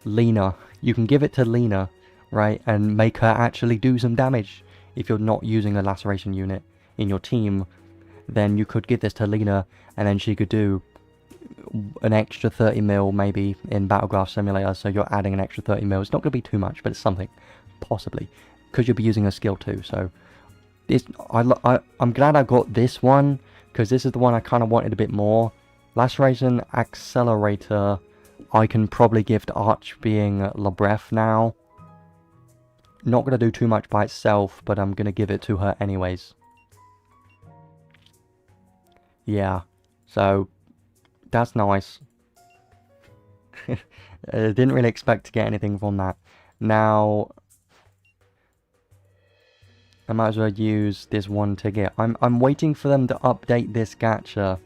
Lena. You can give it to Lena, right, and make her actually do some damage. If you're not using a laceration unit in your team, then you could give this to Lena, and then she could do an extra 30 mil maybe in Battlegraph Simulator, so you're adding an extra 30 mil. It's not going to be too much, but it's something, possibly, because you'll be using a skill too. So this, I'm glad I got this one, because this is the one I kind of wanted a bit more. Laceration Accelerator, I can probably give to Arch, being LeBref now. Not going to do too much by itself, but I'm going to give it to her anyways. Yeah, so that's nice. Didn't really expect to get anything from that. Now, I might as well use this one ticket. I'm waiting for them to update this gacha,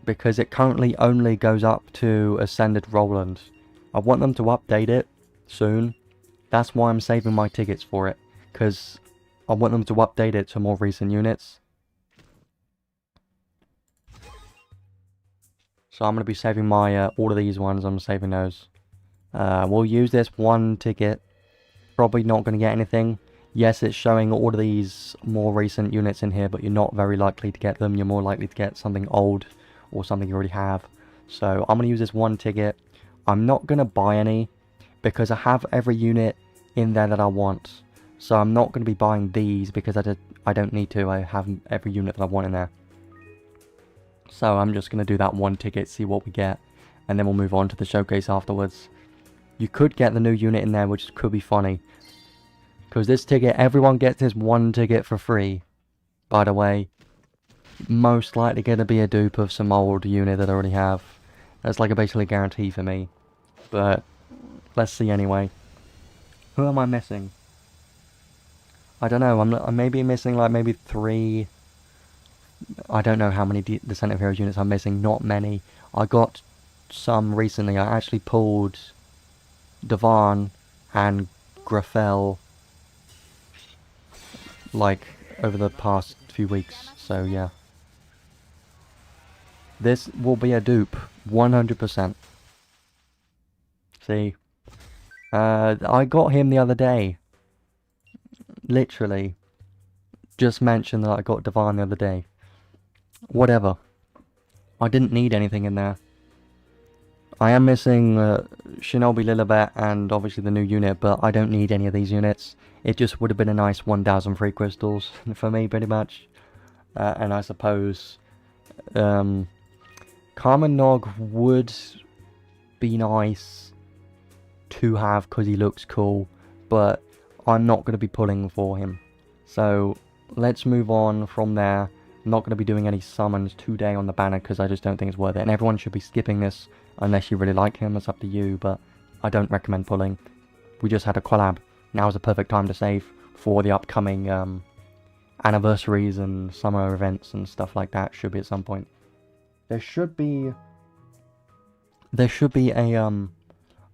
because it currently only goes up to Ascended Roland. I want them to update it soon. That's why I'm saving my tickets for it, because I want them to update it to more recent units. So I'm going to be saving my, all of these ones, I'm saving those. We'll use this one ticket. Probably not going to get anything. Yes, it's showing all of these more recent units in here, but you're not very likely to get them. You're more likely to get something old, or something you already have. So I'm going to use this one ticket. I'm not going to buy any, because I have every unit in there that I want. So I'm not going to be buying these, because I don't need to. I have every unit that I want in there. So I'm just going to do that one ticket, see what we get, and then we'll move on to the showcase afterwards. You could get the new unit in there, which could be funny. Because this ticket, everyone gets this one ticket for free. By the way, most likely going to be a dupe of some old unit that I already have. That's like a basically guarantee for me. But let's see anyway. Who am I missing? I don't know. I'm maybe missing like maybe 3. I don't know how many Descent of Heroes units I'm missing. Not many. I got some recently. I actually pulled Devan and Grafel like over the past few weeks. So yeah. This will be a dupe. 100%. See? I got him the other day. Literally. Just mentioned that I got Devan the other day. Whatever. I didn't need anything in there. I am missing Shinobi Lilibet and obviously the new unit, but I don't need any of these units. It just would have been a nice 1,000 free crystals for me, pretty much. And I suppose Karma-Noug would be nice to have because he looks cool, but I'm not going to be pulling for him. So let's move on from there. I'm not going to be doing any summons today on the banner because I just don't think it's worth it. And everyone should be skipping this unless you really like him. It's up to you, but I don't recommend pulling. We just had a collab. Now is the perfect time to save for the upcoming anniversaries and summer events and stuff like that. Should be at some point. There should be a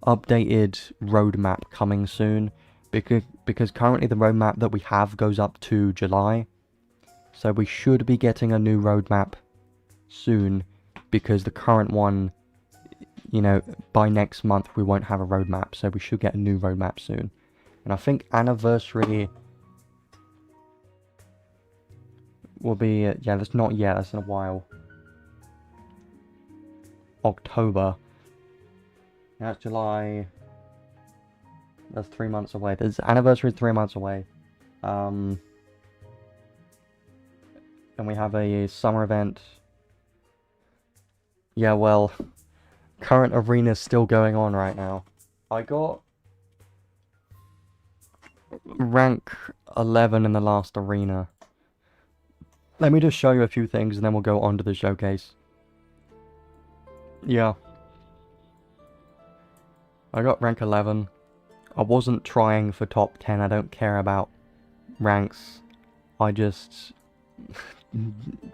updated roadmap coming soon because currently the roadmap that we have goes up to July. So we should be getting a new roadmap soon because the current one, you know, by next month we won't have a roadmap. So we should get a new roadmap soon. And I think anniversary will be, yeah, that's not yet, that's in a while. October. That's July. That's 3 months away. This anniversary is 3 months away. And we have a summer event. Yeah, well, current arena's still going on right now. I got rank 11 in the last arena. Let me just show you a few things and then we'll go on to the showcase. Yeah. I got rank 11. I wasn't trying for top 10. I don't care about ranks. I just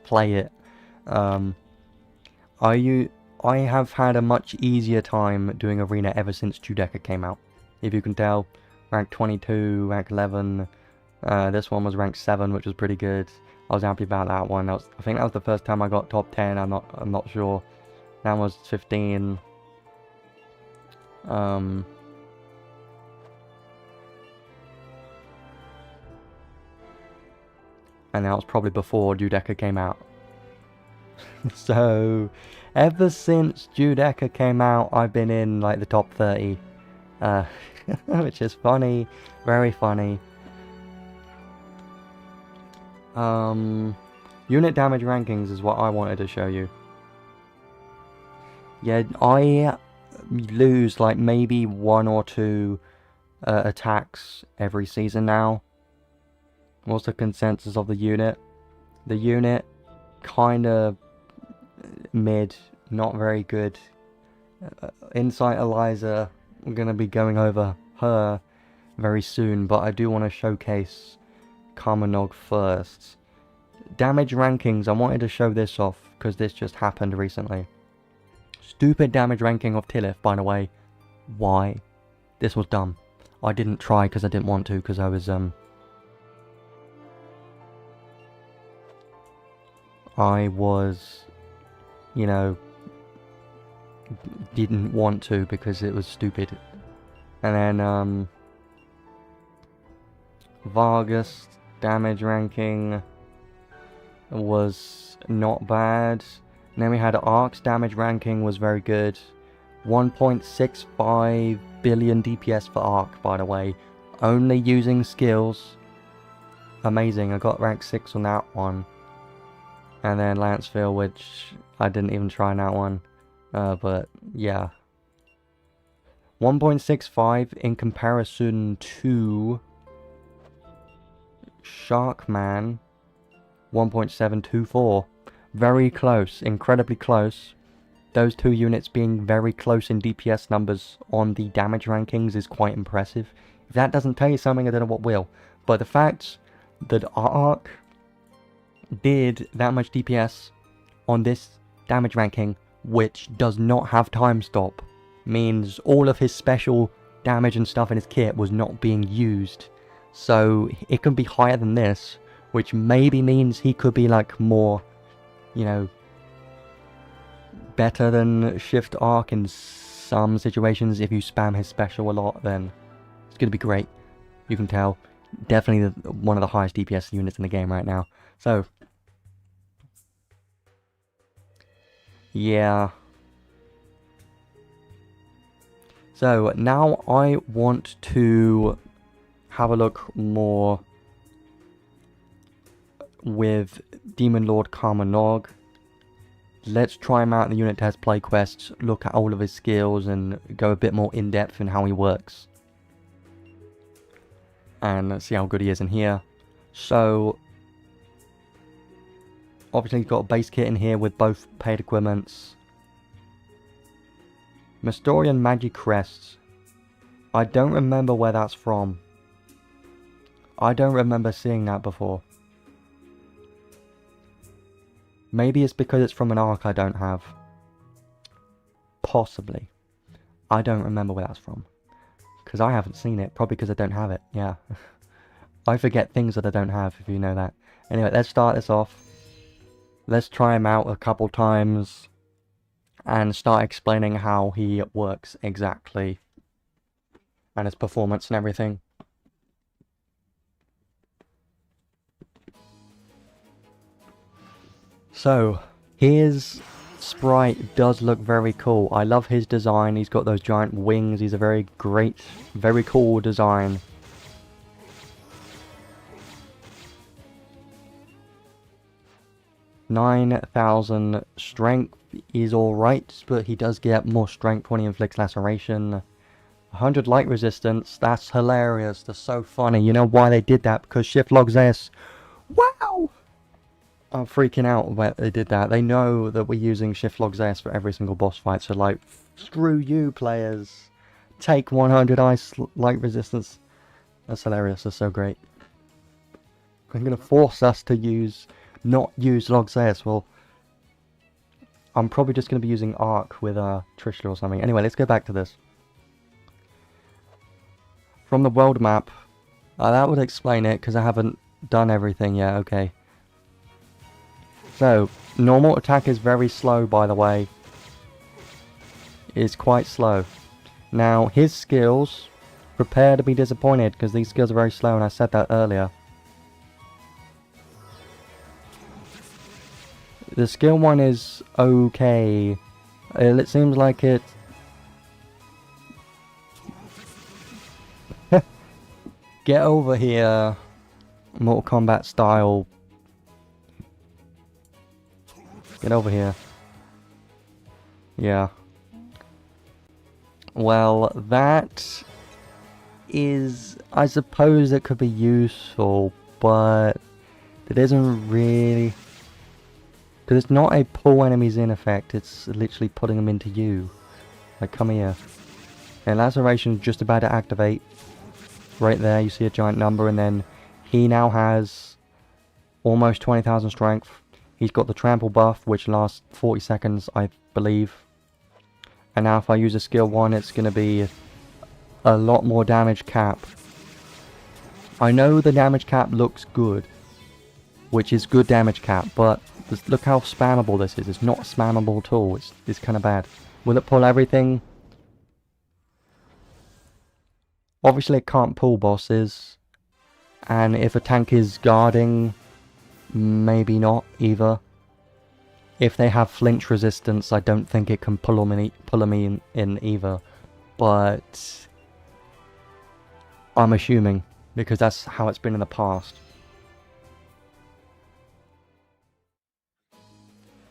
play it. I have had a much easier time doing arena ever since Judecca came out. If you can tell, rank 22, rank 11. This one was rank 7, which was pretty good. I was happy about that one. I think that was the first time I got top 10. I'm not sure. That was 15. And that was probably before Judecca came out. So, ever since Judecca came out, I've been in like the top 30. Which is funny. Very funny. Unit damage rankings is what I wanted to show you. Yeah, I lose like maybe 1 or 2 attacks every season now. What's the consensus of the unit? The unit kind of mid, not very good. Insight Eliza, we're going to be going over her very soon, but I do want to showcase Karma-Noug first. Damage rankings, I wanted to show this off because this just happened recently. Stupid damage ranking of Tillith, by the way. Why? This was dumb. I didn't try because I didn't want to because I was you know, didn't want to because it was stupid. And then Vargas damage ranking was not bad. And then we had Ark's damage ranking was very good. 1.65 billion DPS for Ark, by the way. Only using skills. Amazing, I got rank 6 on that one. And then Lanceville, which I didn't even try on that one. But yeah. 1.65 in comparison to Sharkman 1.724. Very close, incredibly close. Those two units being very close in DPS numbers on the damage rankings is quite impressive. If that doesn't tell you something, I don't know what will. But the fact that Ark did that much DPS on this damage ranking, which does not have time stop, means all of his special damage and stuff in his kit was not being used. So it can be higher than this, which maybe means he could be like more, you know, better than Shift Ark in some situations. If you spam his special a lot, then it's going to be great. You can tell. Definitely one of the highest DPS units in the game right now. So, yeah. So, now I want to have a look more with Demon Lord Karma-Noug. Let's try him out in the unit test play quests, look at all of his skills and go a bit more in depth in how he works. And see how good he is in here. So, obviously he's got a base kit in here with both paid equipments. Mystorian Magic Crests. I don't remember where that's from. I don't remember seeing that before. Maybe it's because it's from an Ark I don't have. Possibly. I don't remember where that's from. Because I haven't seen it. Probably because I don't have it. Yeah. I forget things that I don't have, if you know that. Anyway, let's start this off. Let's try him out a couple times. And start explaining how he works exactly. And his performance and everything. So, his sprite does look very cool. I love his design. He's got those giant wings. He's a very great, very cool design. $9,000 strength is alright, but he does get more strength when he inflicts laceration. 100 light resistance. That's hilarious. That's so funny. You know why they did that? Because Shift logs S. Wow! I'm freaking out when they did that. They know that we're using Shift logs S for every single boss fight, so like, screw you players. Take 100 ice light resistance. That's hilarious. That's so great. They're going to force us to not use logs S. Well, I'm probably just going to be using Ark with Trishula or something. Anyway, let's go back to this. From the world map, that would explain it because I haven't done everything yet. Okay. So, normal attack is very slow, by the way. It's quite slow. Now, his skills, prepare to be disappointed, because these skills are very slow, and I said that earlier. The skill one is okay. It seems like it... Get over here, Mortal Kombat style. Get over here. Yeah. Well, that is... I suppose it could be useful, but it isn't really... Because it's not a pull enemies in effect, it's literally putting them into you. Like, come here. And laceration is just about to activate. Right there, you see a giant number, and then he now has almost 20,000 strength. He's got the trample buff, which lasts 40 seconds, I believe. And now if I use a skill 1, it's going to be a lot more damage cap. I know the damage cap looks good, which is good damage cap, but look how spammable this is. It's not spammable at all. It's kind of bad. Will it pull everything? Obviously it can't pull bosses. And if a tank is guarding... maybe not either. If they have flinch resistance, I don't think it can pull them in either. But I'm assuming, because that's how it's been in the past.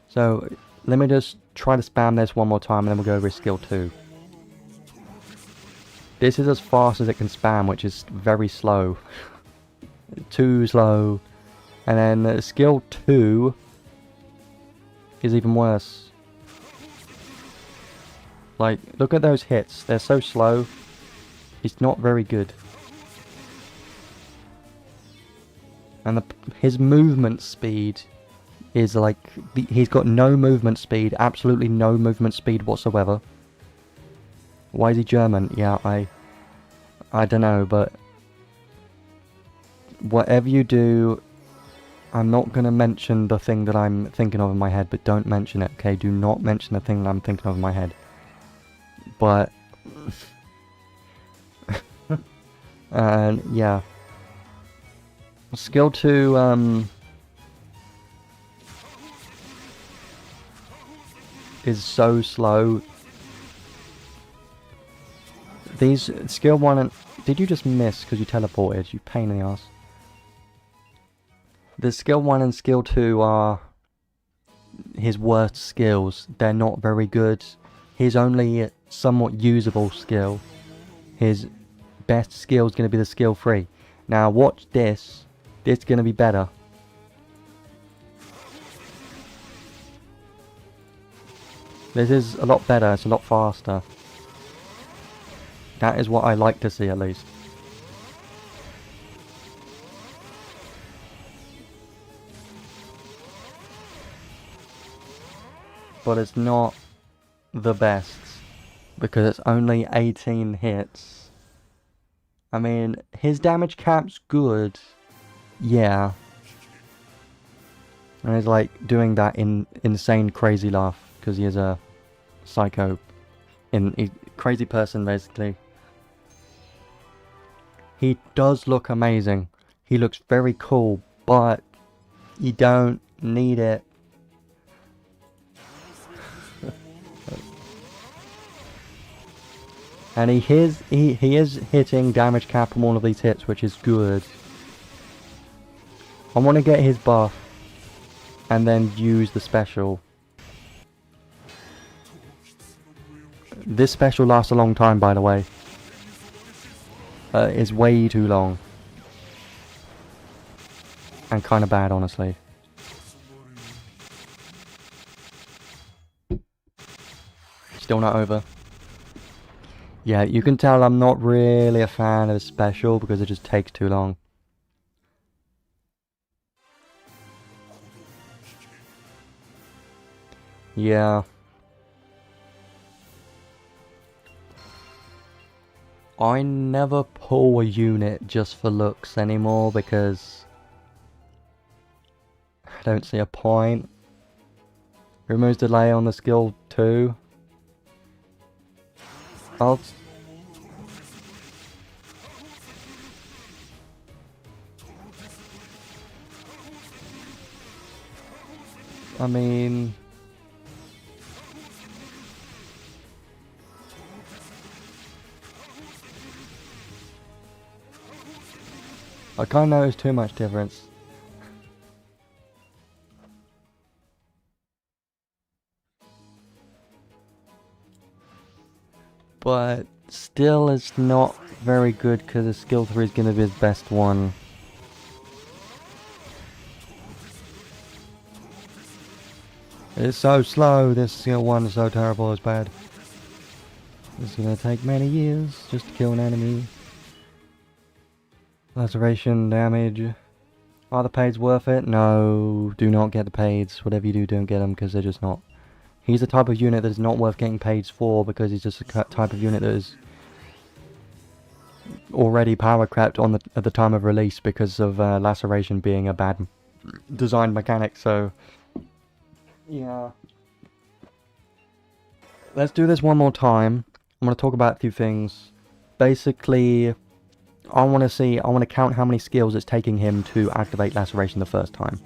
So let me just try to spam this one more time, and then we'll go over skill 2. This is as fast as it can spam, which is very slow. too slow. And then skill 2 is even worse. Like, look at those hits. They're so slow. It's not very good. And his movement speed is like... he's got no movement speed. Absolutely no movement speed whatsoever. Why is he German? Yeah, I don't know, but... whatever you do... I'm not going to mention the thing that I'm thinking of in my head, but don't mention it, okay? Do not mention the thing that I'm thinking of in my head. But... and, yeah. Skill 2, is so slow. These, skill 1 and... did you just miss because you teleported? You pain in the ass. The skill 1 and skill 2 are his worst skills. They're not very good. His only somewhat usable skill. His best skill is going to be the skill 3. Now watch this. This is going to be better. This is a lot better. It's a lot faster. That is what I like to see, at least. But it's not the best, because it's only 18 hits. I mean, his damage cap's good, yeah. And he's like doing that insane crazy laugh, because he is a psycho, crazy person basically. He does look amazing. He looks very cool, but you don't need it. And he is hitting damage cap from all of these hits, which is good. I want to get his buff and then use the special. This special lasts a long time, by the way. It's way too long. And kind of bad, honestly. Still not over. Yeah, you can tell I'm not really a fan of the special because it just takes too long. Yeah. I never pull a unit just for looks anymore because I don't see a point. Removes delay on the skill 2. I mean... I can't notice too much difference. But still it's not very good because the skill 3 is going to be his best one. It's so slow, this skill 1 is so terrible, it's bad. It's going to take many years just to kill an enemy. Laceration damage. Are the paids worth it? No, do not get the paids. Whatever you do, don't get them because they're just not. He's the type of unit that is not worth getting paids for because he's just a type of unit that is already power crept on at the time of release because of laceration being a bad design mechanic, so yeah. Let's do this one more time. I'm going to talk about a few things. Basically, I want to count how many skills it's taking him to activate laceration the first time.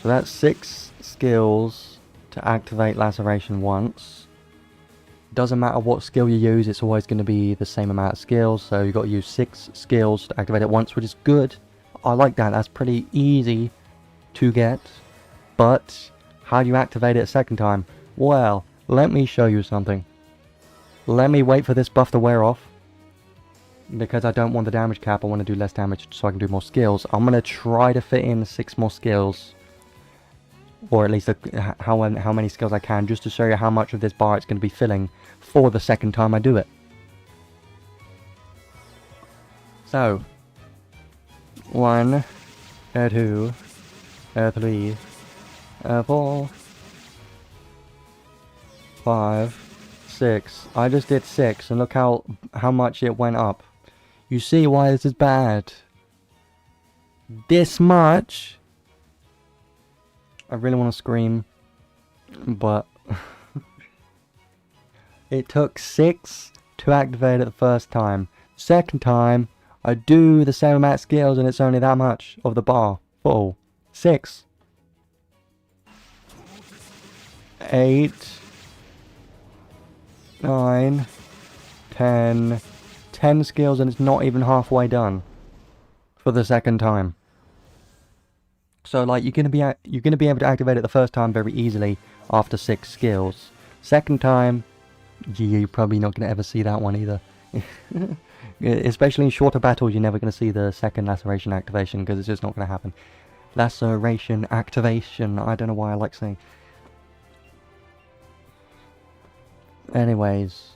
So that's 6 skills to activate laceration once. Doesn't matter what skill you use, it's always going to be the same amount of skills, so you've got to use 6 skills to activate it once, which is good. I like that, that's pretty easy to get. But how do you activate it a second time? Well, let me show you something. Let me wait for this buff to wear off. Because I don't want the damage cap, I want to do less damage so I can do more skills. I'm going to try to fit in 6 more skills. Or at least how many skills I can, just to show you how much of this bar it's going to be filling for the second time I do it. So, 1, 2, 3, 4, 5, 6. I just did 6, and look how much it went up. You see why this is bad? This much? I really want to scream, but it took 6 to activate it the first time. Second time, I do the same amount of skills and it's only that much of the bar full. 6, 8, 9, 10, 10 skills and it's not even halfway done for the second time. So like you're gonna be able to activate it the first time very easily after 6 skills. Second time, you're probably not gonna ever see that one either. Especially in shorter battles, you're never gonna see the second laceration activation because it's just not gonna happen. Laceration activation. I don't know why I like saying. Anyways,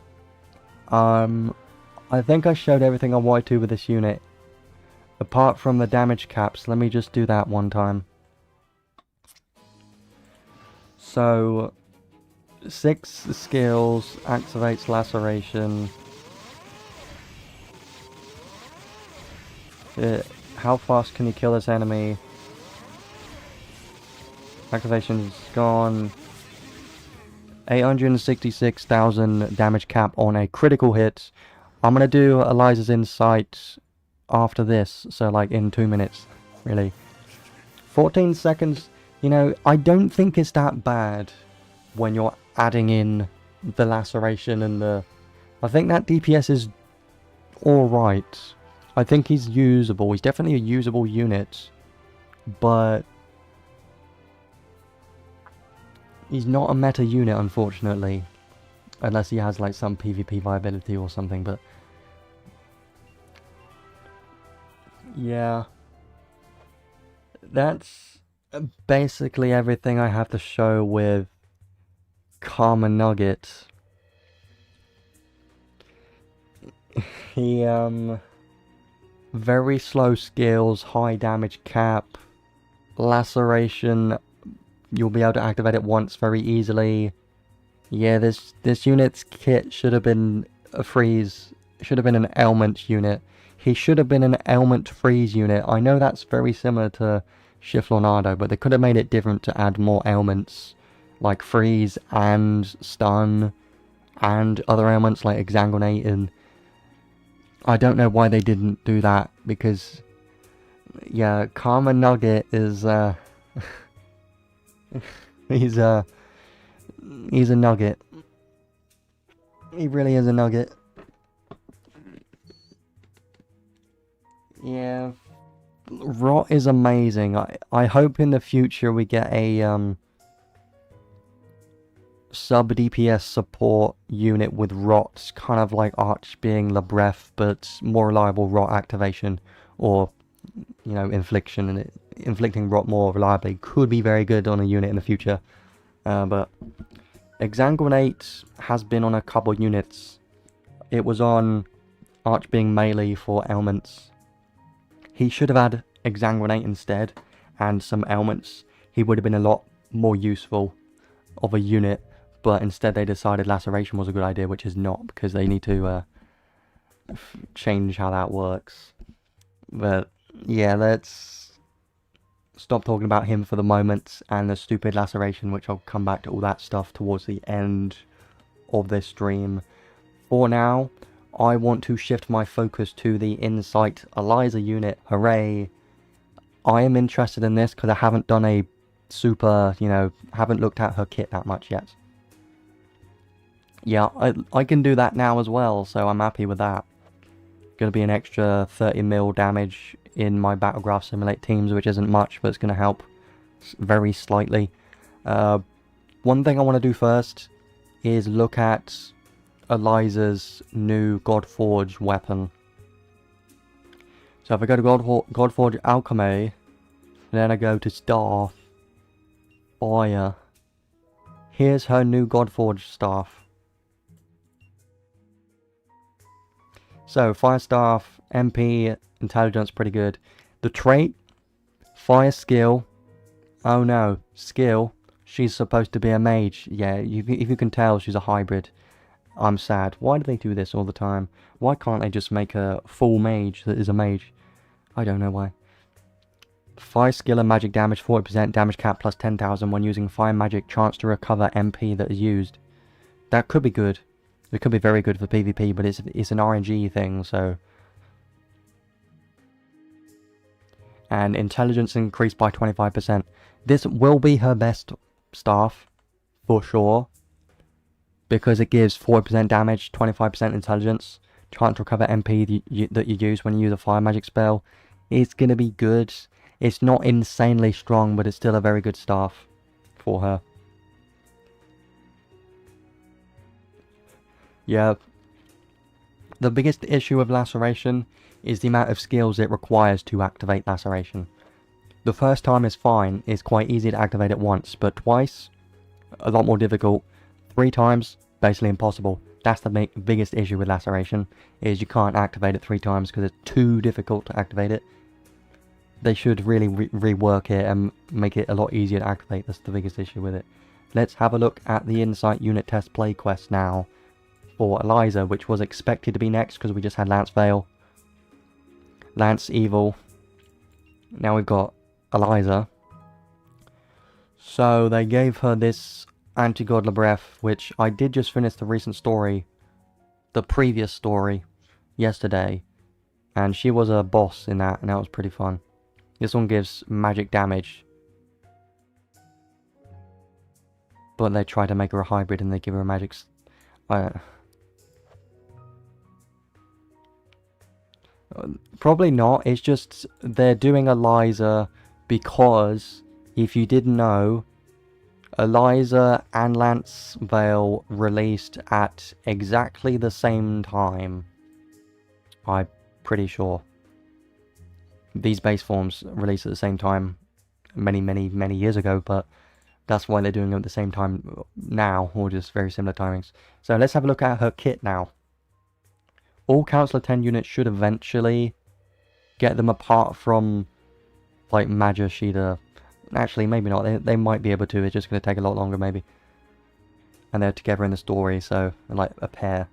I think I showed everything I wanted to with this unit. Apart from the damage caps, let me just do that one time. So, 6 skills, activates laceration. How fast can you kill this enemy? Activation's gone. 866,000 damage cap on a critical hit. I'm gonna do Eliza's Insight after this, so like in 2 minutes, really. 14 seconds, you know, I don't think it's that bad when you're adding in the laceration and the... I think that DPS is alright. I think he's usable, he's definitely a usable unit, but he's not a meta unit, unfortunately, unless he has like some PvP viability or something, but yeah, that's basically everything I have to show with Karma-Noug. He, very slow skills, high damage cap, laceration, you'll be able to activate it once very easily. Yeah, this unit's kit should have been a freeze, should have been an ailment unit. He should have been an ailment freeze unit. I know that's very similar to Shiflornado, but they could have made it different to add more ailments, like freeze and stun, and other ailments like exsanguinate, and I don't know why they didn't do that, because, yeah, Karma-Noug is, he's a nugget. He really is a nugget. Yeah, Rot is amazing. I hope in the future we get a sub DPS support unit with Rot, kind of like Arch being Lebreath, but more reliable Rot activation, or you know, infliction, and inflicting Rot more reliably could be very good on a unit in the future. But Exsanguinate has been on a couple units. It was on Arch being melee for ailments. He should have had Exsanguinate instead, and some ailments. He would have been a lot more useful of a unit, but instead they decided Laceration was a good idea, which is not, because they need to change how that works. But yeah, let's stop talking about him for the moment, and the stupid Laceration, which I'll come back to all that stuff towards the end of this stream. For now, I want to shift my focus to the Insight Eliza unit. Hooray! I am interested in this because I haven't done a super, you know, haven't looked at her kit that much yet. Yeah, I can do that now as well, so I'm happy with that. Going to be an extra 30 mil damage in my Battlegraph Simulate teams, which isn't much, but it's going to help very slightly. The one thing I want to do first is look at Eliza's new Godforge weapon. So if I go to Godforge Alchemy, then I go to Staff, Fire. Here's her new Godforge staff. So Fire Staff, MP, Intelligence, pretty good. The trait, Fire Skill. Oh no, Skill. She's supposed to be a mage. Yeah, if you can tell, she's a hybrid. I'm sad. Why do they do this all the time? Why can't they just make a full mage that is a mage? I don't know why. Fire skill and magic damage, 40% damage cap plus 10,000 when using fire magic, chance to recover MP that is used. That could be good. It could be very good for PvP, but it's an RNG thing, so. And intelligence increased by 25%. This will be her best staff, for sure. Because it gives 40% damage, 25% intelligence, chance to recover MP that you use when you use a fire magic spell. It's going to be good. It's not insanely strong, but it's still a very good staff for her. Yeah. The biggest issue with Laceration is the amount of skills it requires to activate Laceration. The first time is fine, it's quite easy to activate it once, but twice, a lot more difficult. 3 times, basically impossible. That's the biggest issue with Laceration, is you can't activate it 3 times because it's too difficult to activate it. They should really rework it and make it a lot easier to activate. That's the biggest issue with it. Let's have a look at the Insight Unit Test play quest now for Eliza, which was expected to be next because we just had Lance Vale, Lance Evil. Now we've got Eliza. So they gave her this Anti-God Labref, which I did just finish the recent story, the previous story, yesterday. And she was a boss in that, and that was pretty fun. This one gives magic damage. But they try to make her a hybrid and they give her a magic... Probably not, it's just they're doing Eliza because, if you didn't know, Eliza and Lance Vale released at exactly the same time. I'm pretty sure. These base forms released at the same time many years ago, but that's why they're doing them at the same time now, or just very similar timings. So let's have a look at her kit now. All Councillor 10 units should eventually get them apart from, like, Magia Sheeta. Actually, maybe not. They might be able to. It's just going to take a lot longer, maybe. And they're together in the story, so they're like a pair.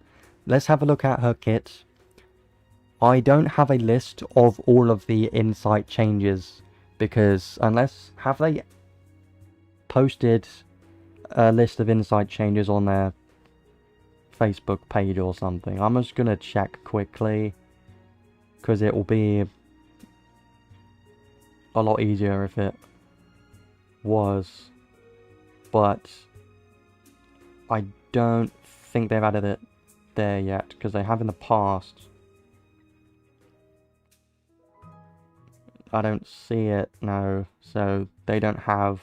Let's have a look at her kit. I don't have a list of all of the Insight changes, because have they posted a list of Insight changes on their Facebook page or something? I'm just going to check quickly, because it will be a lot easier if it was, but I don't think they've added it there yet, because they have in the past. I don't see it, no, so they don't have...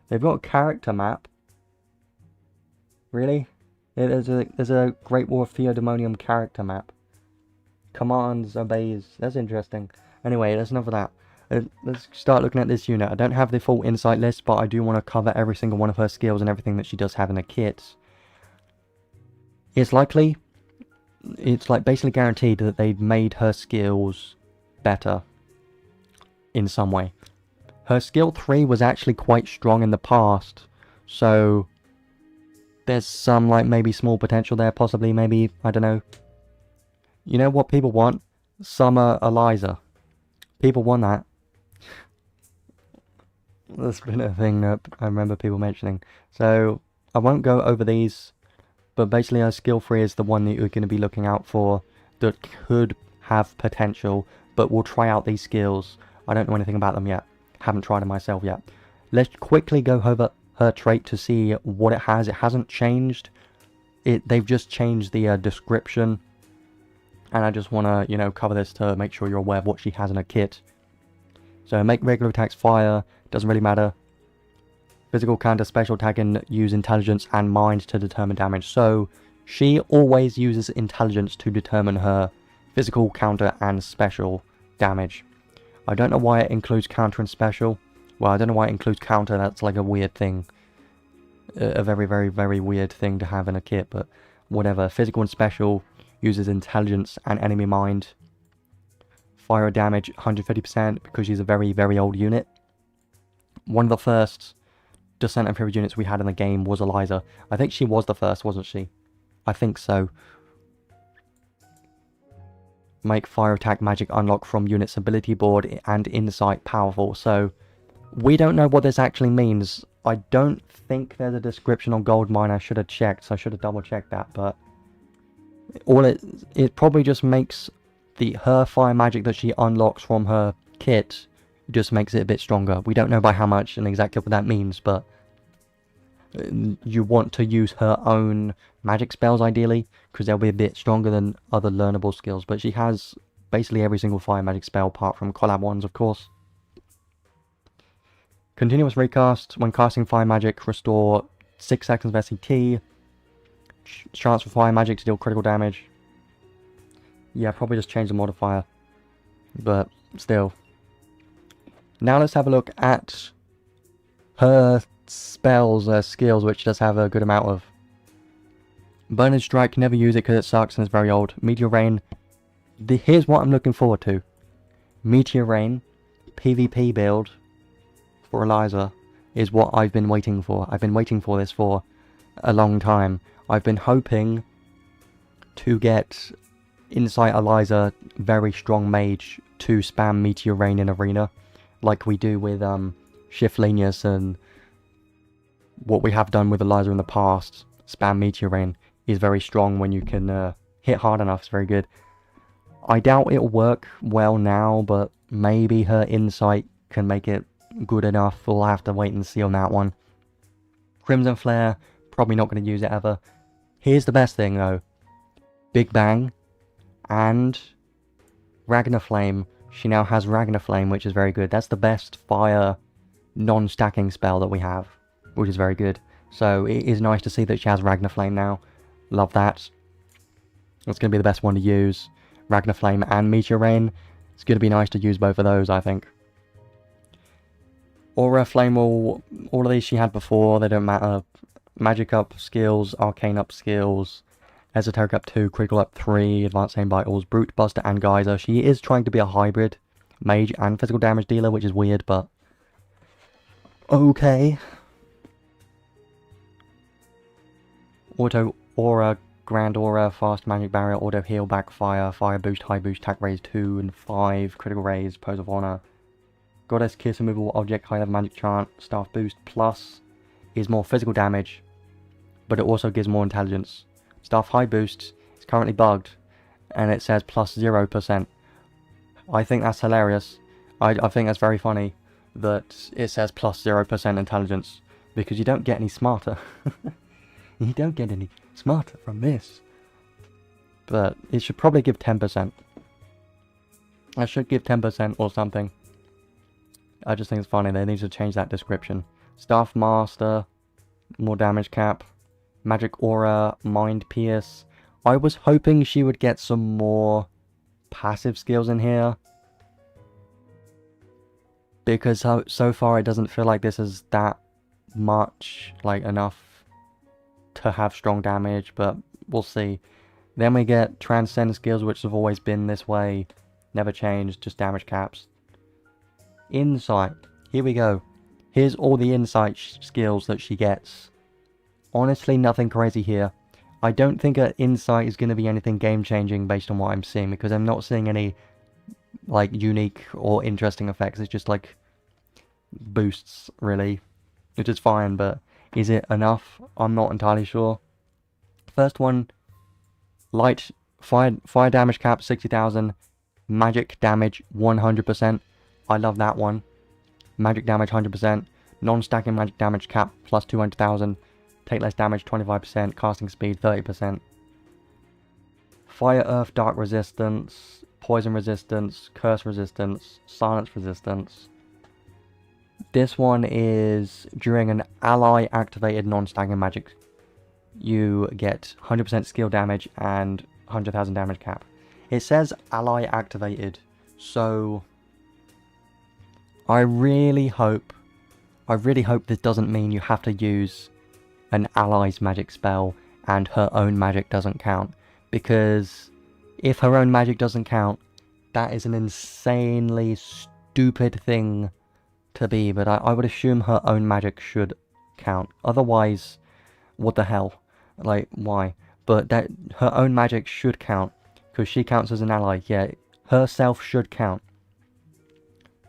They've got a character map. Really? There's a Great War of Theodemonium character map. Commands, obeys. That's interesting. Anyway, that's enough of that. Let's start looking at this unit. I don't have the full Insight list, but I do want to cover every single one of her skills and everything that she does have in her kit. It's like basically guaranteed that they've made her skills better in some way. Her skill 3 was actually quite strong in the past, so there's some, like, maybe small potential there, possibly, maybe, I don't know. You know what people want? Summer Eliza. People want that. That's been a thing that I remember people mentioning. So, I won't go over these, but basically her skill 3 is the one that you're going to be looking out for that could have potential, but we'll try out these skills. I don't know anything about them yet. Haven't tried them myself yet. Let's quickly go over her trait to see what it has. It hasn't changed. They've just changed the description. And I just want to, you know, cover this to make sure you're aware of what she has in her kit. So make regular attacks fire. Doesn't really matter. Physical counter, special attack, and use intelligence and mind to determine damage. So she always uses intelligence to determine her physical counter and special damage. I don't know why it includes counter and special. Well, I don't know why it includes counter. That's like a weird thing. A very, very, very weird thing to have in a kit, but whatever. Physical and special uses intelligence and enemy mind. Fire damage 150% because she's a very, very old unit. One of the first Descent and Fury units we had in the game was Eliza. I think she was the first, wasn't she? I think so. Make fire attack magic unlock from unit's ability board and insight powerful. So we don't know what this actually means. I don't think there's a description on Goldmine. I should have checked, so I should have double checked that, but all it probably just makes her fire magic that she unlocks from her kit just makes it a bit stronger. We don't know by how much and exactly what that means, but you want to use her own magic spells ideally, because they'll be a bit stronger than other learnable skills. But she has basically every single fire magic spell apart from collab ones, of course. Continuous recast. When casting fire magic, restore 6 seconds of SCT. Chance for fire magic to deal critical damage. Yeah, probably just change the modifier, but still. Now let's have a look at her spells, skills, which does have a good amount of. Burning Strike, never use it because it sucks and it's very old. Meteor Rain, here's what I'm looking forward to. Meteor Rain, PvP build for Eliza is what I've been waiting for. I've been waiting for this for a long time. I've been hoping to get Insight Eliza, very strong mage, to spam Meteor Rain in Arena, like we do with Shift Lenius and what we have done with Eliza in the past. Spam Meteor Rain is very strong when you can hit hard enough. It's very good. I doubt it'll work well now, but maybe her Insight can make it good enough. We'll have to wait and see on that one. Crimson Flare, probably not going to use it ever. Here's the best thing though. Big Bang and Ragnar Flame. She now has Ragnar Flame, which is very good. That's the best fire non-stacking spell that we have, which is very good. So it is nice to see that she has Ragnar Flame now. Love that. It's going to be the best one to use. Ragnar Flame and Meteor Rain. It's going to be nice to use both of those, I think. Aura, Flame Wall, all of these she had before, they don't matter. Magic up skills, Arcane up skills, Esoteric up 2, Critical up 3, Advanced Aim Vitals, Brute Buster and Geyser. She is trying to be a hybrid mage and physical damage dealer, which is weird, but okay. Auto Aura, Grand Aura, Fast Magic Barrier, Auto Heal, Backfire, Fire Boost, High Boost, Attack Raise 2 and 5, Critical Raise, Pose of Honor. Goddess Kiss, Removable Object, High Level Magic Chant, Staff Boost Plus is more physical damage, but it also gives more intelligence. Staff High Boost is currently bugged, and it says plus 0%. I think that's hilarious. I think that's very funny that it says plus 0% intelligence, because you don't get any smarter. You don't get any smarter from this. But it should probably give 10%. I should give 10% or something. I just think it's funny. They need to change that description. Staff Master, more damage cap. Magic Aura, Mind Pierce. I was hoping she would get some more passive skills in here, because so far it doesn't feel like this is that much, like, enough to have strong damage, but we'll see. Then we get Transcend skills, which have always been this way, never changed, just damage caps. Insight, here we go. Here's all the insight skills that she gets. Honestly, nothing crazy here. I don't think her insight is going to be anything game-changing based on what I'm seeing, because I'm not seeing any, like, unique or interesting effects. It's just, like, boosts, really. Which is fine, but is it enough? I'm not entirely sure. First one, light, fire damage cap, 60,000. Magic damage, 100%. I love that one. Magic damage, 100%. Non-stacking magic damage cap, plus 200,000. Take less damage, 25%. Casting speed, 30%. Fire, Earth, Dark resistance. Poison resistance. Curse resistance. Silence resistance. This one is during an ally activated non-stacking magic. You get 100% skill damage and 100,000 damage cap. It says ally activated, so I really hope this doesn't mean you have to use an ally's magic spell and her own magic doesn't count. Because if her own magic doesn't count, that is an insanely stupid thing to be, but I would assume her own magic should count. Otherwise, what the hell? Like, why? But that her own magic should count, because she counts as an ally. Yeah, herself should count.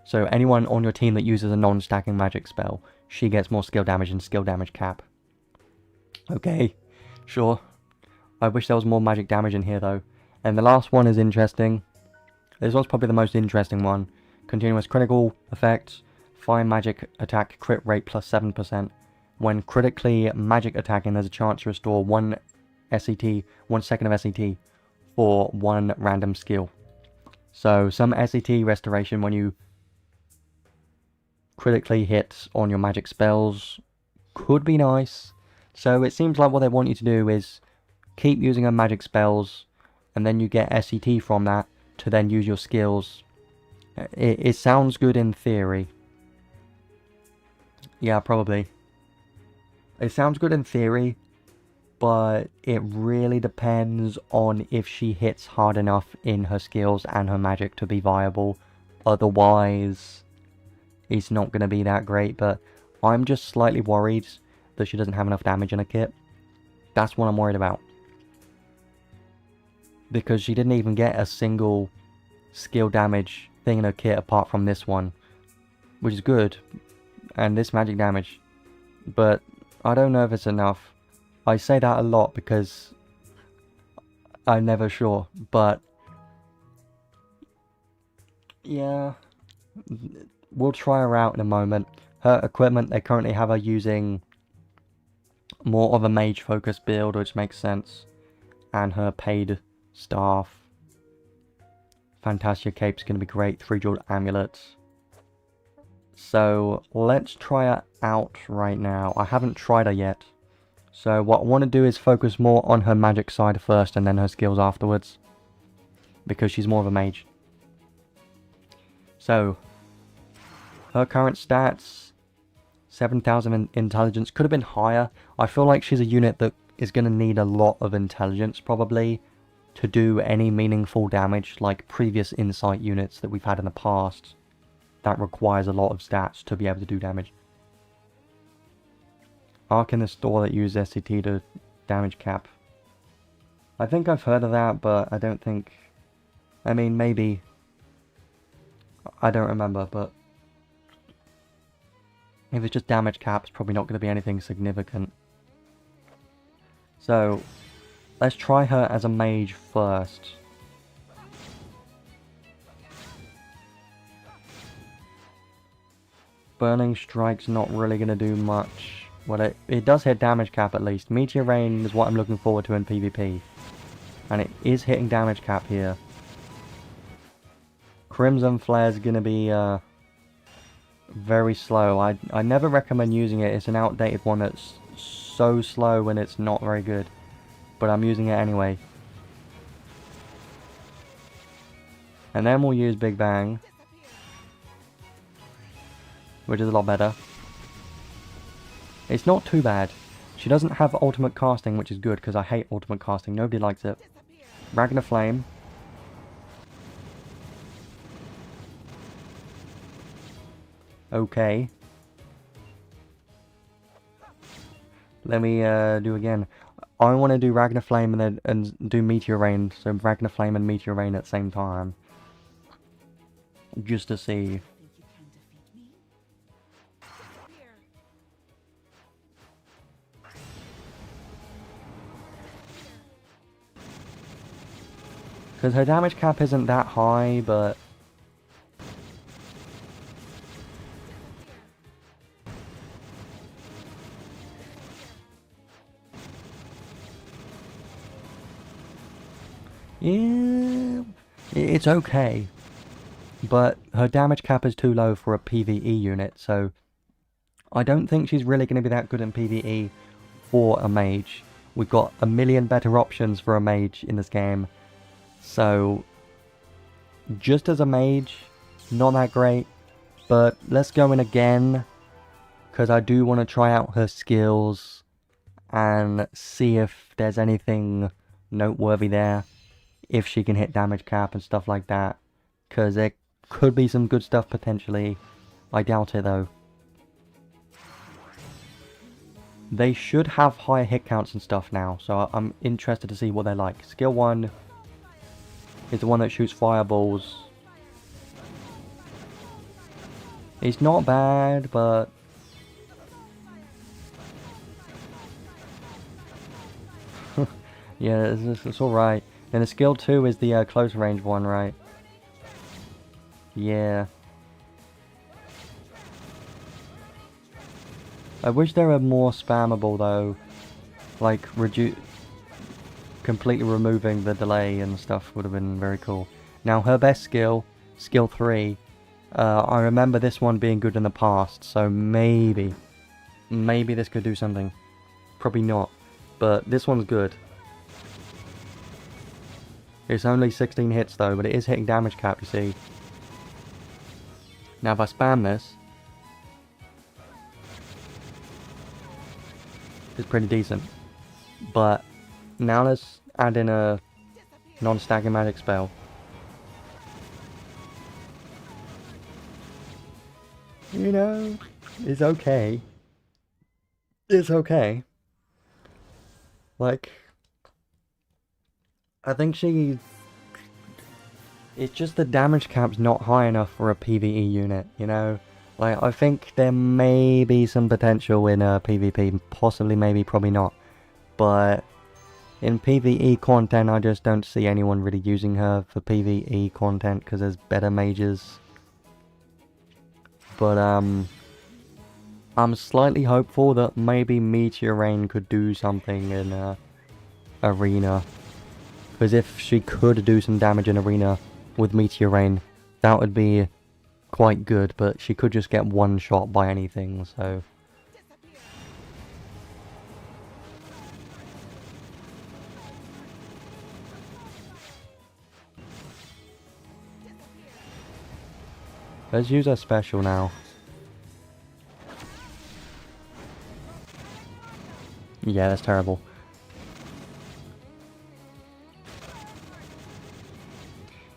So anyone on your team that uses a non-stacking magic spell, she gets more skill damage and skill damage cap. Okay, sure. I wish there was more magic damage in here though. And the last one is interesting. This one's probably the most interesting one. Continuous critical effects. Fire magic attack crit rate plus 7%. When critically magic attacking, there's a chance to restore 1 second of SET for 1 random skill. So some SET restoration when you critically hit on your magic spells could be nice. So it seems like what they want you to do is keep using your magic spells, and then you get SET from that to then use your skills. It sounds good in theory. Yeah, probably. It sounds good in theory, but it really depends on if she hits hard enough in her skills and her magic to be viable. Otherwise, it's not going to be that great, but I'm just slightly worried that she doesn't have enough damage in her kit. That's what I'm worried about. Because she didn't even get a single skill damage thing in her kit apart from this one, which is good, and this magic damage, but I don't know if it's enough. I say that a lot because I'm never sure, but yeah, we'll try her out in a moment. Her equipment, they currently have her using more of a mage focused build, which makes sense, and her paid staff. Fantasia Cape's going to be great, 3 jeweled amulets. So let's try her out right now. I haven't tried her yet. So what I want to do is focus more on her magic side first and then her skills afterwards, because she's more of a mage. So her current stats, 7,000 intelligence, could have been higher. I feel like she's a unit that is going to need a lot of intelligence probably to do any meaningful damage, like previous insight units that we've had in the past. That requires a lot of stats to be able to do damage. Ark in the store that use SCT to damage cap. I think I've heard of that, but I don't think... I mean, maybe. I don't remember, but... if it's just damage cap, it's probably not going to be anything significant. So, let's try her as a mage first. Burning Strike's not really going to do much. Well, it does hit damage cap at least. Meteor Rain is what I'm looking forward to in PvP. And it is hitting damage cap here. Crimson Flare's going to be very slow. I never recommend using it. It's an outdated one that's so slow and it's not very good. But I'm using it anyway. And then we'll use Big Bang, which is a lot better. It's not too bad. She doesn't have ultimate casting, which is good, because I hate ultimate casting. Nobody likes it. Ragnar Flame. Okay. Let me do again. I want to do Ragnar Flame and do Meteor Rain. So Ragnar Flame and Meteor Rain at the same time. Just to see. Because her damage cap isn't that high, but... yeah, it's okay. But her damage cap is too low for a PvE unit, so I don't think she's really going to be that good in PvE for a mage. We've got a million better options for a mage in this game. So, just as a mage, not that great. But let's go in again, because I do want to try out her skills and see if there's anything noteworthy there. If she can hit damage cap and stuff like that. Because there could be some good stuff potentially. I doubt it though. They should have higher hit counts and stuff now, so I'm interested to see what they're like. Skill 1 is the one that shoots fireballs. It's not bad, but... yeah, it's alright. And the skill 2 is the close range one, right? Yeah. I wish they were more spammable though, like completely removing the delay and stuff would have been very cool. Now her best skill, skill 3, I remember this one being good in the past, so maybe this could do something. Probably not, but this one's good. It's only 16 hits though, but it is hitting damage cap, you see. Now if I spam this, is pretty decent. But now let's add in a non-stagger magic spell. You know, it's okay. It's okay. Like, I think it's just the damage cap's not high enough for a PvE unit, you know? Like, I think there may be some potential in PvP, possibly, maybe, probably not. But in PvE content, I just don't see anyone really using her for PvE content because there's better mages. But I'm slightly hopeful that maybe Meteor Rain could do something in Arena. Because if she could do some damage in Arena with Meteor Rain, that would be quite good, but she could just get one shot by anything, so... Let's use her special now. Yeah, that's terrible.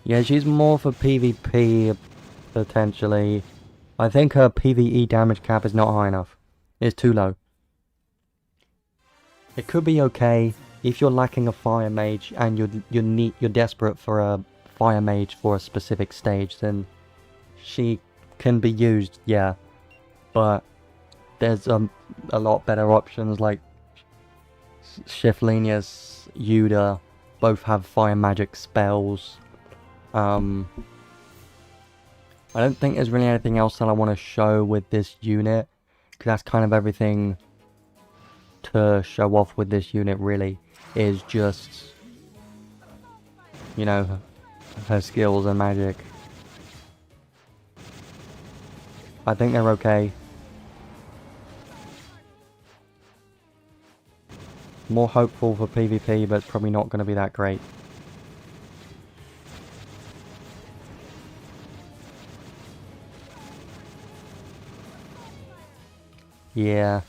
Yeah, she's more for PvP, potentially. I think her PvE damage cap is not high enough. It's too low. It could be okay if you're lacking a fire mage and you're desperate for a fire mage for a specific stage, then she can be used, yeah. But there's a lot better options like Shiflenius, Yuda, both have fire magic spells. I don't think there's really anything else that I want to show with this unit, because that's kind of everything to show off with this unit, really, is just, you know, her skills and magic. I think they're okay. More hopeful for PvP, but it's probably not going to be that great. Yeah.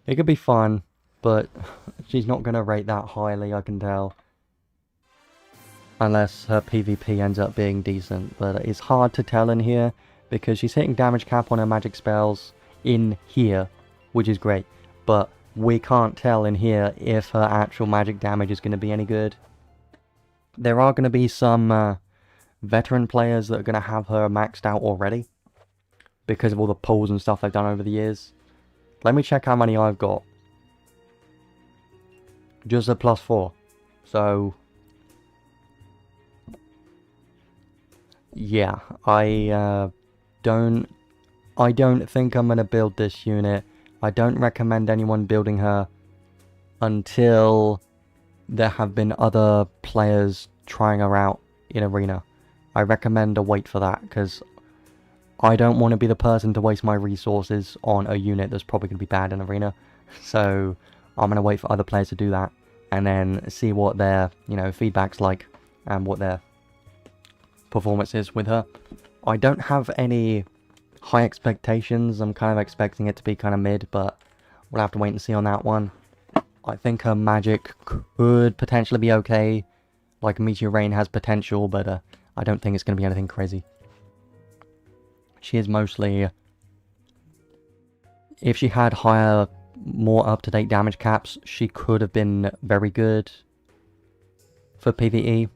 It could be fun, but she's not going to rate that highly, I can tell. Unless her PvP ends up being decent, but it's hard to tell in here, because she's hitting damage cap on her magic spells in here, which is great. But we can't tell in here if her actual magic damage is going to be any good. There are going to be some veteran players that are going to have her maxed out already, because of all the pulls and stuff they've done over the years. Let me check how many I've got. Just a +4. So... yeah, I don't think I'm going to build this unit. I don't recommend anyone building her until there have been other players trying her out in Arena. I recommend a wait for that, because I don't want to be the person to waste my resources on a unit that's probably going to be bad in arena. So I'm going to wait for other players to do that and then see what their, feedback's like and what their performance is with her. I don't have any high expectations. I'm kind of expecting it to be kind of mid, but we'll have to wait and see on that one. I think her magic could potentially be okay. Like Meteor Rain has potential, but I don't think it's going to be anything crazy. She is mostly... If she had higher, more up-to-date damage caps, she could have been very good for PvE.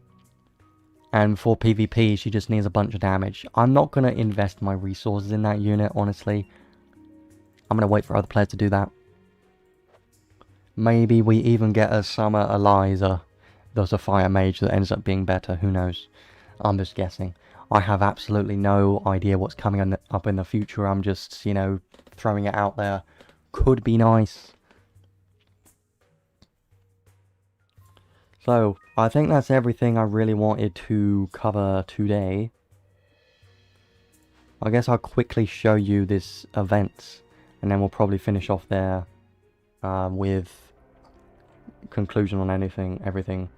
And for PvP, she just needs a bunch of damage. I'm not going to invest my resources in that unit, honestly. I'm going to wait for other players to do that. Maybe we even get a summer Eliza. There's a fire mage that ends up being better. Who knows? I'm just guessing. I have absolutely no idea what's coming up in the future. I'm just, throwing it out there. Could be nice. So, I think that's everything I really wanted to cover today. I guess I'll quickly show you this event, and then we'll probably finish off there with conclusion on everything.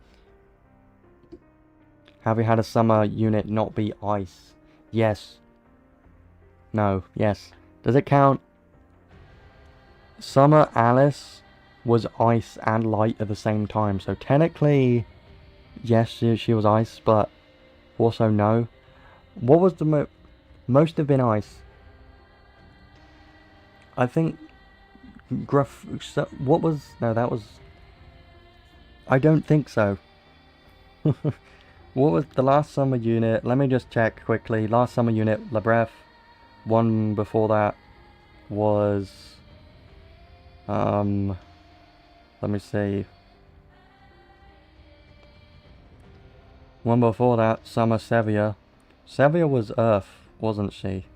Have we had a summer unit not be ice? Yes. No. Yes. Does it count? Summer Alice was ice and light at the same time, so technically yes, she was ice, but also no. What was the most have been ice? I think what was... No, that was... I don't think so. What was the last summer unit? Let me just check quickly. Last summer unit, Labref. One before that was... let me see. One before that, Summer Sevia. Sevia was Earth, wasn't she?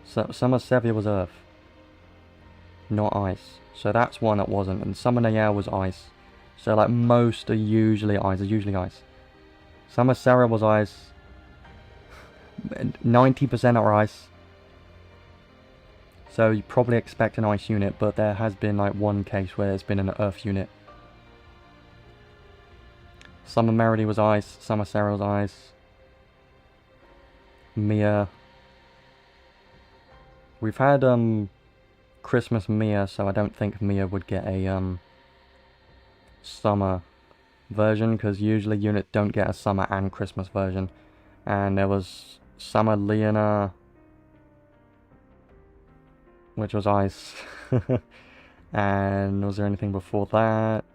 Summer Sevia was Earth. Not ice. So that's one that wasn't. And Summer Nayel was ice. So like most are usually ice. Are usually ice. Summer Sarah was ice. 90% are ice. So you probably expect an ice unit, but there has been like one case where it's been an earth unit. Summer Meredy was ice, Summer Sarah was ice. Mia. We've had Christmas Mia, so I don't think Mia would get a summer version, because usually units don't get a summer and Christmas version. And there was Summer Leona, which was ice. And was there anything before that?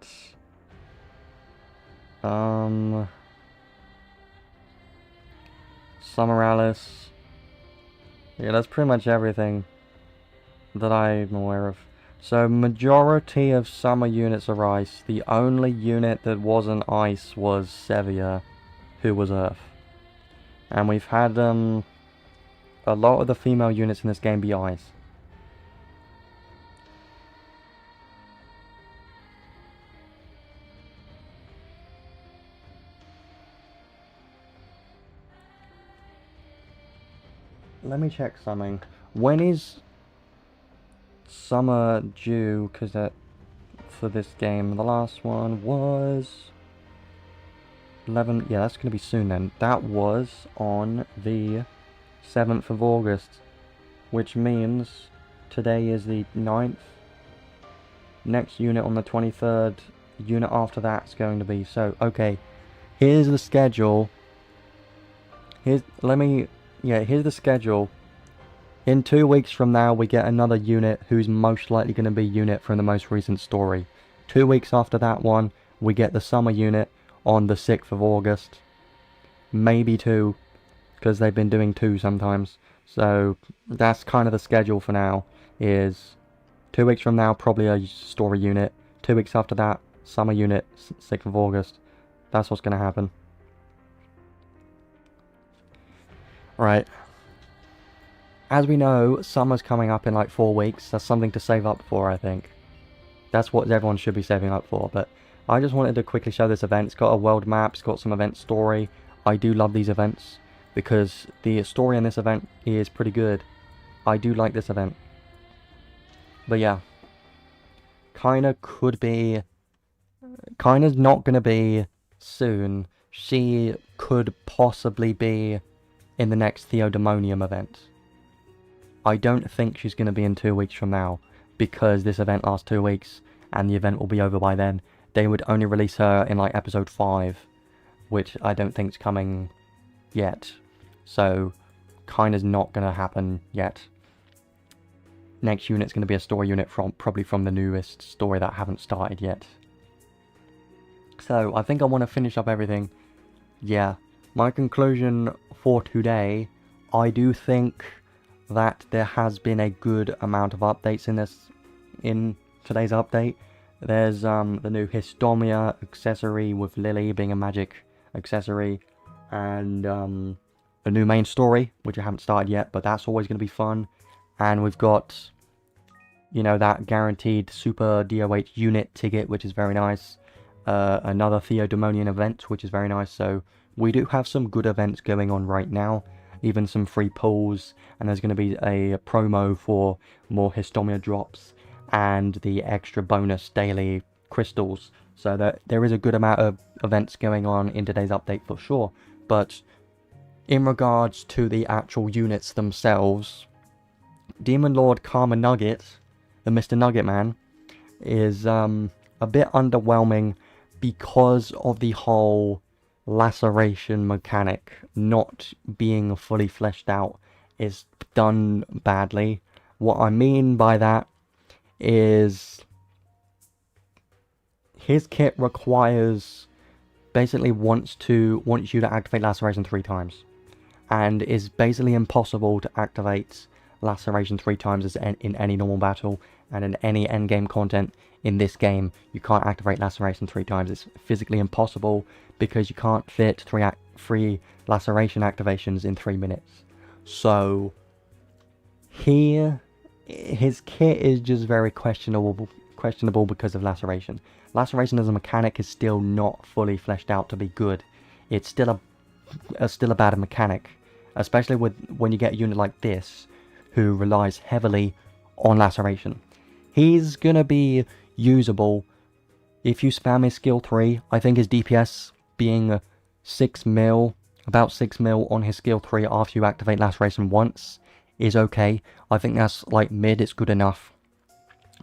Summer Alice. Yeah, that's pretty much everything that I'm aware of. So majority of summer units are ice. The only unit that wasn't ice was Sevia, who was earth. And we've had a lot of the female units in this game be ice. Let me check something. When is summer due? Because that for this game, the last one was 11. Yeah, that's gonna be soon then. That was on the 7th of August, which means today is the 9th. Next unit on the 23rd. Unit after that's going to be. So okay, here's the schedule. Here's the schedule. In 2 weeks from now, we get another unit who's most likely going to be unit from the most recent story. 2 weeks after that one, we get the summer unit on the 6th of August. Maybe 2, because they've been doing 2 sometimes. So that's kind of the schedule for now, is 2 weeks from now, probably a story unit. 2 weeks after that, summer unit, 6th of August. That's what's going to happen. Right. As we know, summer's coming up in like 4 weeks. That's something to save up for, I think. That's what everyone should be saving up for. But I just wanted to quickly show this event. It's got a world map. It's got some event story. I do love these events. because the story in this event is pretty good. I do like this event. But yeah, kinda could be, kinda's not gonna be soon. She could possibly be in the next Theodemonium event. I don't think she's gonna be in 2 weeks from now, because this event lasts 2 weeks, and the event will be over by then. They would only release her in like episode 5, which I don't think's coming yet. So, kinda's not gonna happen yet. Next unit's gonna be a story unit probably from the newest story that I haven't started yet. So, I think I want to finish up everything. Yeah, my conclusion for today, I do think that there has been a good amount of updates in today's update. There's the new Histomia accessory with Lily being a magic accessory, and a new main story, which I haven't started yet, but that's always going to be fun. And we've got, you know, that guaranteed super DOH unit ticket, which is very nice. Another Theodemonian event, which is very nice. So we do have some good events going on right now, even some free pulls, and there's going to be a promo for more Histomia drops and the extra bonus daily crystals. So that there is a good amount of events going on in today's update for sure. But in regards to the actual units themselves, Demon Lord Karma-Noug, the Mr. Nugget Man, is a bit underwhelming because of the whole laceration mechanic not being fully fleshed out. Is done badly. What I mean by that is his kit requires, basically wants you to activate laceration 3 times, and is basically impossible to activate laceration 3 times in any normal battle, and in any endgame content in this game you can't activate laceration 3 times. It's physically impossible because you can't fit 3 laceration activations in 3 minutes. So his kit is just very questionable because of laceration. Laceration as a mechanic is still not fully fleshed out to be good. It's still a bad mechanic, especially when you get a unit like this who relies heavily on laceration. He's gonna be usable if you spam his skill 3. I think his DPS being 6 mil, about 6 mil on his skill 3 after you activate laceration once is okay. I think that's like mid, it's good enough.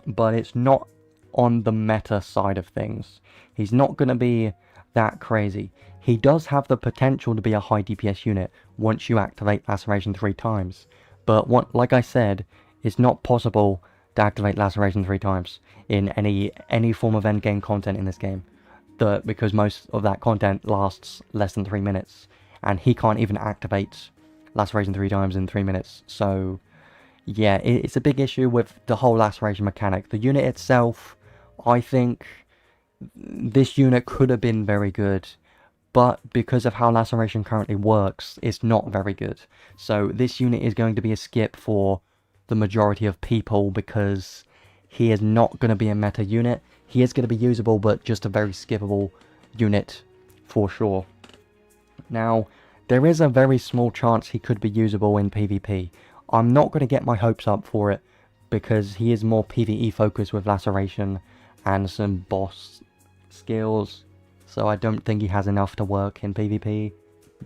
But it's not on the meta side of things. He's not gonna be that crazy. He does have the potential to be a high DPS unit once you activate laceration 3 times. But like I said, it's not possible to activate laceration 3 times in any form of endgame content in this game. Because most of that content lasts less than 3 minutes. And he can't even activate laceration 3 times in 3 minutes. So yeah, it's a big issue with the whole laceration mechanic. The unit itself, I think this unit could have been very good, but because of how laceration currently works, it's not very good. So this unit is going to be a skip for the majority of people because he is not going to be a meta unit. He is going to be usable, but just a very skippable unit for sure. Now, there is a very small chance he could be usable in PvP. I'm not going to get my hopes up for it because he is more PvE focused with laceration and some boss skills. So I don't think he has enough to work in PvP.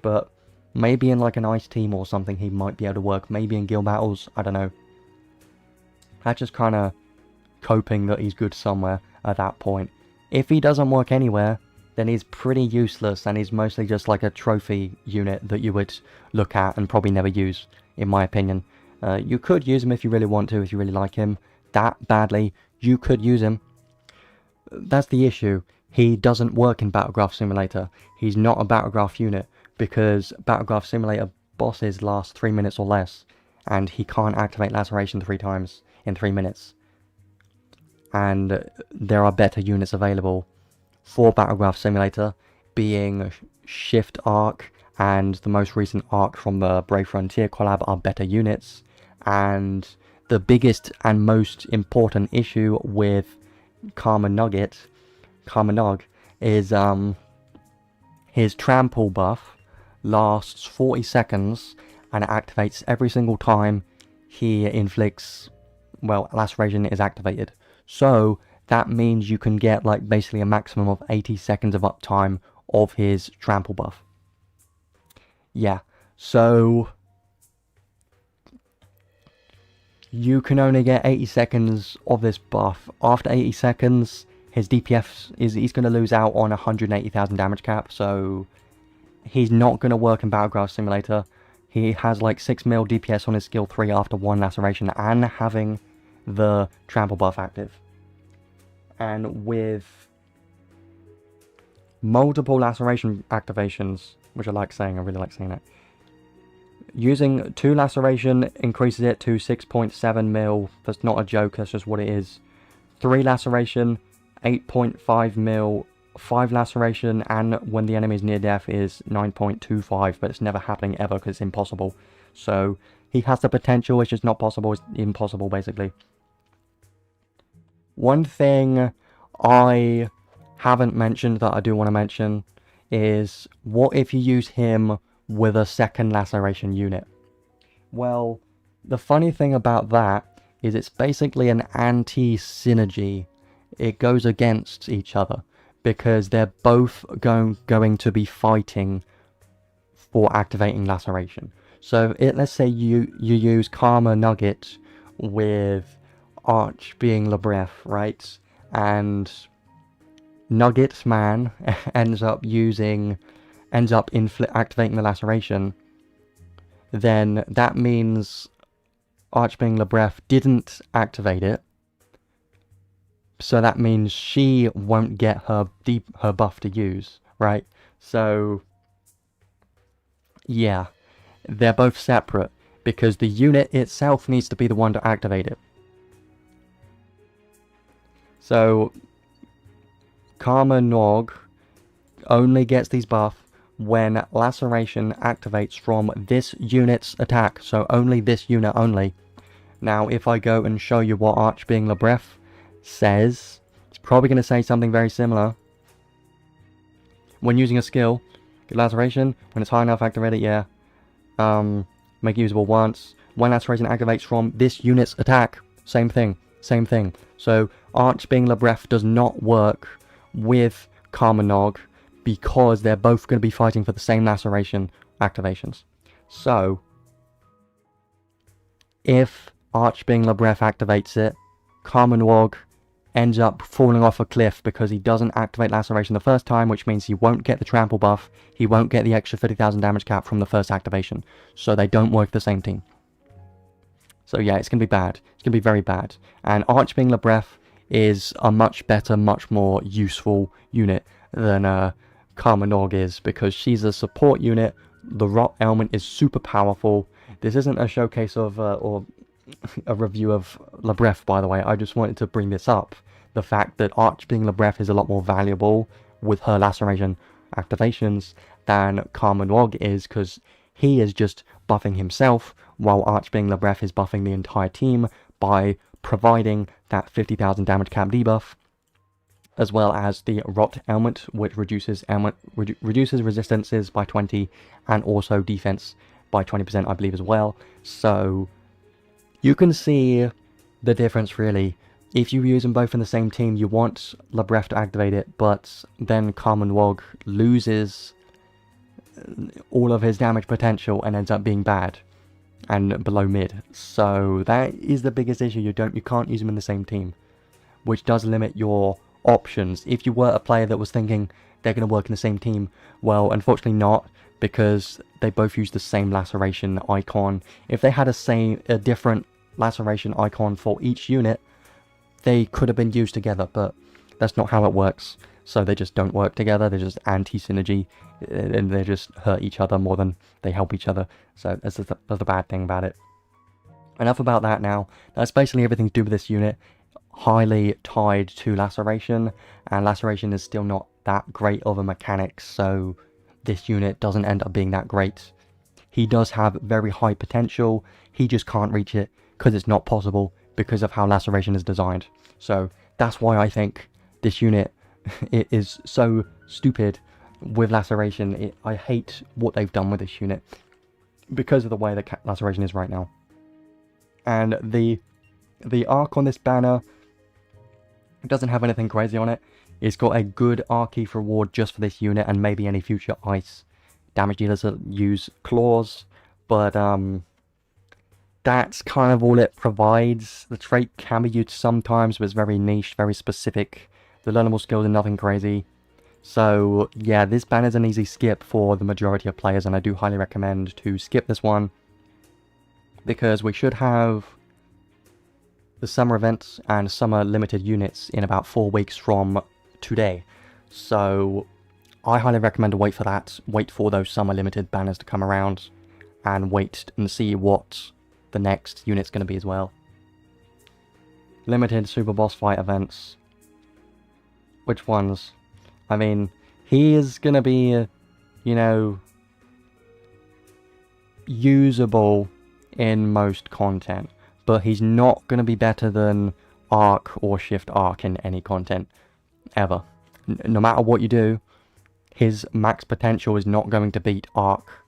But maybe in like an ice team or something he might be able to work. Maybe in guild battles, I don't know. That's just kind of coping that he's good somewhere at that point. If he doesn't work anywhere, then he's pretty useless and he's mostly just like a trophy unit that you would look at and probably never use, in my opinion. You could use him if you really want to, if you really like him that badly. You could use him. That's the issue. He doesn't work in Battlegraph Simulator. He's not a Battlegraph unit because Battlegraph Simulator bosses last 3 minutes or less, and he can't activate laceration 3 times in 3 minutes. And there are better units available for Battlegraph Simulator, being Shift Ark and the most recent Ark from the Brave Frontier collab are better units. And the biggest and most important issue with Karma-Noug is his trample buff lasts 40 seconds and it activates every single time he inflicts, well, laceration is activated. So that means you can get like basically a maximum of 80 seconds of uptime of his trample buff. Yeah, so you can only get 80 seconds of this buff. After 80 seconds, his DPS he's going to lose out on 180,000 damage cap, so he's not going to work in Battleground Simulator. He has like 6 mil DPS on his skill 3 after 1 laceration and having the trample buff active. And with multiple laceration activations, which I like saying, I really like saying that. Using 2 laceration increases it to 6.7 mil. That's not a joke, that's just what it is. 3 laceration, 8.5 mil. 5 laceration, and when the enemy is near death is 9.25, but it's never happening ever because it's impossible. So he has the potential, it's just not possible, it's impossible basically. One thing I haven't mentioned that I do want to mention is, what if you use him with a second laceration unit? Well, the funny thing about that is it's basically an anti-synergy. It goes against each other, because they're both going to be fighting for activating laceration. So let's say you use Karma-Noug with Arch being Lebref, right? And Nugget Man ends up activating the laceration. Then that means Arch being Lebref didn't activate it. So that means she won't get her buff to use, right? So yeah, they're both separate because the unit itself needs to be the one to activate it. So Karma-Noug only gets these buffs when laceration activates from this unit's attack. So only this unit only. Now if I go and show you what Arch being Lebref says, it's probably going to say something very similar. When using a skill, get laceration. When it's high enough, activate it, yeah. Make it usable once. When laceration activates from this unit's attack, same thing, same thing. So Arch being Lebref does not work with Karma-Noug because they're both going to be fighting for the same laceration activations. So if Arch being Lebref activates it, Karma-Noug ends up falling off a cliff because he doesn't activate laceration the first time, which means he won't get the trample buff, he won't get the extra 50,000 damage cap from the first activation. So they don't work the same team. So yeah, it's going to be bad. It's going to be very bad. And Arch being Lebref is a much better, much more useful unit than Karma-Noug is, because she's a support unit. The Rot element is super powerful. This isn't a showcase of, or a review of Lebref, by the way. I just wanted to bring this up. The fact that Arch being Lebref is a lot more valuable with her laceration activations than Karma-Noug is, because he is just buffing himself, while Arch being Lebref is buffing the entire team by providing that 50,000 damage cap debuff, as well as the Rot element, which reduces resistances by 20 and also defense by 20%, I believe, as well. So you can see the difference, really. If you use them both in the same team, you want Lebref to activate it, but then Karma-Noug loses all of his damage potential and ends up being bad and below mid. So that is the biggest issue. You can't use them in the same team, which does limit your options. If you were a player that was thinking they're going to work in the same team, well, unfortunately not, because they both use the same laceration icon. If they had a different laceration icon for each unit, they could have been used together, but that's not how it works. So they just don't work together. They're just anti-synergy, and they just hurt each other more than they help each other. So that's the bad thing about it. Enough about that now. That's basically everything to do with this unit. Highly tied to laceration, and laceration is still not that great of a mechanic, so this unit doesn't end up being that great. He does have very high potential. He just can't reach it because it's not possible because of how laceration is designed. So that's why I think this unit it is so stupid with Laceration, I hate what they've done with this unit because of the way that Laceration is right now. And the Ark on this banner doesn't have anything crazy on it. It's got a good Archive reward just for this unit and maybe any future ice damage dealers that use claws, but that's kind of all it provides. The trait can be used sometimes, but it's very niche, very specific. The learnable skills are nothing crazy. So yeah, this banner is an easy skip for the majority of players, and I do highly recommend to skip this one, because we should have the summer events and summer limited units in about 4 weeks from today. So I highly recommend to wait for that, wait for those summer limited banners to come around, and wait and see what the next unit's going to be as well. Limited super boss fight events. Which ones? I mean, he is going to be, you know, usable in most content, but he's not going to be better than Ark or Shift Ark in any content, ever. No matter what you do, his max potential is not going to beat Ark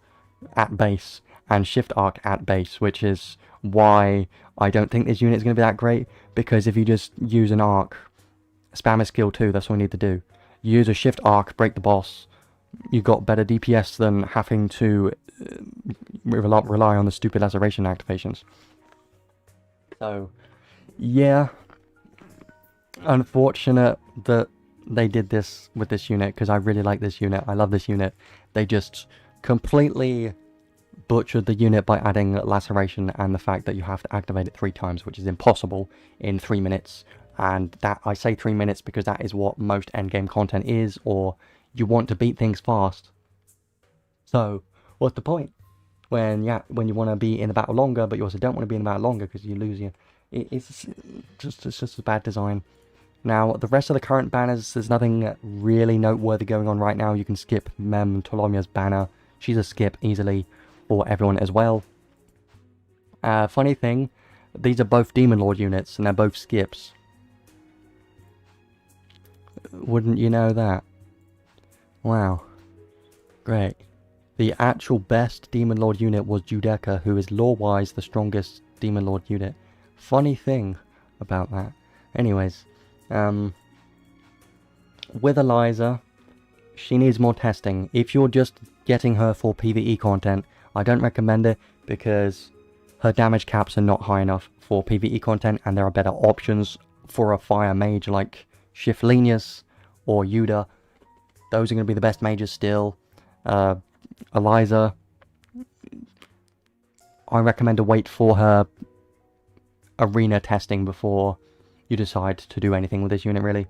at base and Shift Ark at base, which is why I don't think this unit is going to be that great, because if you just use an Ark, spam his skill 2, that's all you need to do. Use a Shift Ark, break the boss, you got better DPS than having to rely on the stupid Laceration activations. So, yeah, unfortunate that they did this with this unit, because I really like this unit, I love this unit. They just completely butchered the unit by adding Laceration and the fact that you have to activate it 3 times, which is impossible in 3 minutes. And that, I say 3 minutes because that is what most endgame content is, or you want to beat things fast. So, what's the point? When you want to be in the battle longer, but you also don't want to be in the battle longer because you lose your... It's just a bad design. Now, the rest of the current banners, there's nothing really noteworthy going on right now. You can skip Mem Tolomia's banner. She's a skip easily for everyone as well. Funny thing, these are both Demon Lord units, and they're both skips. Wouldn't you know that? Wow. Great. The actual best Demon Lord unit was Judecca, who is lore-wise the strongest Demon Lord unit. Funny thing about that. Anyways, with Eliza, she needs more testing. If you're just getting her for PvE content, I don't recommend it, because her damage caps are not high enough for PvE content, and there are better options for a fire mage like Shiflenius or Yuda. Those are going to be the best mages still. Eliza, I recommend to wait for her arena testing before you decide to do anything with this unit, really.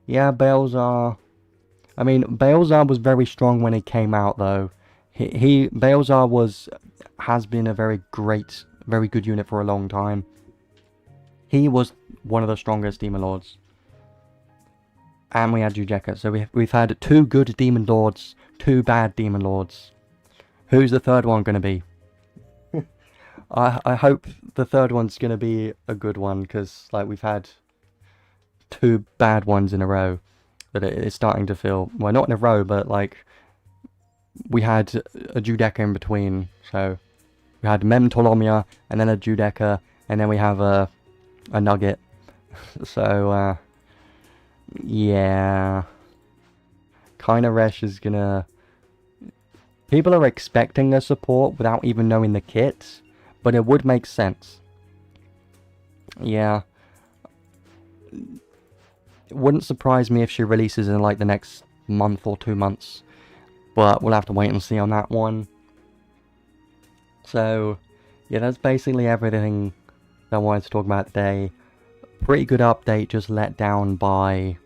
Yeah, Baelzar. I mean, Baelzar was very strong when he came out, though. Baelzar has been a very good unit for a long time. He was one of the strongest Demon Lords. And we had Judecca, so we've had 2 good Demon Lords, 2 bad Demon Lords. Who's the third one going to be? I hope the third one's going to be a good one, because like we've had 2 bad ones in a row that it's starting to feel, well, not in a row, but like we had a Judecca in between. So we had Mem Tolomia and then a Judecca, and then we have a Nugget. So yeah, kinda Resh is gonna... People are expecting a support without even knowing the kit, but it would make sense. Yeah. It wouldn't surprise me if she releases in like the next month or 2 months, but we'll have to wait and see on that one. So yeah, that's basically everything that I wanted to talk about today. Pretty good update, just let down by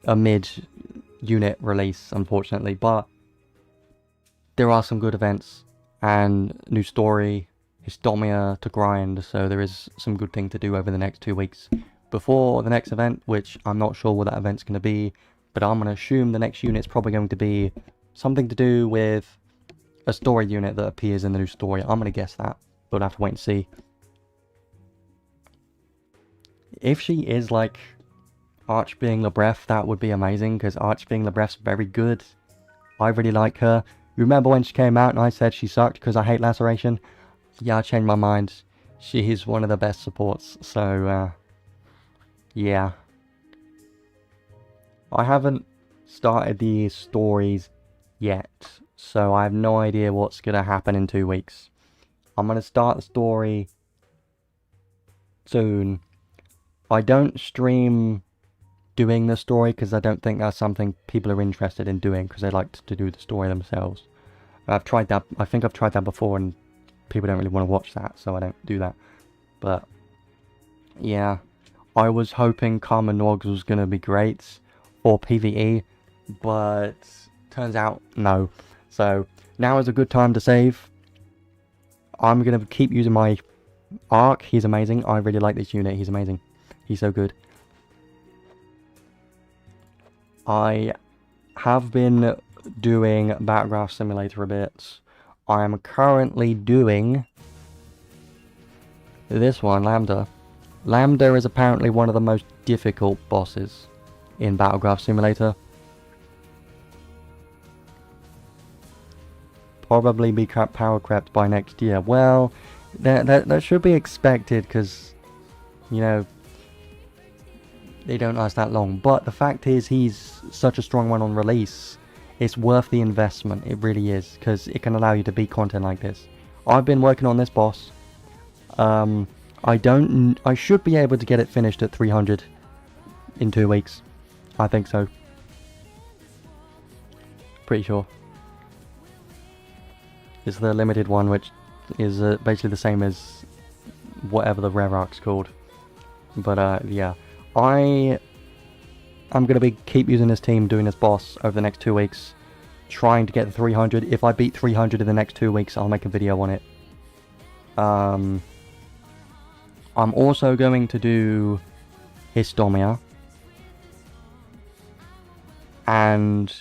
a mid-unit release, unfortunately, but there are some good events and new story, Histomia to grind, so there is some good thing to do over the next 2 weeks before the next event, which I'm not sure what that event's going to be, but I'm going to assume the next unit's probably going to be something to do with a story unit that appears in the new story. I'm going to guess that, but we'll have to wait and see. If she is like Arch being Lebreath, that would be amazing, because Arch being Lebreath's very good. I really like her. You remember when she came out and I said she sucked because I hate Laceration? Yeah, I changed my mind. She is one of the best supports, so, yeah. I haven't started the stories yet, so I have no idea what's going to happen in 2 weeks. I'm going to start the story soon. I don't stream doing the story because I don't think that's something people are interested in doing, because they like to do the story themselves. I've tried that. I think I've tried that before and people don't really want to watch that, so I don't do that. But yeah, I was hoping Karma-Noug was going to be great for PvE, but turns out no. So now is a good time to save. I'm going to keep using my Ark. He's amazing. I really like this unit. He's amazing. He's so good. I have been doing Battleground Simulator a bit. I am currently doing this one, Lambda. Lambda is apparently one of the most difficult bosses in Battleground Simulator. Probably be power crept by next year. Well, that should be expected, because, you know, they don't last that long. But the fact is, he's such a strong one on release. It's worth the investment. It really is, because it can allow you to beat content like this. I've been working on this boss. I should be able to get it finished at 300 in 2 weeks. I think so. Pretty sure. It's the limited one, which is basically the same as whatever the rare ark's called. But yeah, I'm gonna keep using this team, doing this boss over the next 2 weeks, trying to get the 300. If I beat 300 in the next 2 weeks, I'll make a video on it. I'm also going to do Histomia, and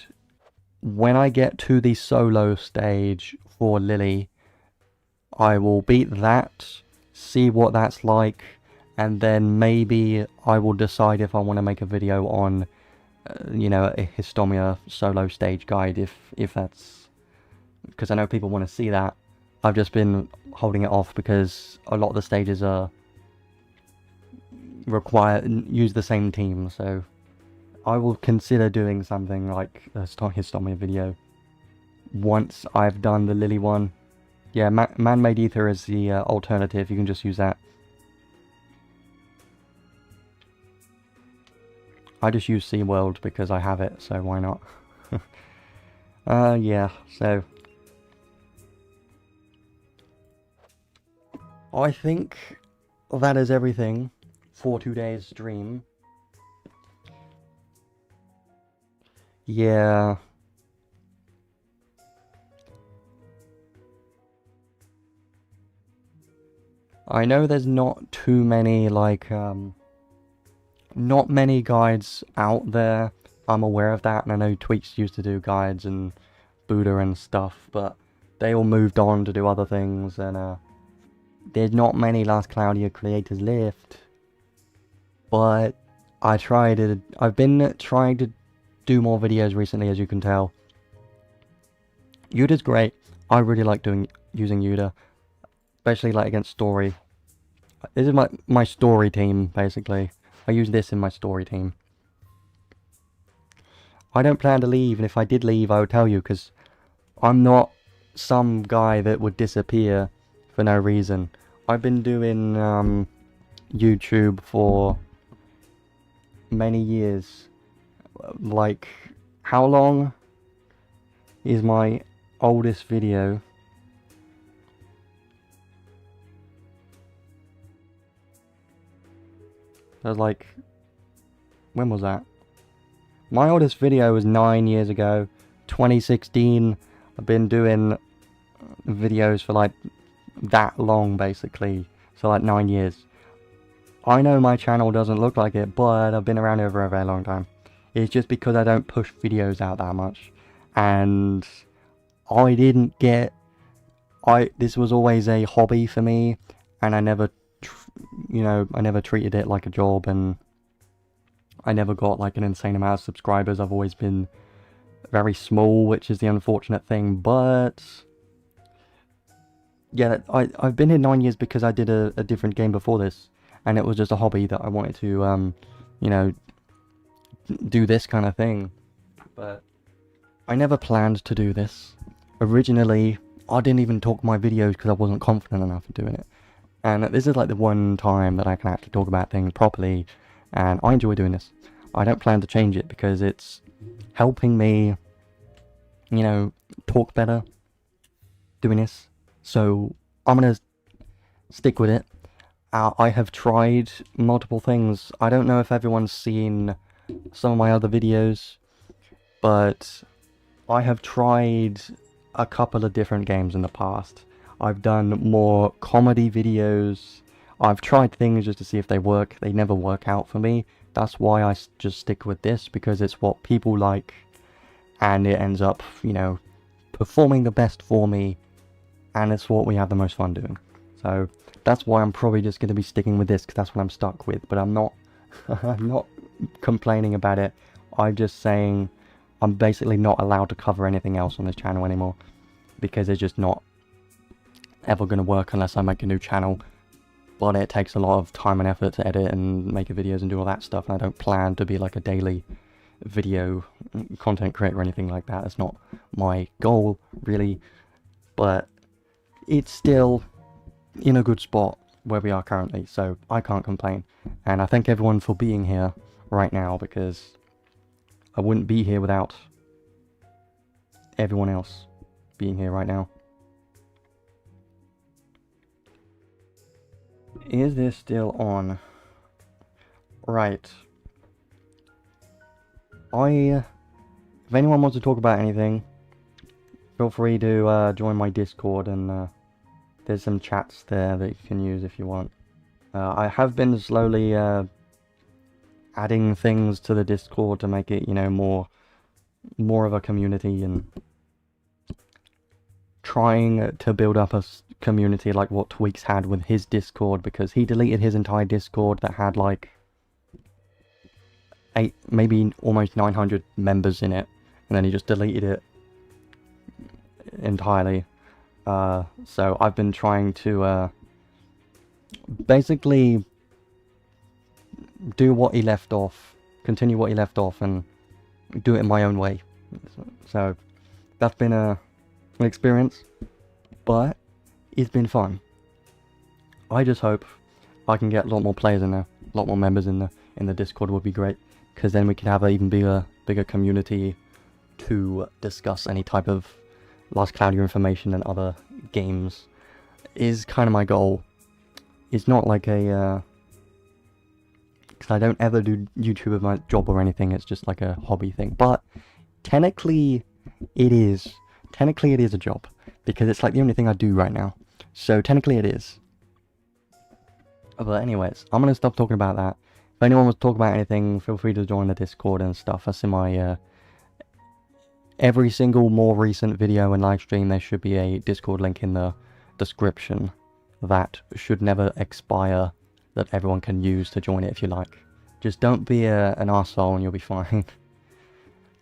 when I get to the solo stage for Lily, I will beat that, see what that's like, and then maybe I will decide if I want to make a video on, you know, a Histomia solo stage guide, if that's, because I know people want to see that. I've just been holding it off because a lot of the stages are use the same team, so I will consider doing something like a Histomia video once I've done the Lily one. Yeah, Man-Made Ether is the alternative. You can just use that. I just use SeaWorld because I have it, so why not? Yeah, so I think that is everything for today's stream. Yeah. I know there's not too many, like, not many guides out there. I'm aware of that, and I know Tweaks used to do guides and Buddha and stuff, but they all moved on to do other things, and there's not many Last Cloudia creators left. But I've been trying to do more videos recently, as you can tell. Yuda's great. I really like using Yuda, especially like against story. This is my story team, basically. I use this in my story team. I don't plan to leave, and if I did leave, I would tell you, because I'm not some guy that would disappear for no reason. I've been doing YouTube for many years. Like, how long is my oldest video? That was like, when was that? My oldest video was 9 years ago, 2016. I've been doing videos for like that long, basically, so like 9 years. I know my channel doesn't look like it, but I've been around here for a very long time. It's just because I don't push videos out that much, and I didn't get, this was always a hobby for me, and I never, you know, I never treated it like a job, and I never got like an insane amount of subscribers. I've always been very small, which is the unfortunate thing, but yeah, I've been here 9 years because I did a different game before this, and it was just a hobby that I wanted to, you know, do this kind of thing. But I never planned to do this. Originally, I didn't even talk my videos because I wasn't confident enough in doing it. And this is like the one time that I can actually talk about things properly, and I enjoy doing this. I don't plan to change it because it's helping me, you know, talk better doing this. So I'm gonna stick with it. I have tried multiple things. I don't know if everyone's seen some of my other videos, but I have tried a couple of different games in the past. I've done more comedy videos. I've tried things just to see if they work. They never work out for me. That's why I just stick with this, because it's what people like, and it ends up, you know, performing the best for me, and it's what we have the most fun doing. So that's why I'm probably just going to be sticking with this, because that's what I'm stuck with. But I'm not I'm not complaining about it. I'm just saying I'm basically not allowed to cover anything else on this channel anymore, because it's just not ever going to work unless I make a new channel. But it takes a lot of time and effort to edit and make videos and do all that stuff, and I don't plan to be like a daily video content creator or anything like that. That's not my goal, really. But it's still in a good spot where we are currently, so I can't complain. And I thank everyone for being here right now, because I wouldn't be here without everyone else being here right now. Is this still on? Right. If anyone wants to talk about anything, feel free to join my Discord, and there's some chats there that you can use if you want. I have been slowly adding things to the Discord to make it, you know, more of a community, and trying to build up a community like what Tweaks had with his Discord, because he deleted his entire Discord that had like 8, maybe almost 900 members in it, and then he just deleted it entirely. So I've been trying to basically do what he left off, continue what he left off, and do it in my own way. So that's been an experience, but it's been fun. I just hope I can get a lot more players in there, a lot more members in the Discord would be great, because then we can have an even bigger community to discuss any type of Lost Cloudia information and other games. Is kind of my goal. It's not like a because I don't ever do YouTube as my job or anything. It's just like a hobby thing. But technically it is a job, because it's like the only thing I do right now. So technically it is. But anyways, I'm gonna stop talking about that. If anyone wants to talk about anything, feel free to join the Discord and stuff. That's in my every single more recent video and live stream. There should be a Discord link in the description that should never expire, that everyone can use to join it if you like. Just don't be an arsehole and you'll be fine.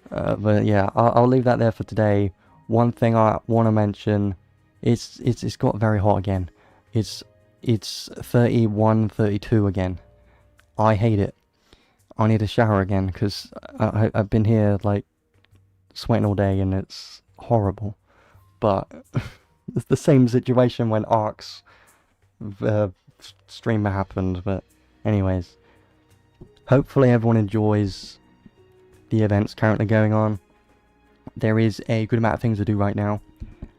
But yeah, I'll leave that there for today. One thing I want to mention, it's got very hot again. It's 31, 32 again. I hate it. I need a shower again, because I've been here like sweating all day and it's horrible. But it's the same situation when Ark's stream happened. But anyways, hopefully everyone enjoys the events currently going on. There is a good amount of things to do right now,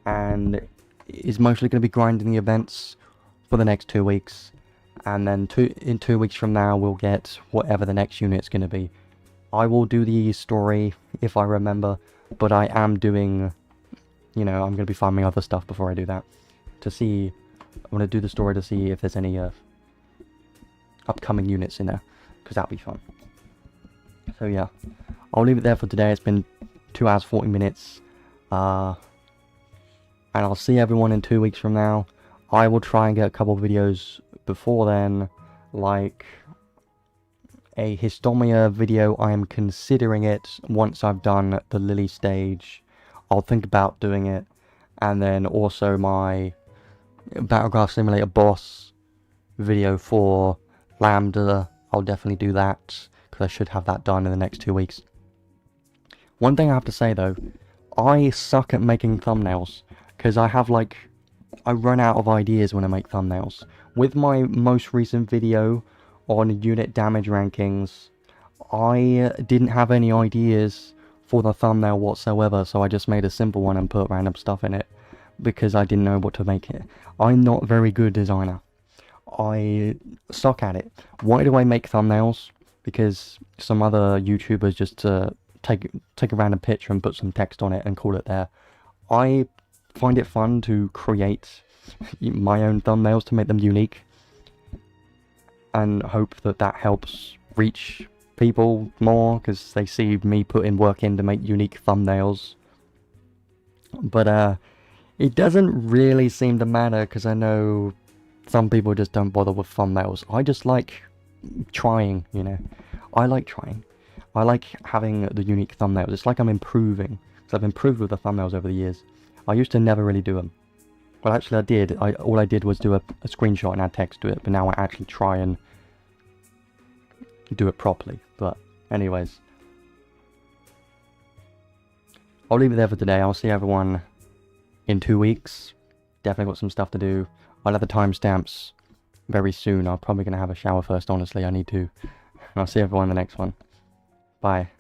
and is mostly going to be grinding the events for the next 2 weeks, and then in 2 weeks from now we'll get whatever the next unit's going to be. I will do the story if I remember, but I am doing, you know, I'm going to be farming other stuff before I do that, to see, I'm going to do the story to see if there's any upcoming units in there, because that'll be fun. So yeah, I'll leave it there for today. It's been 2 hours 40 minutes, and I'll see everyone in 2 weeks from now. I will try and get a couple of videos before then, like a Histomia video. I am considering it once I've done the Lily stage. I'll think about doing it. And then also my Battleground Simulator boss video for Lambda. I'll definitely do that, because I should have that done in the next 2 weeks. One thing I have to say though, I suck at making thumbnails, because I run out of ideas when I make thumbnails. With my most recent video on unit damage rankings, I didn't have any ideas for the thumbnail whatsoever, so I just made a simple one and put random stuff in it, because I didn't know what to make it. I'm not a very good designer. I suck at it. Why do I make thumbnails? Because some other YouTubers just take a random picture and put some text on it and call it there. I find it fun to create my own thumbnails to make them unique, and hope that that helps reach people more, because they see me putting work in to make unique thumbnails. But it doesn't really seem to matter, because I know some people just don't bother with thumbnails. I just like trying, you know. I like trying. I like having the unique thumbnails. It's like I'm improving, because I've improved with the thumbnails over the years. I used to never really do them. Well, actually I did. All I did was do a screenshot and add text to it, but now I actually try and do it properly. But anyways, I'll leave it there for today. I'll see everyone in 2 weeks. Definitely got some stuff to do. I'll have the timestamps very soon. I'm probably going to have a shower first, honestly. I need to. And I'll see everyone in the next one. Bye.